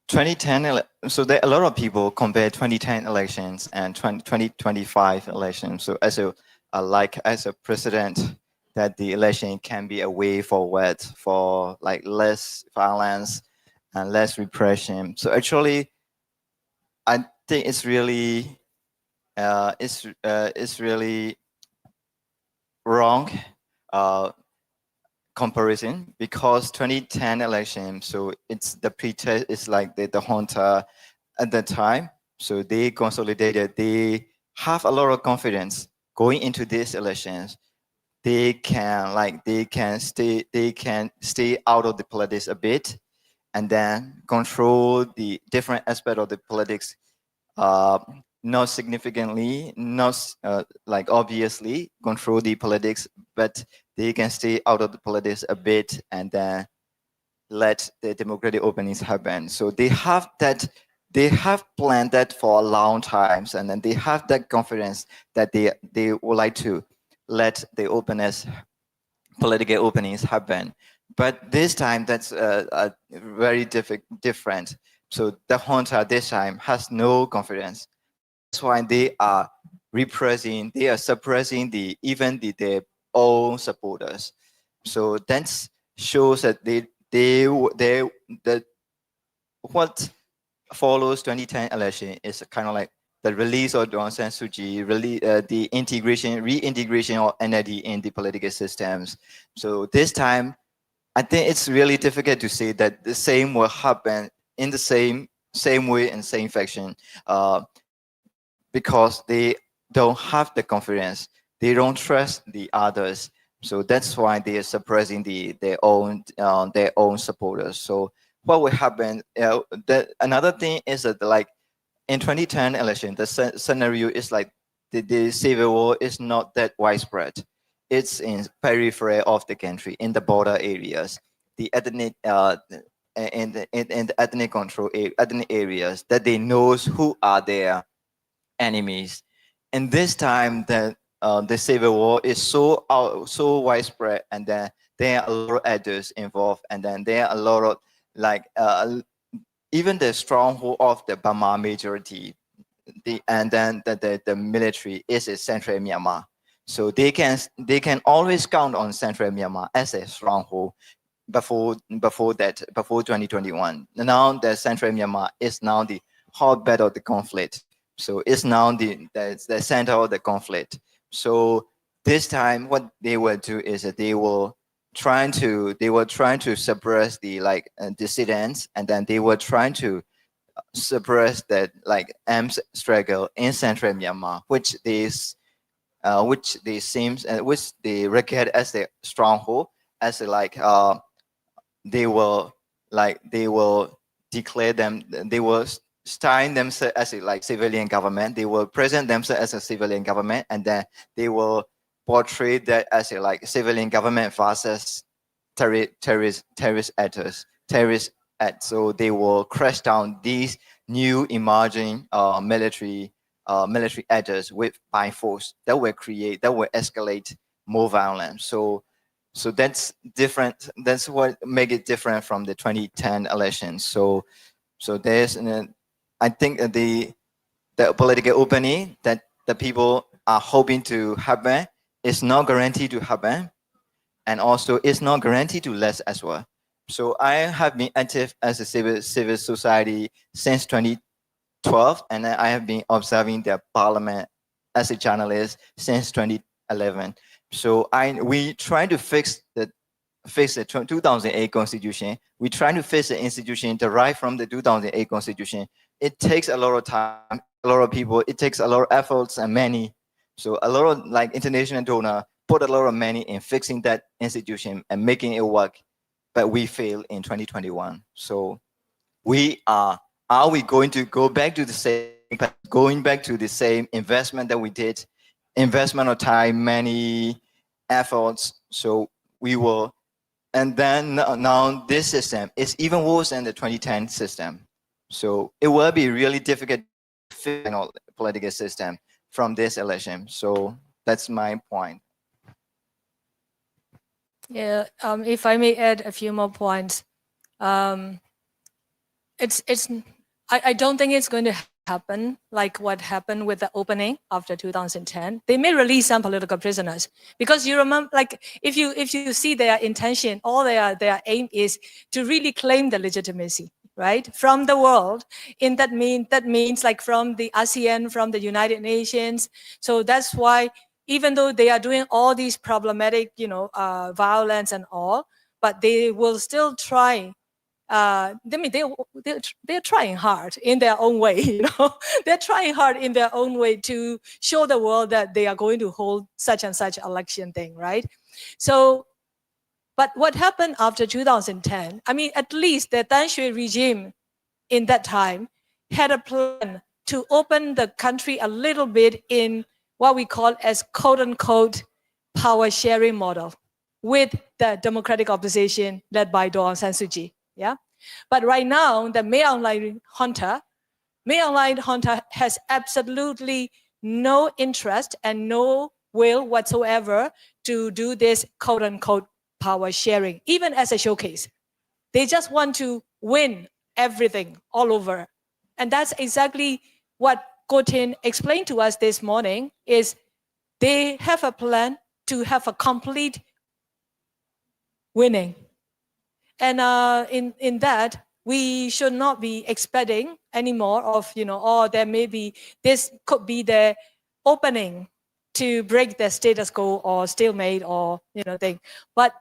2010, so there are a lot of people compare 2010 elections and 2025 elections. So as a president, that the election can be a way forward for like less violence and less repression. So actually, I think it's really wrong comparison, because 2010 election, so it's the pretext is like the junta at that time, so they consolidated, they have a lot of confidence going into these elections. They can stay out of the politics a bit, and then control the different aspect of the politics, not significantly, not like obviously control the politics, but they can stay out of the politics a bit and then let the democratic openings happen. So they have planned that for a long time, and then they have that confidence that they would like to let the political openings happen. But this time, that's very different. So the junta this time has no confidence. That's why they are suppressing their own supporters. So that shows that that what follows 2010 election is kind of like the release of Aung San Suu Kyi, the reintegration of NLD in the political systems. So this time, I think it's really difficult to say that the same will happen in the same way and same fashion, because they don't have the confidence, they don't trust the others. So that's why they are suppressing their own supporters. So what will happen? Another thing is that, like, in 2010 election, the scenario is like the civil war is not that widespread. It's in periphery of the country, in the border areas, the ethnic in the ethnic areas, that they knows who are their enemies. And this time, the civil war is so widespread, and then there are a lot of actors involved, and then there are a lot of even the stronghold of the Burma majority, and then the military is in central Myanmar. So they can always count on central Myanmar as a stronghold before 2021. Now the central Myanmar is now the hotbed of the conflict. So it's now the center of the conflict. So this time, what they will do is that they were trying to suppress the dissidents, and then they were trying to suppress that arms struggle in central Myanmar, which is which they regard as their stronghold, as they will declare them, they will style themselves as a civilian government. They will present themselves as a civilian government, and then they will portray that as a civilian government versus terrorist actors. So they will crash down these new emerging military actors by force that will escalate more violence. So that's different. That's what make it different from the 2010 elections. So there's I think the political opening that the people are hoping to happen is not guaranteed to happen, and also it's not guaranteed to last as well. So I have been active as a civil society since 2012, and I have been observing the parliament as a journalist since 2011. So we try to fix the 2008 constitution. We try to fix the institution derived from the 2008 constitution. It takes a lot of time, a lot of people. It takes a lot of efforts and money. So a lot of international donor put a lot of money in fixing that institution and making it work, but we failed in 2021. So are we going to go back to the same investment that we did, investment of time, many efforts? So we will, and then now this system is even worse than the 2010 system. So it will be really difficult to fix the political system from this election. So that's my point. Yeah, if I may add a few more points, I don't think it's going to happen like what happened with the opening after 2010. They may release some political prisoners, because you remember, if you see their intention, all their aim is to really claim the legitimacy, right, from the world. That means from the ASEAN, from the United Nations. So that's why, even though they are doing all these problematic, violence and all, but they will still try. They're trying hard in their own way. They're trying hard in their own way to show the world that they are going to hold such and such election thing, right? So, but what happened after 2010? I mean, at least the Tan Shui regime in that time had a plan to open the country a little bit in what we call as quote-unquote power sharing model with the democratic opposition led by Daw Aung San Suu Kyi. Yeah, but right now the Myanmar junta has absolutely no interest and no will whatsoever to do this quote-unquote power sharing, even as a showcase. They just want to win everything all over, and that's exactly what Htin explained to us this morning. Is they have a plan to have a complete winning. And in that, we should not be expecting anymore of, or this could be the opening to break the status quo or stalemate or, thing. But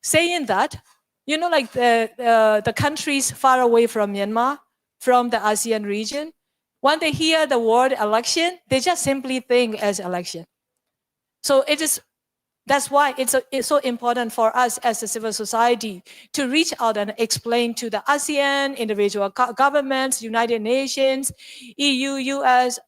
saying that, the countries far away from Myanmar, from the ASEAN region, when they hear the word election, they just simply think as election. So that's why it's so important for us as a civil society to reach out and explain to the ASEAN, individual governments, United Nations, EU, US,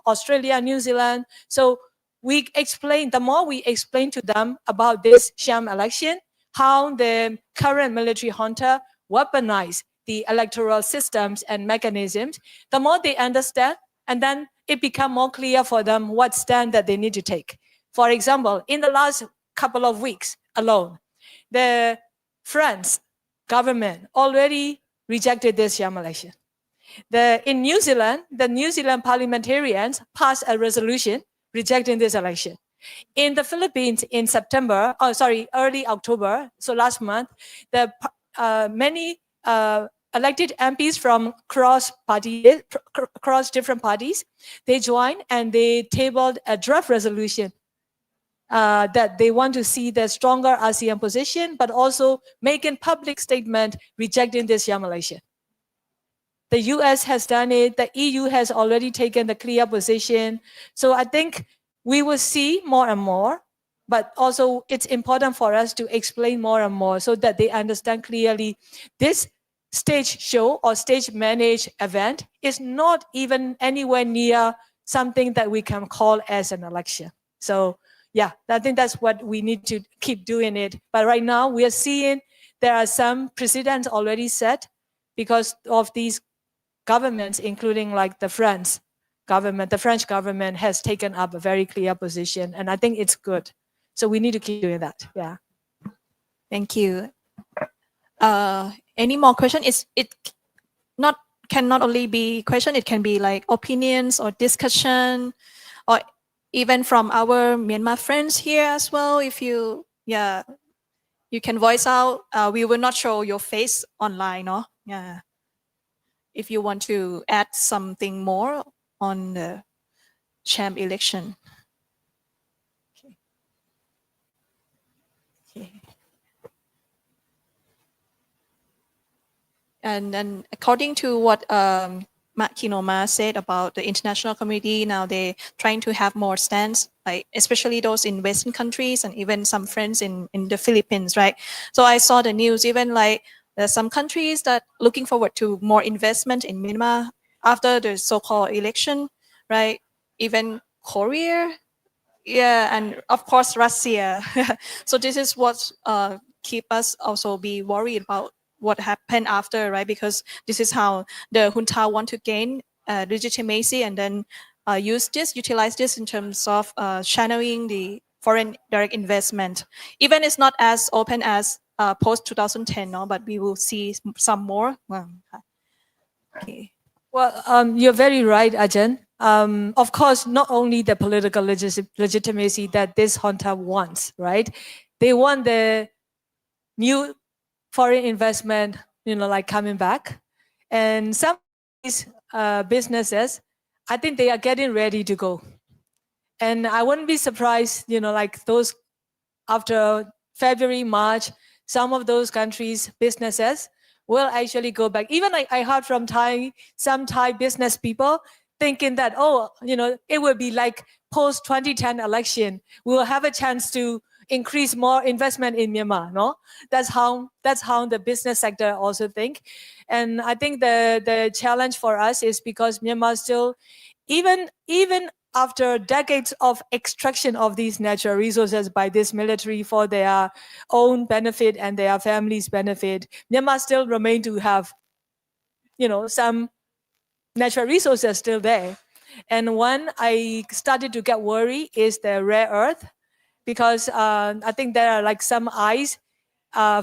Australia, New Zealand. So the more we explain to them about this sham election, how the current military junta weaponize the electoral systems and mechanisms, the more they understand, and then it becomes more clear for them what stand that they need to take. For example, in the last couple of weeks alone, the France government already rejected this sham election. In New Zealand, the New Zealand parliamentarians passed a resolution rejecting this election. In the Philippines, in early October, so last month, many elected MPs from cross different parties, they joined and they tabled a draft resolution that they want to see the stronger ASEAN position, but also making public statement rejecting this sham election. The US has done it. The EU has already taken the clear position. So I think we will see more and more, but also it's important for us to explain more and more so that they understand clearly this stage show or stage managed event is not even anywhere near something that we can call as an election. So yeah, I think that's what we need to keep doing it. But right now we are seeing there are some precedents already set because of these governments, including like the French government has taken up a very clear position, and I think it's good. So we need to keep doing that. Yeah. Thank you. Any more question? Cannot only be question, it can be like opinions or discussion, or even from our Myanmar friends here as well. If you can voice out. We will not show your face online, no? Yeah. If you want to add something more on the Sham election. Okay. And then according to what Khin Ohnmar said about the international community, now they're trying to have more stance, like especially those in Western countries and even some friends in the Philippines, right? So I saw the news, even like there's some countries that looking forward to more investment in Myanmar after the so-called election, right? Even Korea, yeah, and of course Russia. So this is what keep us also be worried about what happened after, right? Because this is how the junta want to gain legitimacy and then utilize this in terms of channeling the foreign direct investment. Even it's not as open as post 2010, no, but we will see some more. Okay. Well, you're very right, Ajaan. Of course, not only the political legitimacy that this junta wants, right? They want the new foreign investment, like coming back. And some of these businesses, I think they are getting ready to go. And I wouldn't be surprised, like those after February, March, some of those countries' businesses will actually go back. Even I heard from some Thai business people thinking that, it will be like post 2010 election. We will have a chance to increase more investment in Myanmar. No, that's how the business sector also think. And I think the challenge for us is because Myanmar still, even after decades of extraction of these natural resources by this military for their own benefit and their families' benefit, Myanmar still remain to have, some natural resources still there. And one I started to get worried is the rare earth, because I think there are like some eyes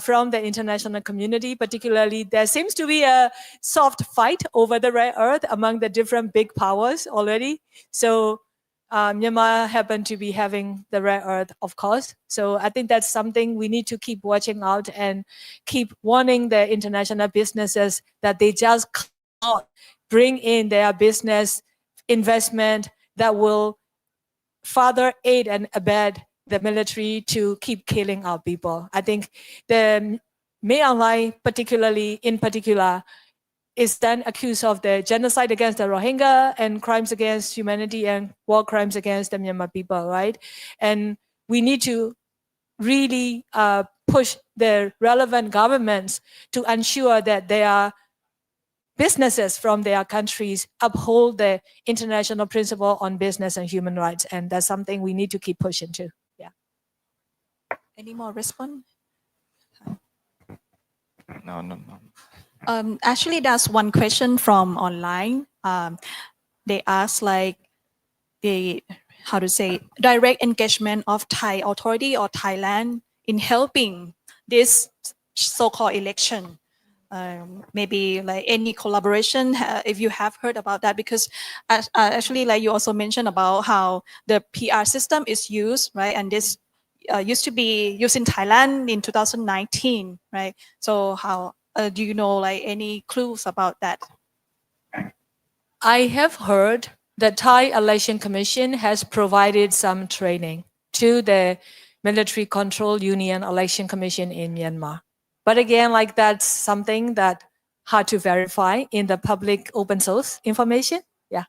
from the international community, particularly there seems to be a soft fight over the rare earth among the different big powers already. So Myanmar happened to be having the rare earth, of course. So I think that's something we need to keep watching out and keep warning the international businesses that they just cannot bring in their business investment that will further aid and abet the military to keep killing our people. I think the Myanmar, in particular, is then accused of the genocide against the Rohingya and crimes against humanity and war crimes against the Myanmar people, right? And we need to really push the relevant governments to ensure that their businesses from their countries uphold the international principle on business and human rights. And that's something we need to keep pushing to. Yeah. Any more response? No. Actually, that's one question from online. They ask like direct engagement of Thai authority or Thailand in helping this so-called election. Maybe like any collaboration, if you have heard about that, because actually like you also mentioned about how the PR system is used, right? And this used to be used in Thailand in 2019, right? So how do you know like any clues about that? I have heard the Thai Election Commission has provided some training to the Military Control Union Election Commission in Myanmar. But again, like that's something that hard to verify in the public open source information. Yeah.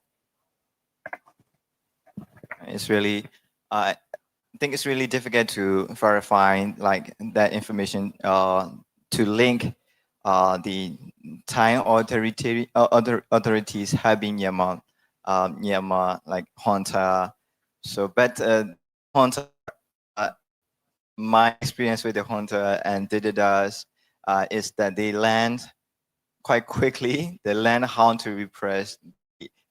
It's really I think it's really difficult to verify like that information to link the Thai authorities having Myanmar like junta. So, but junta, my experience with the junta and Dididas is that they land quite quickly. They learn how to repress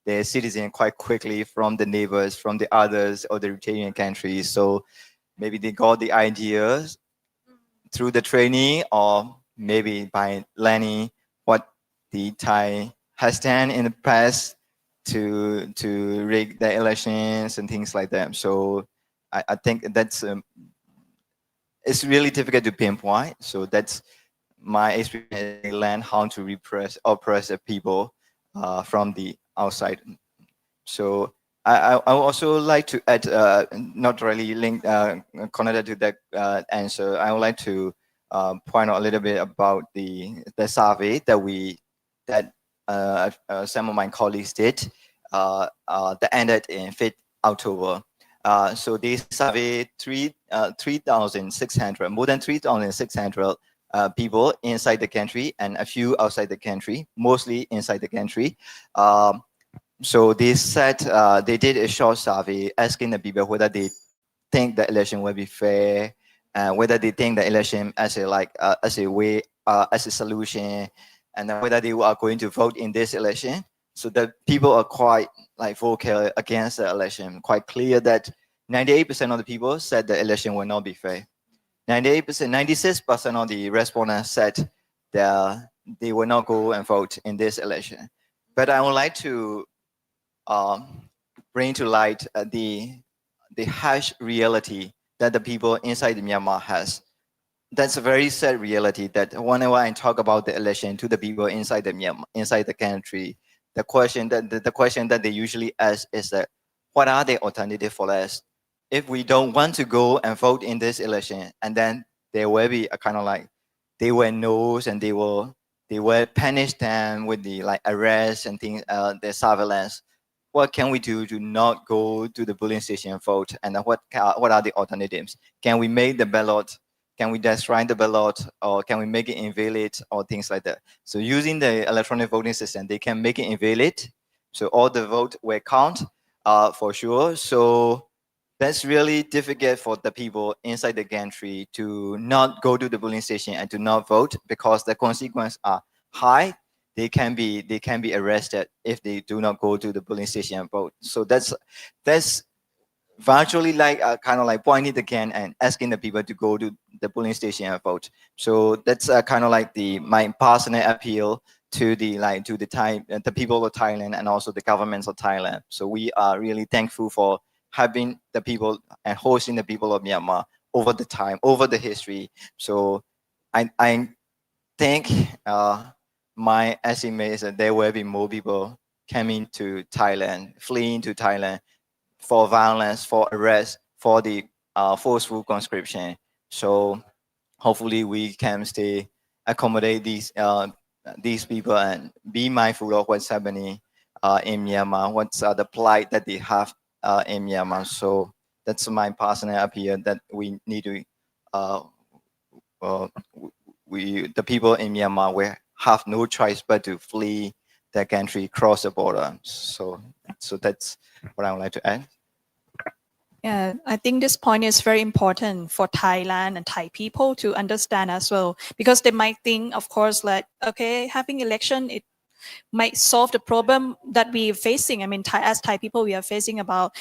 their citizen quite quickly from the neighbors, from the others authoritarian countries. So maybe they got the ideas through the training, or maybe by learning what the Thai has done in the past to rig the elections and things like that. So I think that's it's really difficult to pinpoint. So that's my experience. They learn how to oppress the people from the outside. So I would also like to add, not really linked, connected to that answer. I would like to point out a little bit about the survey that some of my colleagues did that ended in 5th October. So they surveyed 3,600, more than 3,600 people inside the country and a few outside the country, mostly inside the country. So they said they did a short survey asking the people whether they think the election will be fair, and whether they think the election as a way, as a solution, and then whether they are going to vote in this election. So the people are quite like vocal against the election, quite clear that 98% of the people said the election will not be fair. 98%, 96% of the respondents said that they will not go and vote in this election. But I would like to bring to light the harsh reality that the people inside Myanmar has. That's a very sad reality that whenever I talk about the election to the people inside the Myanmar, inside the country, the question that they usually ask is that, what are the alternatives for us if we don't want to go and vote in this election? And then there will be a kind of like, they will know, and they will punish them with the like arrest and things, the surveillance. What can we do to not go to the polling station and vote? And what are the alternatives? Can we make the ballot? Can we destroy the ballot, or can we make it invalid, or things like that? So using the electronic voting system, they can make it invalid. So all the vote will count for sure. So that's really difficult for the people inside the country to not go to the polling station and to not vote, because the consequences are high. They can be arrested if they do not go to the polling station and vote. So that's virtually like kind of like pointing the can and asking the people to go to the polling station and vote. So that's kind of like my personal appeal to the people of Thailand and also the governments of Thailand. So we are really thankful for having the people and hosting the people of Myanmar over the time, over the history. So I think my estimate is that there will be more people coming to Thailand, fleeing to Thailand for violence, for arrest, for the forceful conscription. So hopefully we can stay accommodate these people and be mindful of what's happening in Myanmar, what's the plight that they have in Myanmar. So that's my personal appeal that we need to the people in Myanmar will have no choice but to flee their country, cross the border. So that's what I would like to add. Yeah, I think this point is very important for Thailand and Thai people to understand as well, because they might think, of course, like, okay, having election, it might solve the problem that we're facing. I mean, as Thai people, we are facing about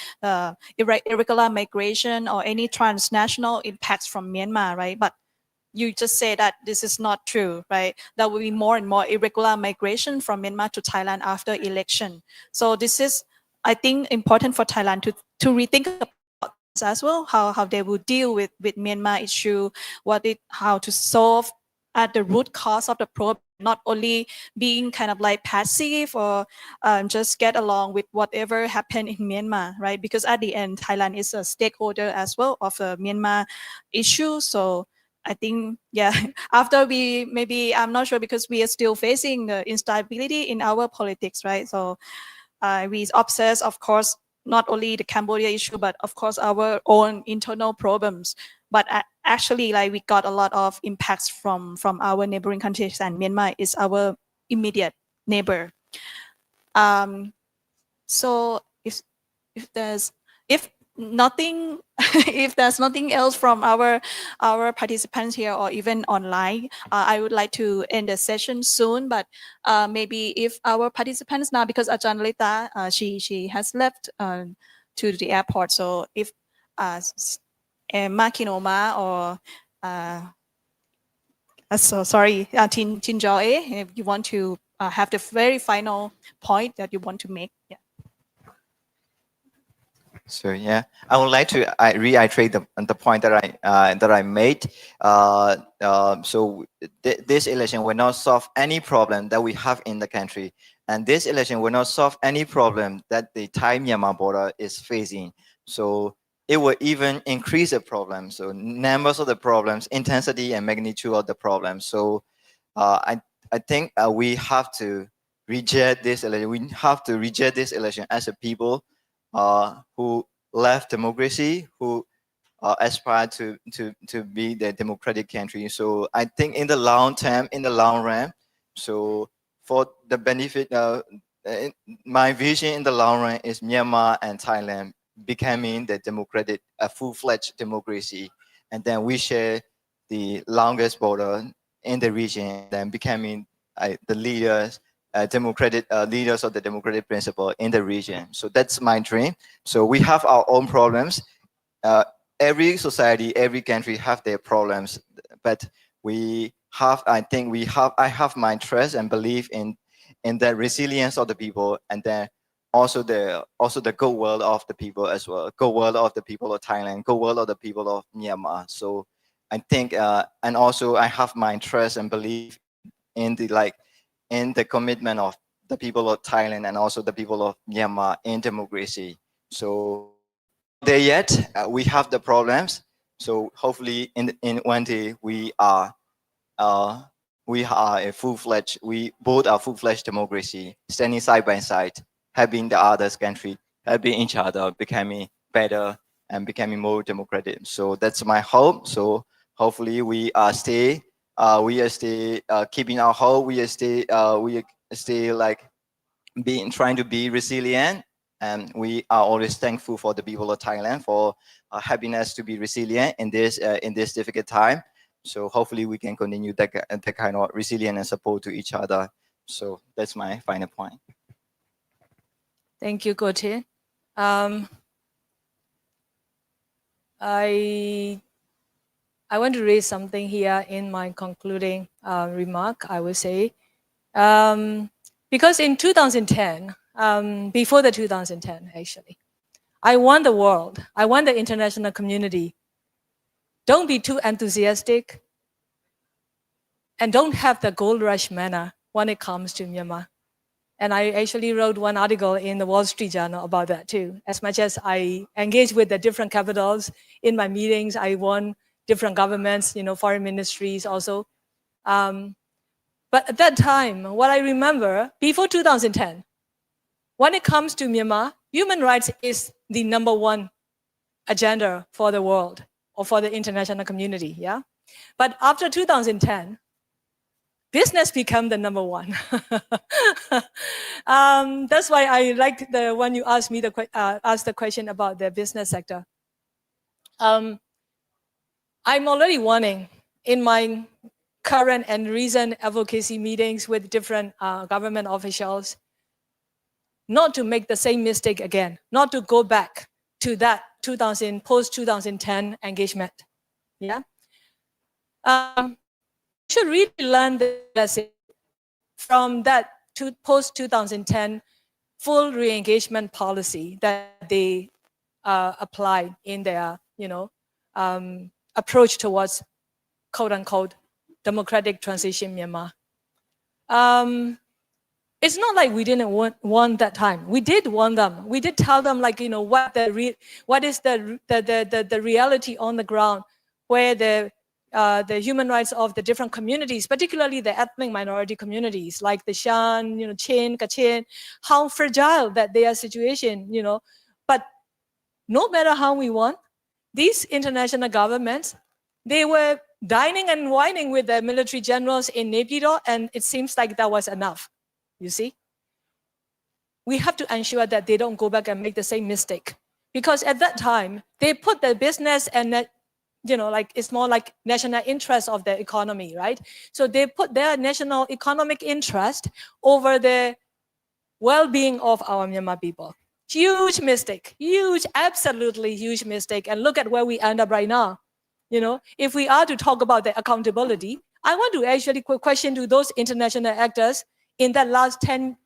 irregular migration or any transnational impacts from Myanmar, right? But you just say that this is not true, right? There will be more and more irregular migration from Myanmar to Thailand after election. So this is, I think, important for Thailand to rethink about this as well, how they will deal with Myanmar issue, how to solve at the root cause of the problem, not only being kind of like passive or just get along with whatever happened in Myanmar, right? Because at the end, Thailand is a stakeholder as well of the Myanmar issue. So I think, yeah, after I'm not sure, because we are still facing the instability in our politics, right? So we obsess, of course, not only the Cambodia issue, but of course our own internal problems. But actually, like, we got a lot of impacts from our neighboring countries, and Myanmar is our immediate neighbor. So if there's nothing if there's nothing else from our participants here or even online, I would like to end the session soon. But maybe if our participants now, because Ajaan Lalitta, she has left to the airport. So if Khin Ohnmar or so sorry, Htin if you want to have the very final point that you want to make. Yeah. So yeah, I would like to reiterate the point that I made. So this election will not solve any problem that we have in the country, and this election will not solve any problem that the Thai-Myanmar border is facing. So it will even increase the problem. So numbers of the problems, intensity and magnitude of the problems. So I think we have to reject this election. We have to reject this election as a people who left democracy, who aspire to be the democratic country. So I think in the long term, in the long run, so for the benefit, my vision in the long run is Myanmar and Thailand becoming the democratic, a full-fledged democracy, and then we share the longest border in the region, then becoming the leaders, democratic leaders of the democratic principle in the region. So that's my dream. So we have our own problems. Every society, every country have their problems, but we have, I have my trust and belief in the resilience of the people, and then also the good will of the people as well, good will of the people of Thailand, good will of the people of Myanmar. So I think, and also I have my trust and belief in the commitment of the people of Thailand and also the people of Myanmar in democracy. So there yet, we have the problems. So hopefully in one day we are a full-fledged, we both are full-fledged democracy, standing side by side, helping the other country, helping each other, becoming better and becoming more democratic. So that's my hope. So hopefully we stay keeping our hope. We stay like trying to be resilient, and we are always thankful for the people of Thailand for helping us to be resilient in this difficult time. So hopefully we can continue that kind of resilience and support to each other. So that's my final point. Thank you, Gote. I want to raise something here in my concluding remark, I would say. Because in 2010, before the 2010 actually, I want the world, I want the international community, don't be too enthusiastic and don't have the gold rush manner when it comes to Myanmar. And I actually wrote one article in the Wall Street Journal about that too. As much as I engage with the different capitals in my meetings, I won different governments, foreign ministries also. But at that time, what I remember, before 2010, when it comes to Myanmar, human rights is the #1 agenda for the world or for the international community, yeah? But after 2010, business became the #1. That's why I liked when you asked me asked the question about the business sector. I'm already warning in my current and recent advocacy meetings with different government officials not to make the same mistake again, not to go back to that post-2010 engagement. Yeah, should really learn the lesson from that post-2010 full re-engagement policy that they applied in their, approach towards quote-unquote democratic transition Myanmar. It's not like we didn't want that time. We did want them. We did tell them, like, what is the reality on the ground, where the human rights of the different communities, particularly the ethnic minority communities like the Shan, Chiang, Chayan, how fragile that their situation, But no matter how we want, these international governments, they were dining and wining with the military generals in Naypyidaw, and it seems like that was enough, you see. We have to ensure that they don't go back and make the same mistake. Because at that time, they put their business and that, like it's more like national interest of the economy, right? So they put their national economic interest over the well-being of our Myanmar people. Huge mistake, huge, absolutely huge mistake. And look at where we end up right now. If we are to talk about the accountability, I want to actually question to those international actors in that last 10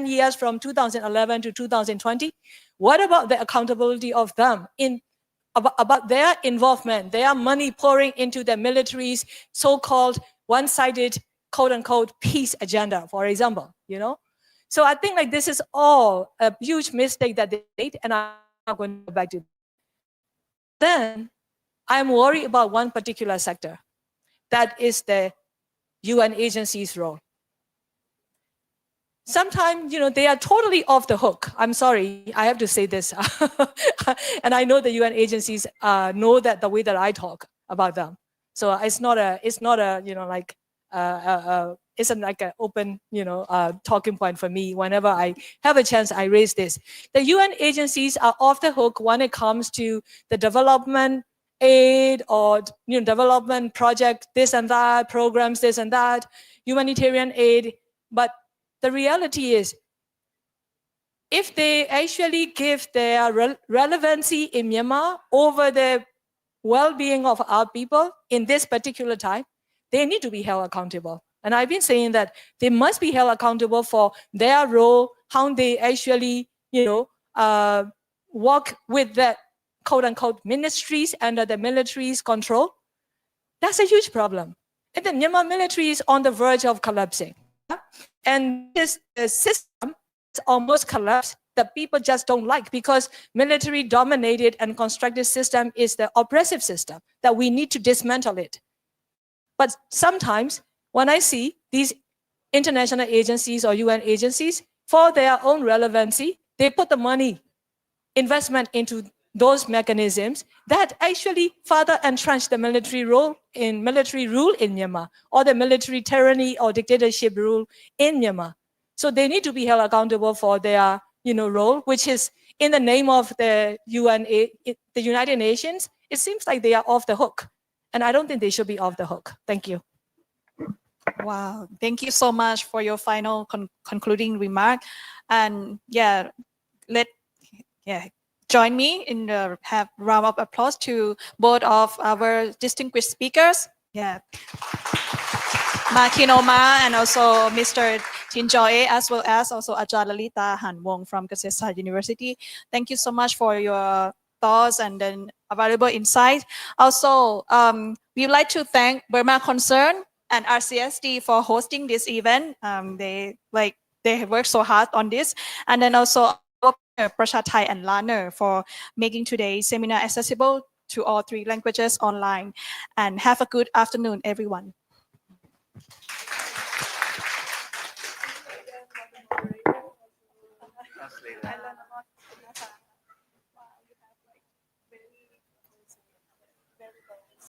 years from 2011 to 2020, what about the accountability of them about their involvement, their money pouring into the military's so-called one-sided, quote-unquote, peace agenda, for example, So I think like this is all a huge mistake that they made, and I'm not going to go back to. Then I'm worried about one particular sector. That is the UN agencies' role. Sometimes, they are totally off the hook. I'm sorry, I have to say this. And I know the UN agencies know that the way that I talk about them. So it's not a it's isn't like an open, talking point for me. Whenever I have a chance, I raise this. The UN agencies are off the hook when it comes to the development aid or development project, this and that, programs, this and that, humanitarian aid. But the reality is, if they actually give their relevancy in Myanmar over the well-being of our people in this particular time, they need to be held accountable. And I've been saying that they must be held accountable for their role, how they actually, work with the quote-unquote ministries under the military's control. That's a huge problem. And the Myanmar military is on the verge of collapsing. And this system is almost collapsed that people just don't like, because military dominated and constructed system is the oppressive system that we need to dismantle it. But sometimes when I see these international agencies or UN agencies, for their own relevancy, they put the money, investment into those mechanisms that actually further entrench the military rule in Myanmar, or the military tyranny or dictatorship rule in Myanmar. So they need to be held accountable for their role, which is in the name of the the United Nations. It seems like they are off the hook, and I don't think they should be off the hook. Thank you. Wow, thank you so much for your final concluding remark. And join me in the round of applause to both of our distinguished speakers. Khin Ohnmar and also Mr. Htin, as well as also Ajaan Lalitta Hanwong from Kasetsart University. Thank you so much for your thoughts and then valuable insight. Also, we would like to thank Burma Concern and RCSD for hosting this event. They worked so hard on this, and then also Prasha Thai and Laner for making today's seminar accessible to all 3 languages online. And have a good afternoon, everyone.